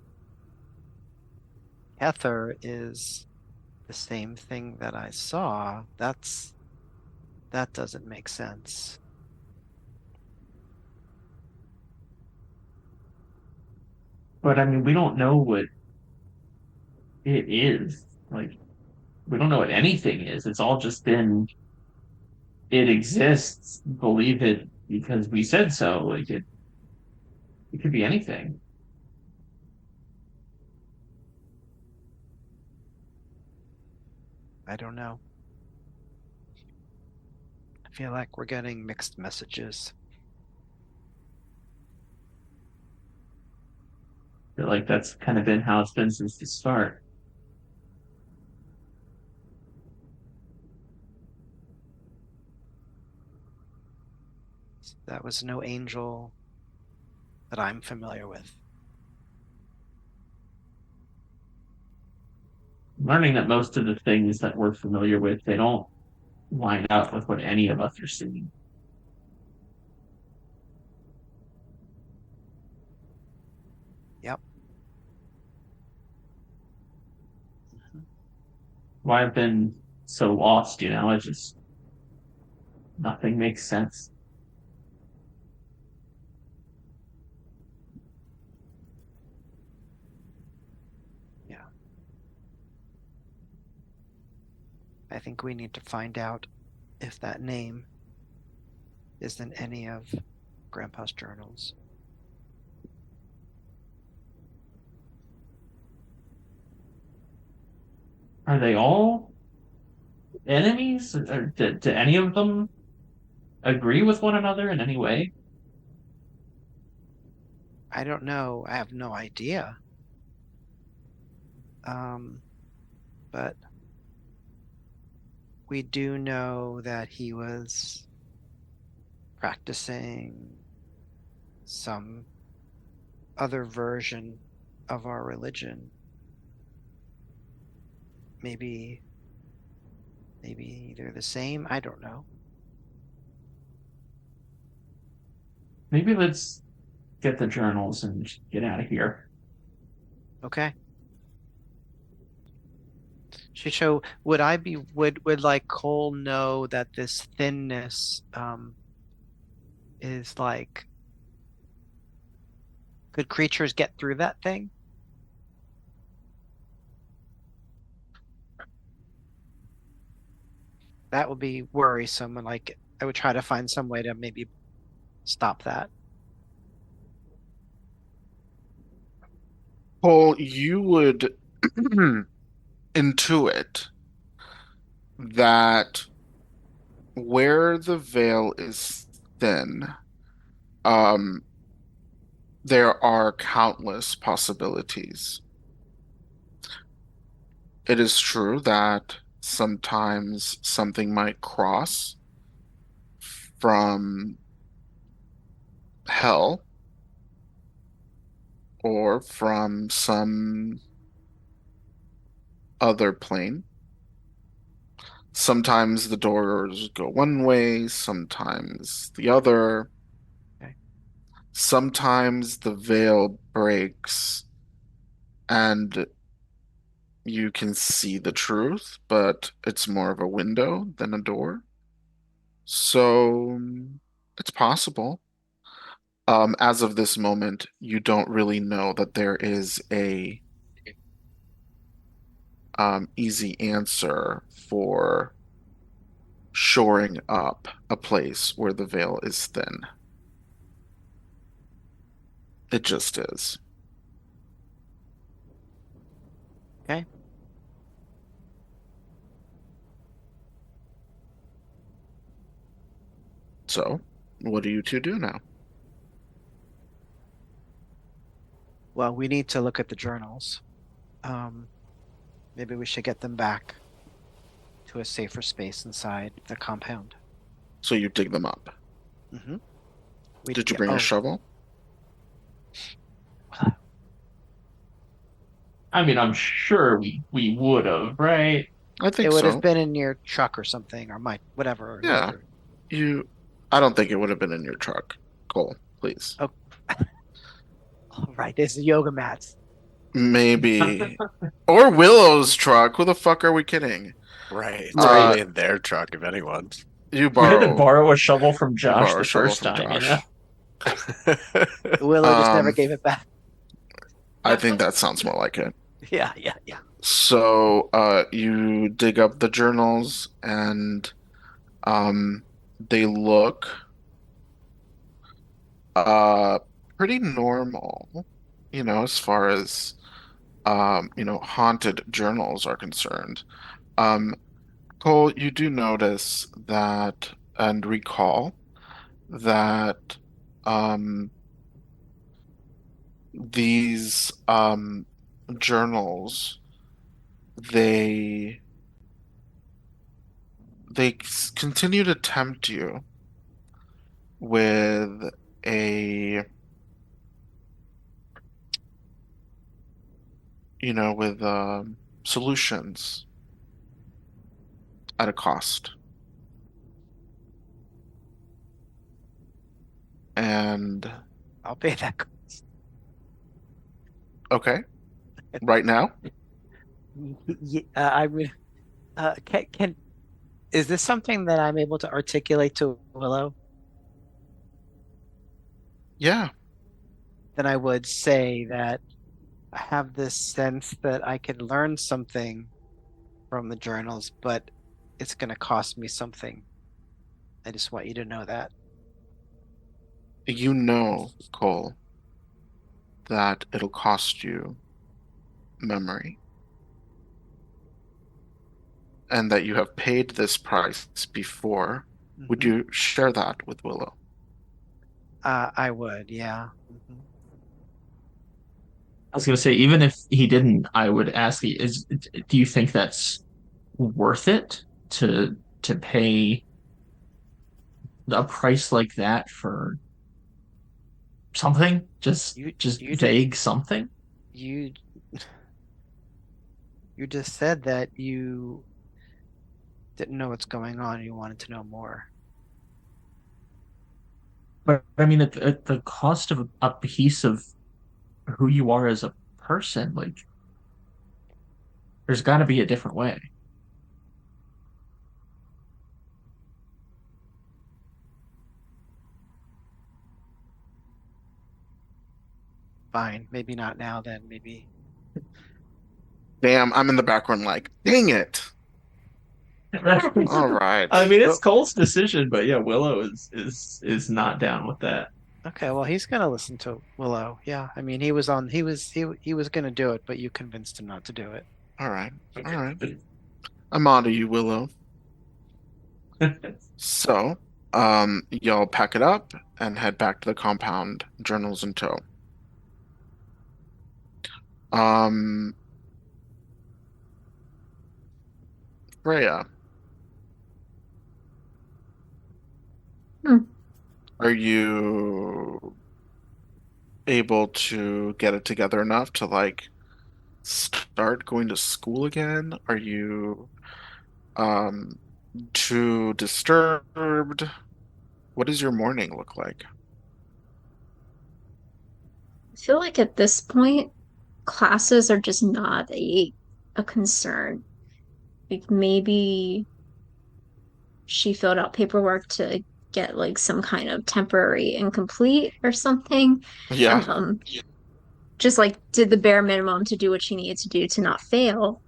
Ether is the same thing that I saw, that doesn't make sense. But I mean, we don't know what it is. Like We don't know what anything is. It's all just been it exists, believe it because we said so. Like it could be anything. I don't know. I feel like we're getting mixed messages. I feel like that's kind of been how it's been since the start. That was no angel that I'm familiar with. Learning that most of the things that we're familiar with, they don't line up with what any of us are seeing. Yep. Why I've been so lost, it just nothing makes sense. Yeah. I think we need to find out if that name is in any of Grandpa's journals. Are they all enemies? Or do any of them agree with one another in any way? I don't know. I have no idea. But we do know that he was practicing some other version of our religion. Maybe they're the same. I don't know. Maybe let's get the journals and get out of here. Okay. Shisho, would like Cole know that this thinness is like, could creatures get through that thing? That would be worrisome, and like I would try to find some way to maybe stop that. Well, you would intuit that where the veil is thin, um, there are countless possibilities. It is true that sometimes something might cross from hell or from some other plane. Sometimes the doors go one way, sometimes the other. Okay. Sometimes the veil breaks and you can see the truth, but it's more of a window than a door. So it's possible. As of this moment, you don't really know that there is a easy answer for shoring up a place where the veil is thin. It just is. Okay. So, what do you two do now? Well, we need to look at the journals. Maybe we should get them back to a safer space inside the compound. So you dig them up. Mm-hmm. Did you bring a shovel? I mean, I'm sure we would have, right? I think It would so. have been in your truck or something, or my whatever. Yeah. I don't think it would have been in your truck. Cole, please. Oh, all right. There's the yoga mats. Maybe. Or Willow's truck. Who the fuck are we kidding? Right. It's Uh, probably in their truck, if anyone. You We had to borrow borrow a shovel from you Josh borrow the a shovel first from time, Josh. Willow just never Um, gave it back. I think that sounds more like it. Yeah. So you dig up the journals and um, they look uh, pretty normal, as far as haunted journals are concerned. Um, Cole, you do notice that and recall that um, these journals they continue to tempt you with a with solutions at a cost. And I'll pay that. okay, right now? I mean, can is this something that I'm able to articulate to Willow? Yeah, Then I would say that I have this sense that I could learn something from the journals, but it's going to cost me something. I just want you to know that. Cole, that it'll cost you memory and that you have paid this price before. Would Hmm. you share that with Willow? I would, yeah. I was gonna say, even if he didn't, I would ask you, do you think that's worth it to pay a price like that for something? You Just you did vague something? you you just said that you didn't know what's going on. You wanted to know more. But I mean, at the cost of a piece of who you are as a person, like there's got to be a different way. Fine, maybe not now then, maybe. Damn, I'm in the background like, dang it. All right. I mean, it's But Cole's decision, but yeah, Willow is not down with that. okay, well, he's gonna listen to Willow. Yeah, I mean, he was gonna do it, but you convinced him not to do it. All right. All right. Okay. I'm on to you, Willow. So, y'all pack it up and head back to the compound, journals in tow. Um, Freya, Hmm. are you able to get it together enough to like start going to school again? Are you um too disturbed? What does your morning look like? I feel like at this point, classes are just not a concern. Like maybe she filled out paperwork to get like some kind of temporary incomplete or something. Yeah. Um, just like did the bare minimum to do what she needed to do to not fail.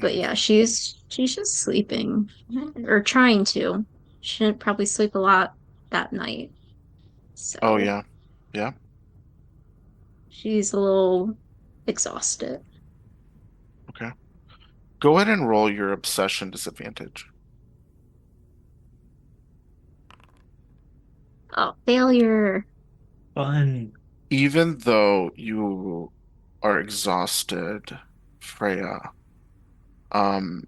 But Hmm. yeah, she's just sleeping or trying to. She didn't probably sleep a lot that night. Oh So yeah. Yeah. she's a little exhausted. Okay. Go ahead and roll your obsession disadvantage. Oh, failure. Fun. Even though you are exhausted, Freya, um,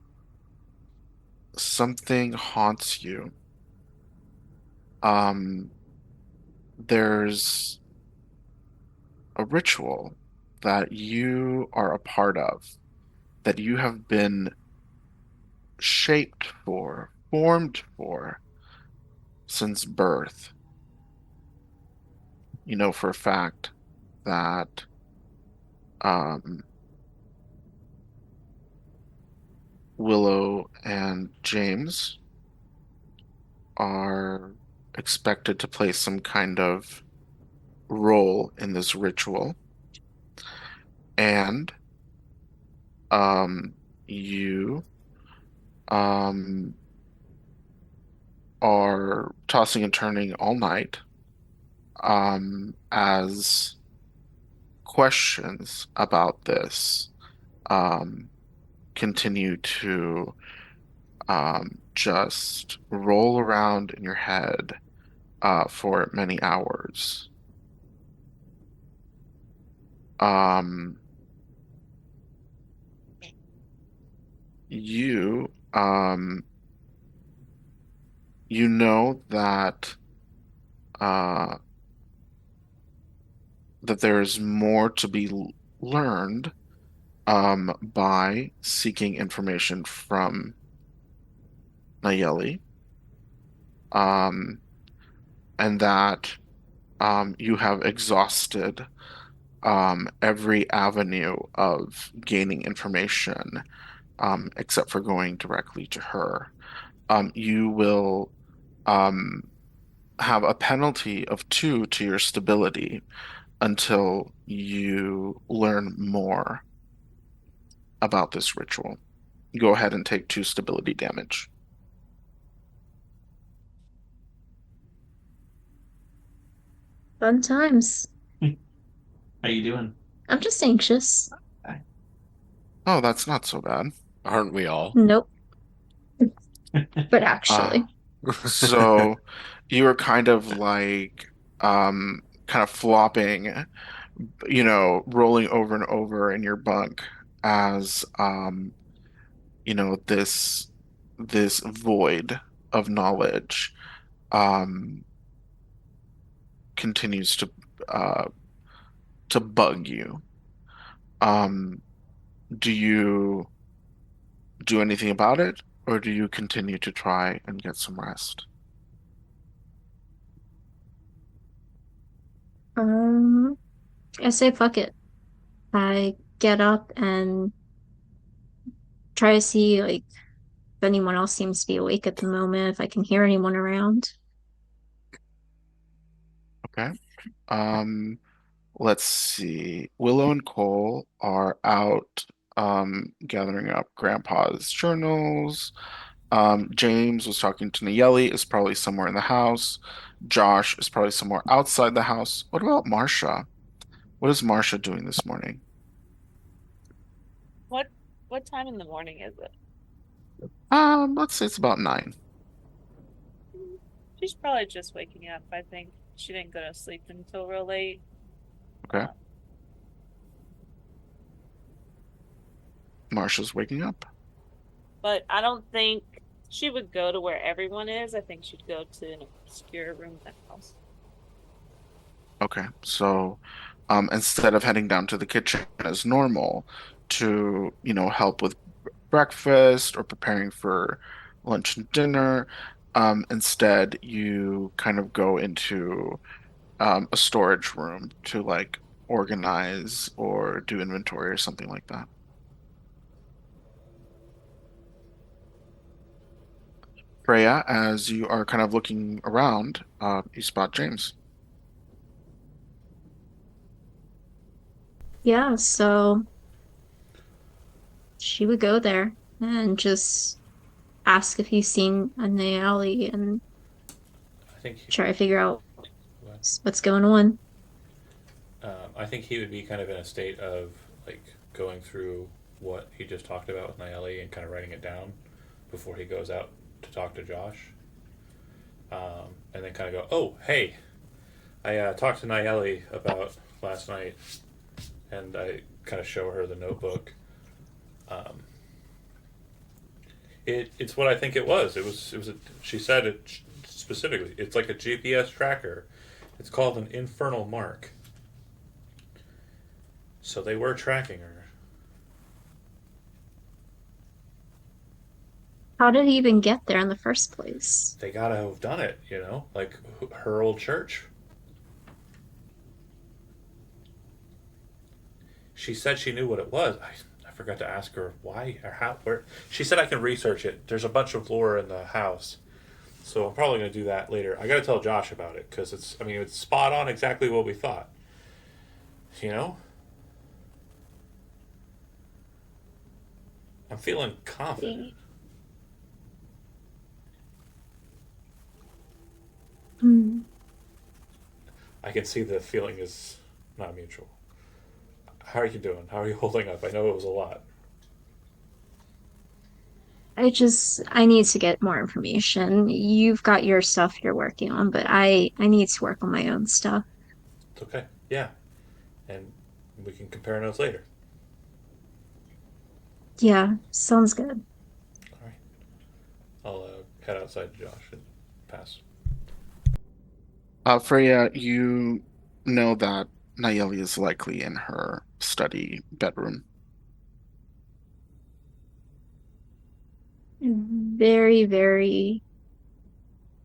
something haunts you. Um, there's a ritual that you are a part of, that you have been shaped for, formed for since birth. You know for a fact that um, Willow and James are expected to play some kind of role in this ritual. And You um are tossing and turning all night as questions about this um continue to just roll around in your head for many hours. Um, you you know uh, that there's more to be learned by seeking information from Nayeli, um, and that you have exhausted every avenue of gaining information except for going directly to her. You will um, have a penalty of 2 to your stability until you learn more about this ritual. Go ahead and take 2 stability damage. Fun times. How you doing? I'm just anxious. Oh, that's not so bad. Aren't we all? Nope. But Uh, actually, so you are kind of like kind of flopping, rolling over and over in your bunk as this void of knowledge um continues uh to bug you. Um, do you do anything about it, or do you continue to try and get some rest? um, I say fuck it. I get up and try to see like if anyone else seems to be awake at the moment, if I can hear anyone around. Okay. Um, let's see. Willow and Cole are out gathering up Grandpa's journals. James was talking to Nayeli, is probably somewhere in the house. Josh is probably somewhere outside the house. What about Marcia? What is Marcia doing this morning? What what time in the morning is it? Let's say it's about 9. She's probably just waking up. I think she didn't go to sleep until real late. Okay. Uh, Marcia's waking up. but I don't think she would go to where everyone is. I think she'd go to an obscure room in the house. Okay. So, instead of heading down to the kitchen as normal to, help with breakfast or preparing for lunch and dinner, instead you kind of go into a storage room to like organize or do inventory or something like that. Freya, as you are kind of looking around, you spot James. Yeah, so she would go there and just ask if he's seen a alley and I think try to figure out what's going on. I think he would be kind of in a state of like going through what he just talked about with Nayeli and kind of writing it down before he goes out to talk to Josh, and then kind of go, "Oh, hey, I talked to Nayeli about last night, and I kind of show her the notebook. Um, it's what I think it was. It was. She said it specifically. It's like a GPS tracker. It's called an infernal mark. So they were tracking her. How did he even get there in the first place? They gotta have done it, like her old church. She said she knew what it was. I forgot to ask her why or how. Where she said I can research it. There's a bunch of lore in the house, so I'm probably gonna do that later. I gotta tell Josh about it because it's spot on exactly what we thought. You know. I'm feeling confident. Hmm. I can see the feeling is not mutual. How are you doing? How are you holding up? I know it was a lot. I need to get more information. You've got your stuff you're working on, but I need to work on my own stuff. It's okay. Yeah, and we can compare notes later. Yeah, sounds good. All right. I'll head outside to Josh and pass. Freya, you know that Nayeli is likely in her study bedroom. Very, very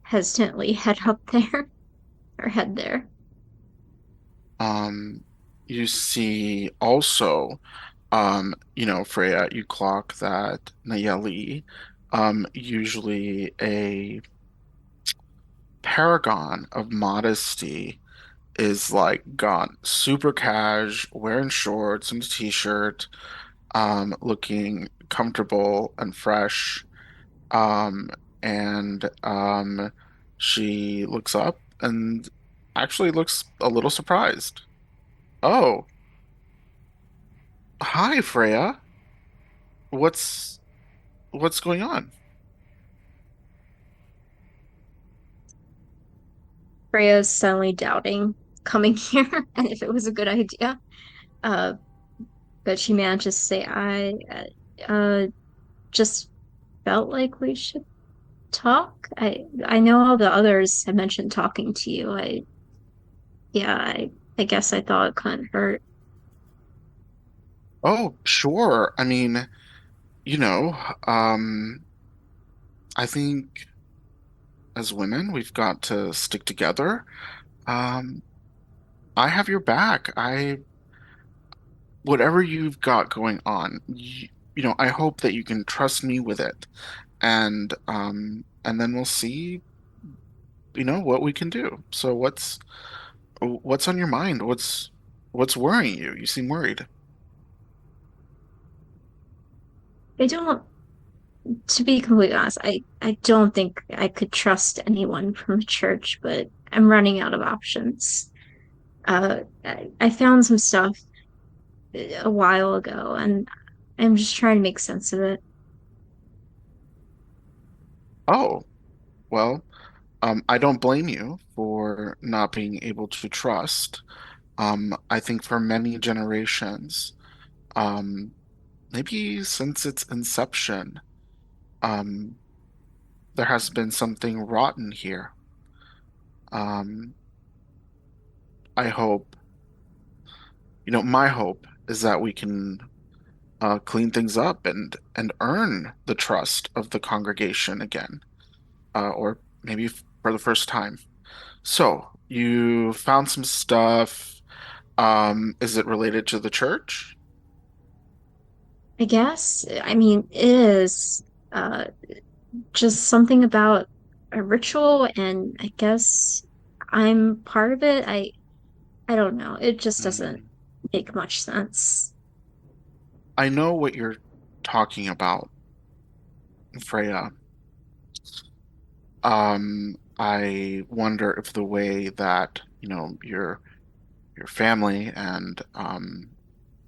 hesitantly head up there or head there. Um, you see also, Freya, you clock that Nayeli, usually a paragon of modesty, is like gone super cash, wearing shorts and a t-shirt, looking comfortable and fresh. Um, and she looks up and actually looks a little surprised. Oh, hi, Freya. What's what's going on? Freya's suddenly doubting coming here and if it was a good idea. Uh, but she manages to say, I just felt like we should talk. I know all the others have mentioned talking to you. Yeah, I guess I thought it couldn't hurt. Oh, sure. I mean, you know, um, I think as women, we've got to stick together. Um, I have your back. Whatever you've got going on, I hope that you can trust me with it. And then we'll see, what we can do. So what's on your mind? What's worrying you? You seem worried. I don't, to be completely honest, I don't think I could trust anyone from the church, but I'm running out of options. I found some stuff a while ago, and I'm just trying to make sense of it. Oh, well, I don't blame you for not being able to trust. I think for many generations, um, maybe since its inception, um, there has been something rotten here. Um, I hope, my hope is that we can clean things up and earn the trust of the congregation again, or maybe for the first time. So you found some stuff. Is it related to the church? I guess, I mean, it is uh, just something about a ritual, and I guess I'm part of it. I don't know. It just doesn't Mm, make much sense. I know what you're talking about, Freya. I wonder if the way that, your family and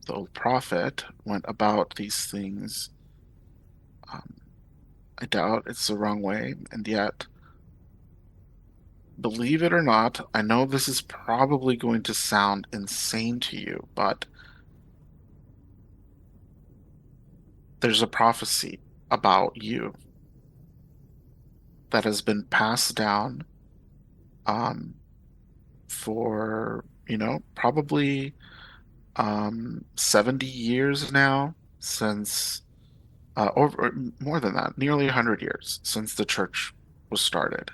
the old prophet went about these things, um, I doubt it's the wrong way, and yet, believe it or not, I know this is probably going to sound insane to you, but there's a prophecy about you that has been passed down um, for, probably 70 years now since, or more than that, nearly 100 years since the church was started.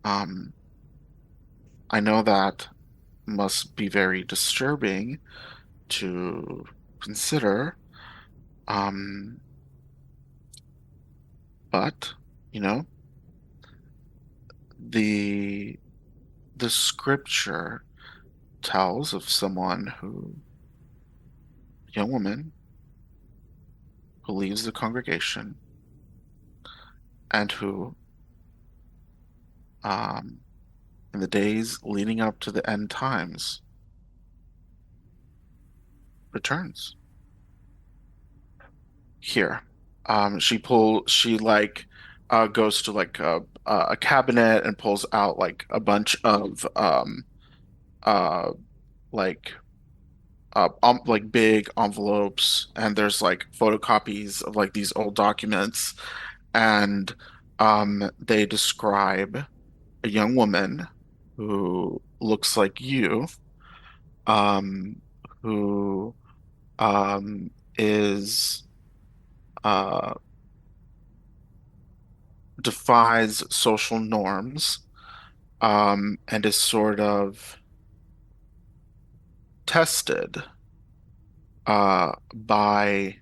Um, I know that must be very disturbing to consider, um, but, you know, the the scripture tells of someone young woman who leaves the congregation and who, um, in the days leading up to the end times, returns here. She like goes to like a cabinet and pulls out like a bunch of uh like like big envelopes, and there's like photocopies of like these old documents, and they describe a young woman who looks like you, um who is uh defies social norms, and is sort of tested by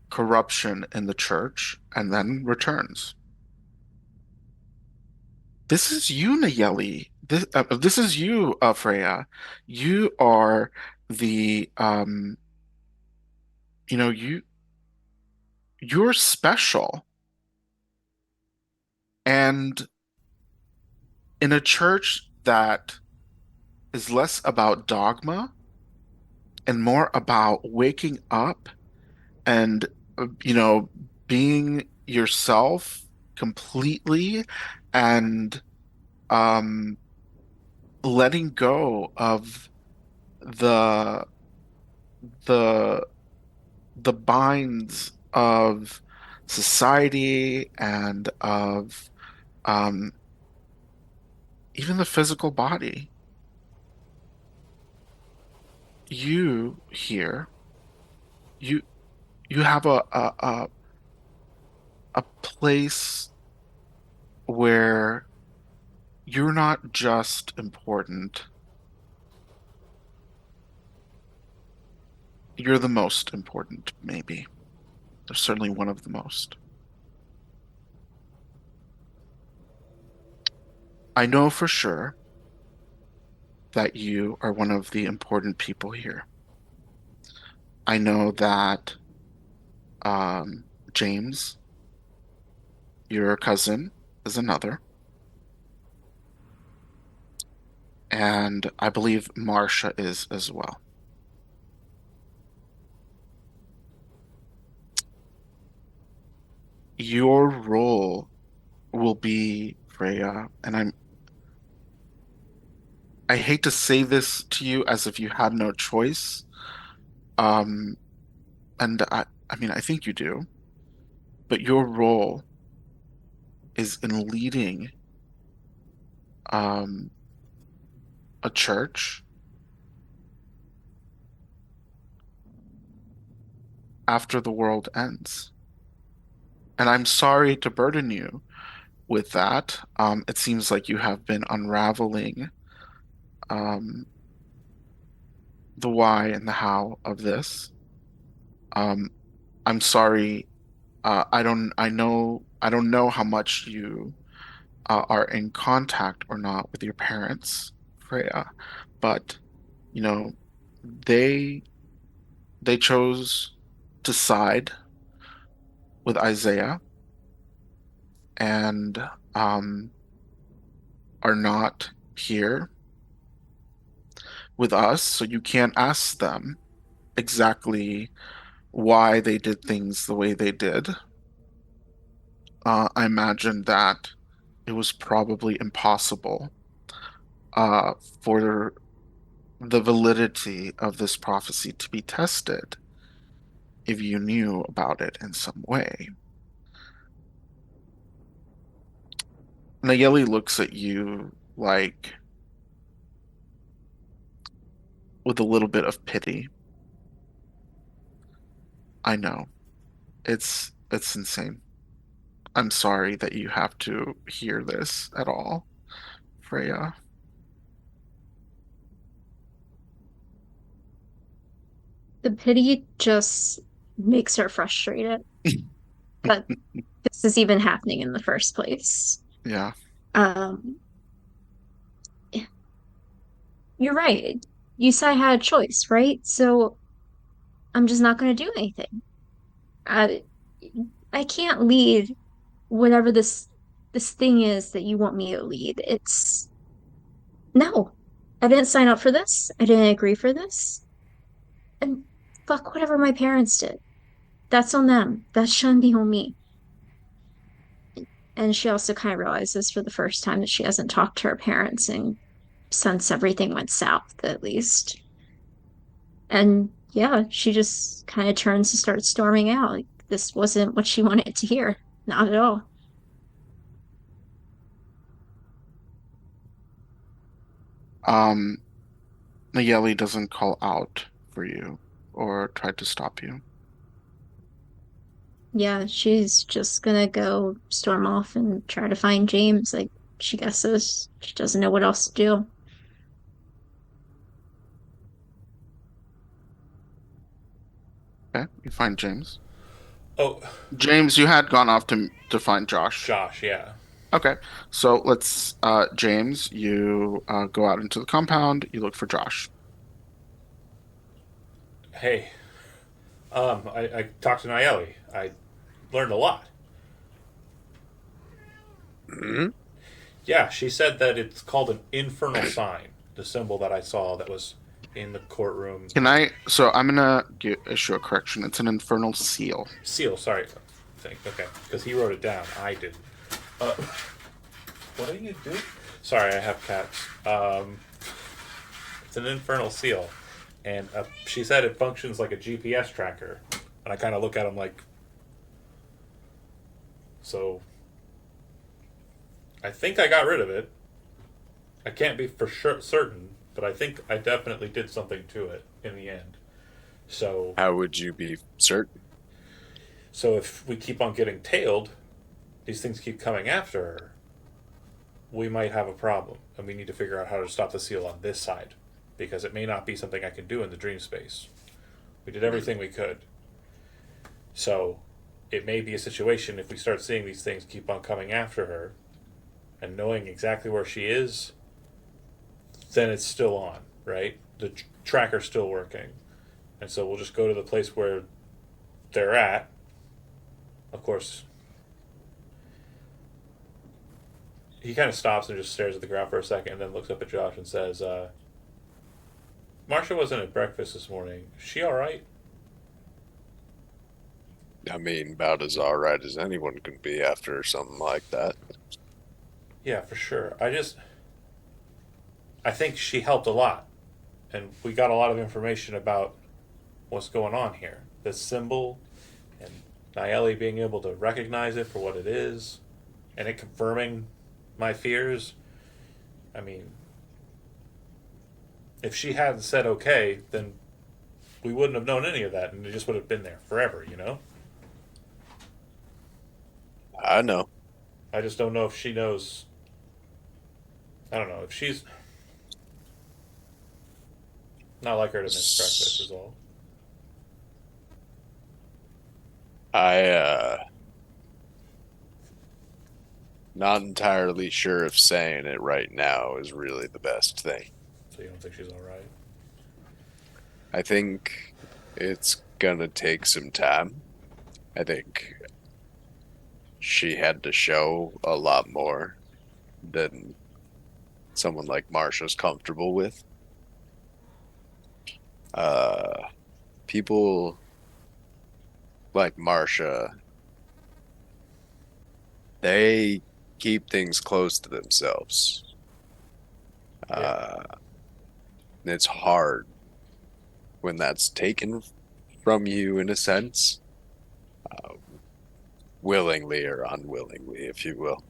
corruption in the church and then returns. This is you, Nayeli. This is you, Freya. You are the you know, you're special. And in a church that is less about dogma and more about waking up and you know, being yourself completely, and um letting go of the the the binds of society and of um even the physical body. You here, you you have a place where you're not just important, you're the most important, maybe. They're certainly one of the most. I know for sure that you are one of the important people here. I know that um, James, your cousin, is another, and I believe Marcia is as well. Your role will be, Freya, and I hate to say this to you as if you had no choice. Um, and I mean, I think you do, but your role is in leading um, a church after the world ends. And I'm sorry to burden you with that. It seems like you have been unraveling um, the why and the how of this. Um, I'm sorry. I don't know how much you are in contact or not with your parents, Freya, but you know, they they chose to side with Isaiah and um, are not here with us, so you can't ask them exactly why they did things the way they did. I imagine that it was probably impossible uh, for the validity of this prophecy to be tested if you knew about it in some way. Nayeli looks at you like with a little bit of pity. I know. It's insane. I'm sorry that you have to hear this at all, Freya. The pity just makes her frustrated that this is even happening in the first place. Yeah. Um, you're right. You said I had a choice, right? So I'm just not going to do anything. I I can't lead whatever this thing is that you want me to lead. It's no. I didn't sign up for this. I didn't agree for this. And fuck whatever my parents did. That's on them. That shouldn't be on me. And she also kind of realizes for the first time that she hasn't talked to her parents and since everything went south, at least. And yeah, she just kind of turns to start storming out. Like, this wasn't what she wanted to hear. Not at all. Um, Nayeli doesn't call out for you or try to stop you. Yeah, she's just gonna go storm off and try to find James. Like, she guesses. She doesn't know what else to do. Okay, you find James. Oh, James, you had gone off to find Josh. Josh, yeah. Okay, so let's James, you go out into the compound. You look for Josh. Hey, I talked to Nayeli. I learned a lot. Hmm? Yeah, she said that it's called an infernal sign, the symbol that I saw that was in the courtroom. Can I? So I'm gonna issue a correction. It's an infernal seal. Seal, sorry. Okay, because he wrote it down. I didn't. Uh, what are you doing? Sorry, I have cats. It's an infernal seal, and she said it functions like a GPS tracker. And I kind of look at him like, so. I think I got rid of it. I can't be for sure certain, but I think I definitely did something to it in the end. So, How would you be certain? so if we keep on getting tailed, these things keep coming after her. We might have a problem, and we need to figure out how to stop the seal on this side, because it may not be something I can do in the dream space. We did everything we could. So, it may be a situation if we start seeing these things keep on coming after her, and knowing exactly where she is, then it's still on, right? The tracker's still working. And so we'll just go to the place where they're at. Of course, he kind of stops and just stares at the ground for a second and then looks up at Josh and says, Marsha wasn't at breakfast this morning. Is she all right? I mean, about as alright as anyone can be after something like that. Yeah, for sure. I think she helped a lot. And we got a lot of information about what's going on here. This symbol and Nayeli being able to recognize it for what it is and it confirming my fears. I mean, if she hadn't said okay, then we wouldn't have known any of that and it just would have been there forever, you know? I know. I just don't know if she knows. I don't know. If she's. Not like her to miss breakfast, is all. Not entirely sure if saying it right now is really the best thing. So you don't think she's alright? I think it's gonna take some time. I think she had to show a lot more than someone like Marsha's comfortable with. People like Marsha, they keep things close to themselves. It's hard when that's taken from you in a sense, willingly or unwillingly, if you will,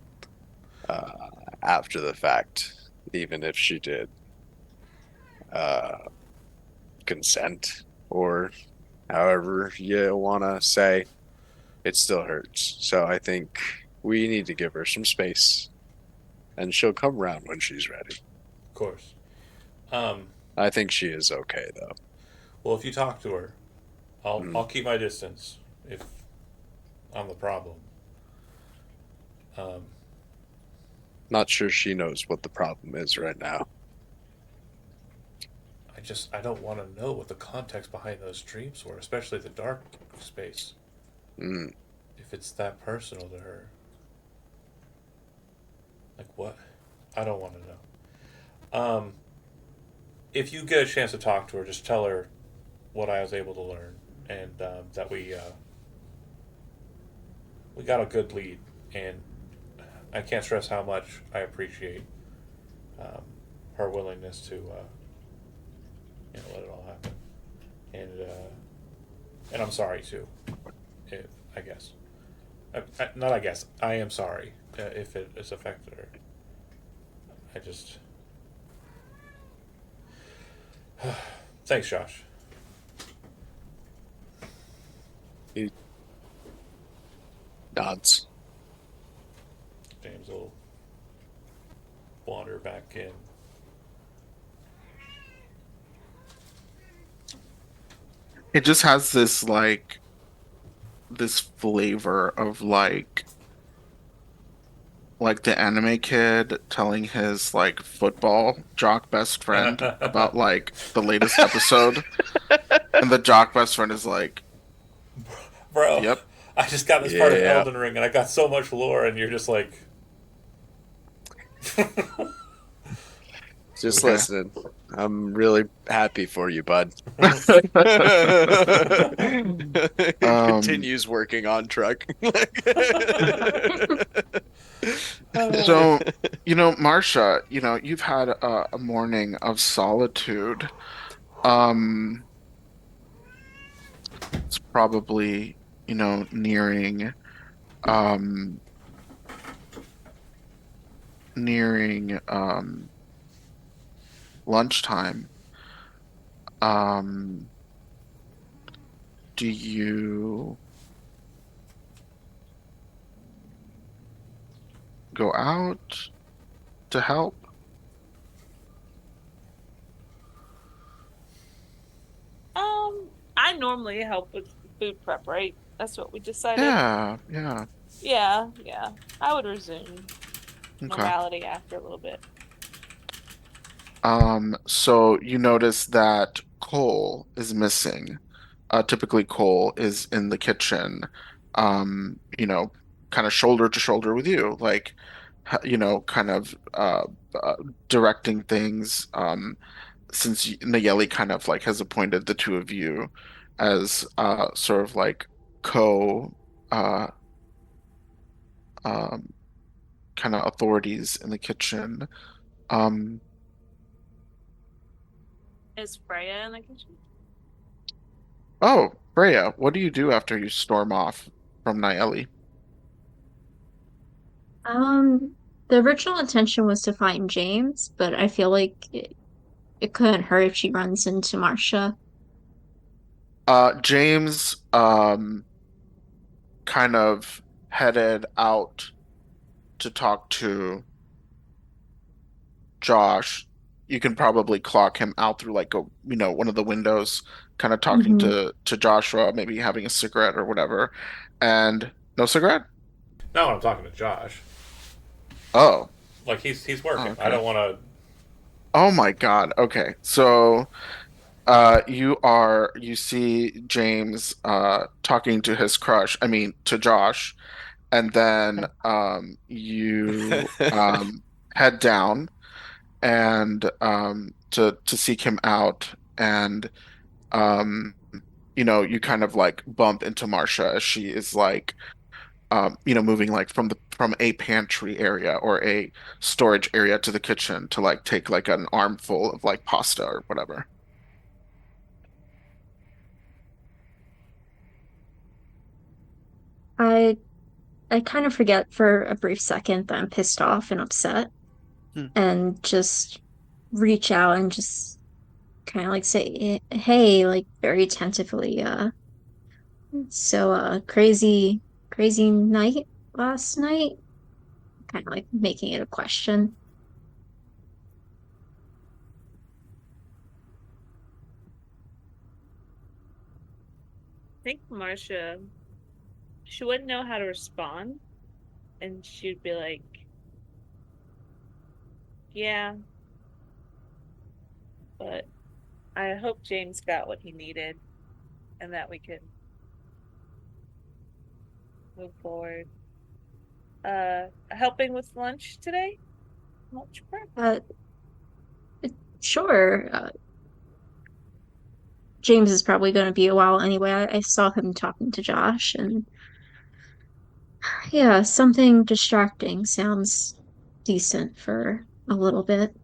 after the fact, even if she did consent or however you want to say, it still hurts. So I think we need to give her some space and she'll come around when she's ready. Of course. I think she is okay though. Well, if you talk to her, I'll keep my distance if I'm the problem. Not sure she knows what the problem is right now. I don't want to know what the context behind those dreams were, especially the dark space. Mm. If it's that personal to her, like what? I don't want to know. If you get a chance to talk to her, just tell her what I was able to learn, and that we got a good lead, and I can't stress how much I appreciate um, her willingness to let it all happen, and I'm sorry too. If, I guess, not I guess I am sorry if it has affected her. I just thanks, Josh. He nods. James will wander back in. It just has this this flavor of like the anime kid telling his like football jock best friend about like the latest episode, and the jock best friend is like, Bro, "Yep, I just got this part of Yeah. Elden Ring and I got so much lore, and you're just like, Just okay." listening. I'm really happy for you, bud. Um, Continues working on truck. so Marcia, you've had a morning of solitude. Um, it's probably, nearing um nearing lunchtime. Um, do you go out to help? I normally help with food prep, right? That's what we decided. Yeah, yeah. Yeah, yeah. I would resume Okay. normality after a little bit. So you notice that Cole is missing. Typically Cole is in the kitchen, kind of shoulder to shoulder with you, like, kind of uh, directing things. Since Nayeli kind of like has appointed the two of you as sort of like co uh um kind of authorities in the kitchen. Um, Is Freya in the kitchen? oh, Freya, what do you do after you storm off from Nayeli? Um, the original intention was to find James, but I feel like it couldn't hurt if she runs into Marcia. James kind of headed out to talk to Josh. You can probably clock him out through like one of the windows, kind of talking Hmm. to Joshua, maybe having a cigarette or whatever. And no cigarette? now when I'm talking to Josh, Oh, like he's oh, working. I okay. don't want to. Oh my God. Okay. So you see James talking to his crush, I mean to Josh, and then you head down and to seek him out, and um you kind of like bump into Marcia as she is like moving like from a pantry area or a storage area to the kitchen to like take like an armful of like pasta or whatever. I I kind of forget for a brief second that I'm pissed off and upset Hmm. and just reach out and just kind of like say, hey, like very tentatively, crazy night last night, kind of like making it a question. I think Marcia, she wouldn't know how to respond, and she'd be like, "Yeah, but I hope James got what he needed, and that we can move forward. Helping with lunch today? Lunch prep? Uh, sure. James is probably going to be a while anyway. I saw him talking to Josh, and yeah, something distracting sounds decent for a little bit.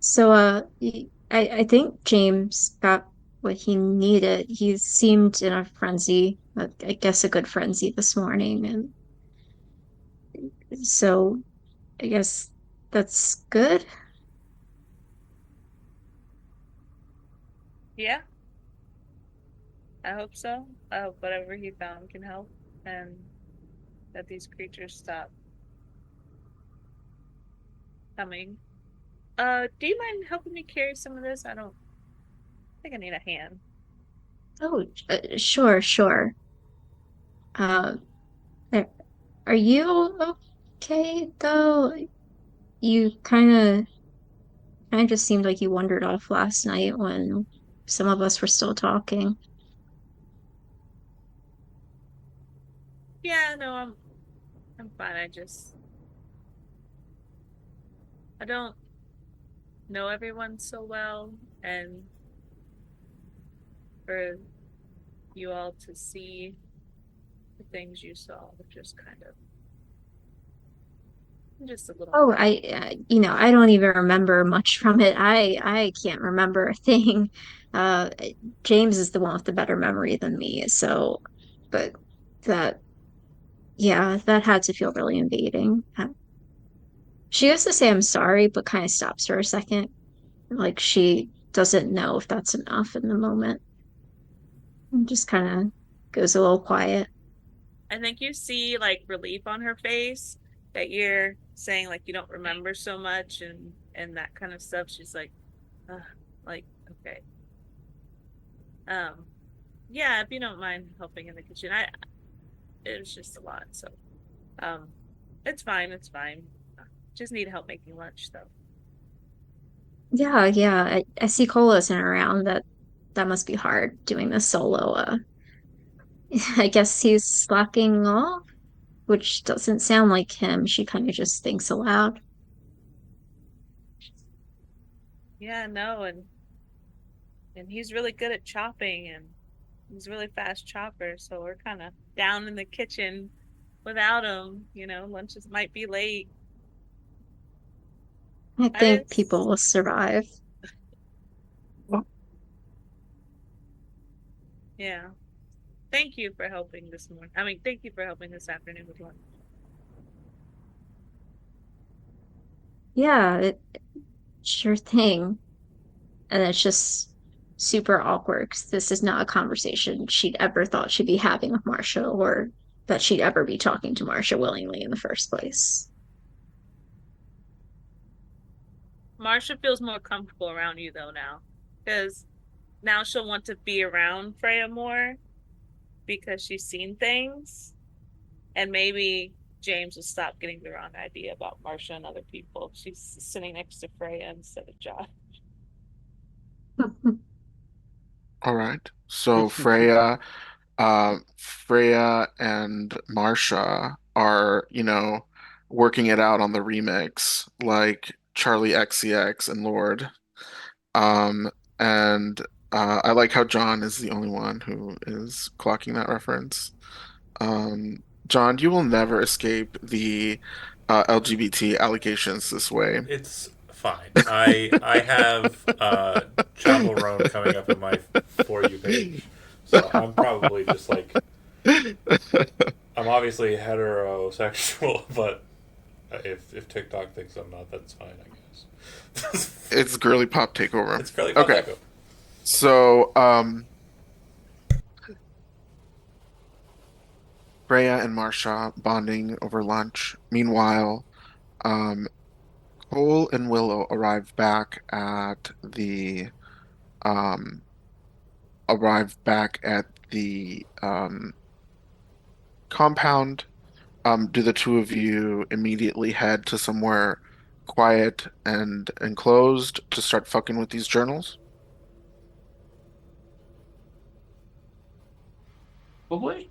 So, I think James got what he needed. He seemed in a frenzy, I guess a good frenzy this morning, and so I guess that's good. Yeah, I hope so. I hope whatever he found can help and that these creatures stop coming. Do you mind helping me carry some of this? I don't think I need a hand. Oh, sure, sure. Uh, are are you okay though? You kind of just seemed like you wandered off last night when some of us were still talking. Yeah, no, I'm fine. I don't know everyone so well, and for you all to see the things you saw was just kind of just a little Oh, much. I don't even remember much from it. I can't remember a thing. Uh, James is the one with the better memory than me, so, but that, yeah, that had to feel really invading. She goes to say I'm sorry, but kind of stops for a second, like she doesn't know if that's enough in the moment, and just kind of goes a little quiet. I think you see like relief on her face that you're saying like you don't remember so much and that kind of stuff. She's Ugh, like okay, um, yeah, if you don't mind helping in the kitchen, I it was just a lot, so um, it's fine, it's fine. Just need help making lunch though. Yeah, yeah. I see Cole isn't around. That must be hard doing this solo. I guess he's slacking off, which doesn't sound like him. She kind of just thinks aloud. Yeah, no, and he's really good at chopping and he's a really fast chopper, so we're kind of down in the kitchen without him. Lunches might be late. I I think people just, will survive. yeah. Thank you for helping this morning. I mean, thank you for helping this afternoon with lunch. Yeah, sure thing. And it's just super awkward 'cause this is not a conversation she'd ever thought she'd be having with Marcia or that she'd ever be talking to Marcia willingly in the first place. Marsha feels more comfortable around you though now, because now she'll want to be around Freya more because she's seen things, and maybe James will stop getting the wrong idea about Marsha and other people. She's sitting next to Freya instead of Josh. All right. So Freya and Marsha are, working it out on the remix, like Charlie XCX and Lord. Um, and I like how John is the only one who is clocking that reference. John, you will never escape the LGBT allegations this way. It's fine. I have Chavel Roan coming up in my For You page, so I'm probably just like I'm obviously heterosexual, but if TikTok thinks I'm not, that's fine, I guess. It's girly pop takeover. It's fairly fun Okay, taco. so Freya and Marsha bonding over lunch. Meanwhile, um, Cole and Willow um arrive back at the compound. Do the two of you immediately head to somewhere quiet and enclosed to start fucking with these journals? Probably.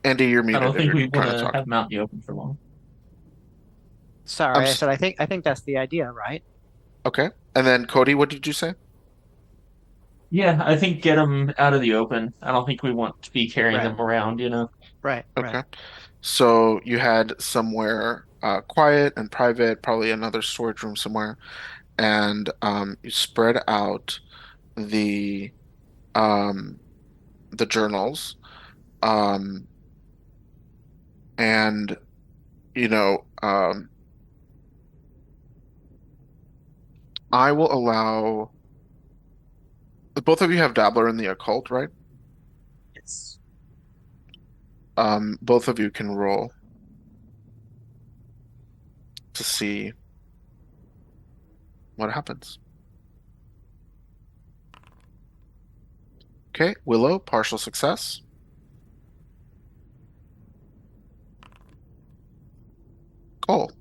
Andy, you're I don't muted if think you're we want trying to to talk. have Mountain open for long. I'm Sorry, I s said I think that's the idea, right? okay. And then Cody, what did you say? Yeah, I think get them out of the open. I don't think we want to be carrying Right, them around, you know. right, right. Okay. So you had somewhere quiet and private, probably another storage room somewhere, and you spread out the um, the journals, um, and you know, I will allow both of you have Dabbler in the occult, right? It's Both of you can roll to see what happens. Okay, Willow, partial success. Cole,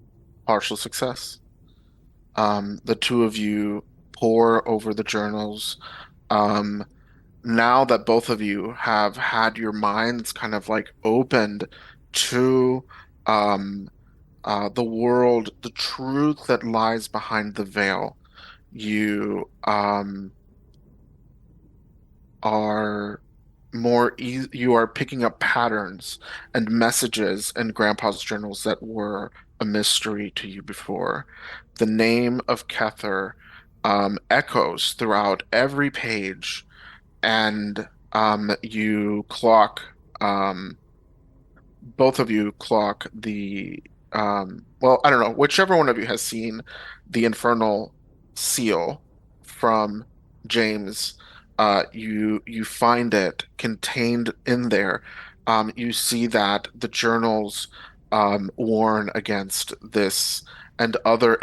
partial success. The two of you pore over the journals. Um, Now that both of you have had your minds kind of like opened to um, the world, the truth that lies behind the veil, you are you are picking up patterns and messages in Grandpa's journals that were a mystery to you before. The name of Kether echoes throughout every page, and you clock um, both of you clock the well, I don't know, whichever one of you has seen the infernal seal from James, you find it contained in there. You see that the journals warn against this and other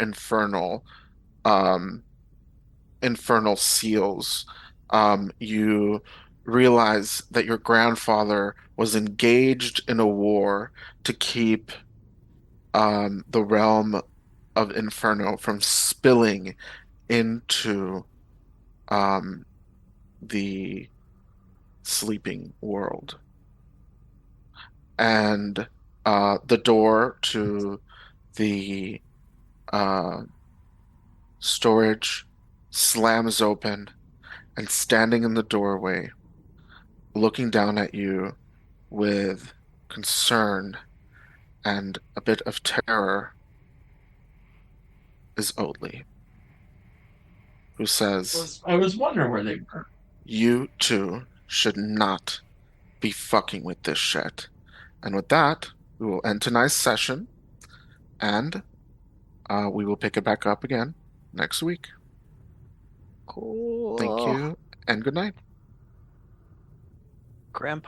um, infernal seals. You realize that your grandfather was engaged in a war to keep the realm of Inferno from spilling into um, the sleeping world. And the door to the uh, storage slams open, and standing in the doorway, looking down at you with concern and a bit of terror, is Oatly, who says, I was wondering where they were. "You two should not be fucking with this shit." And with that, we will end tonight's session, and we will pick it back up again next week. Thank Cool. you, and good night. Grandpa.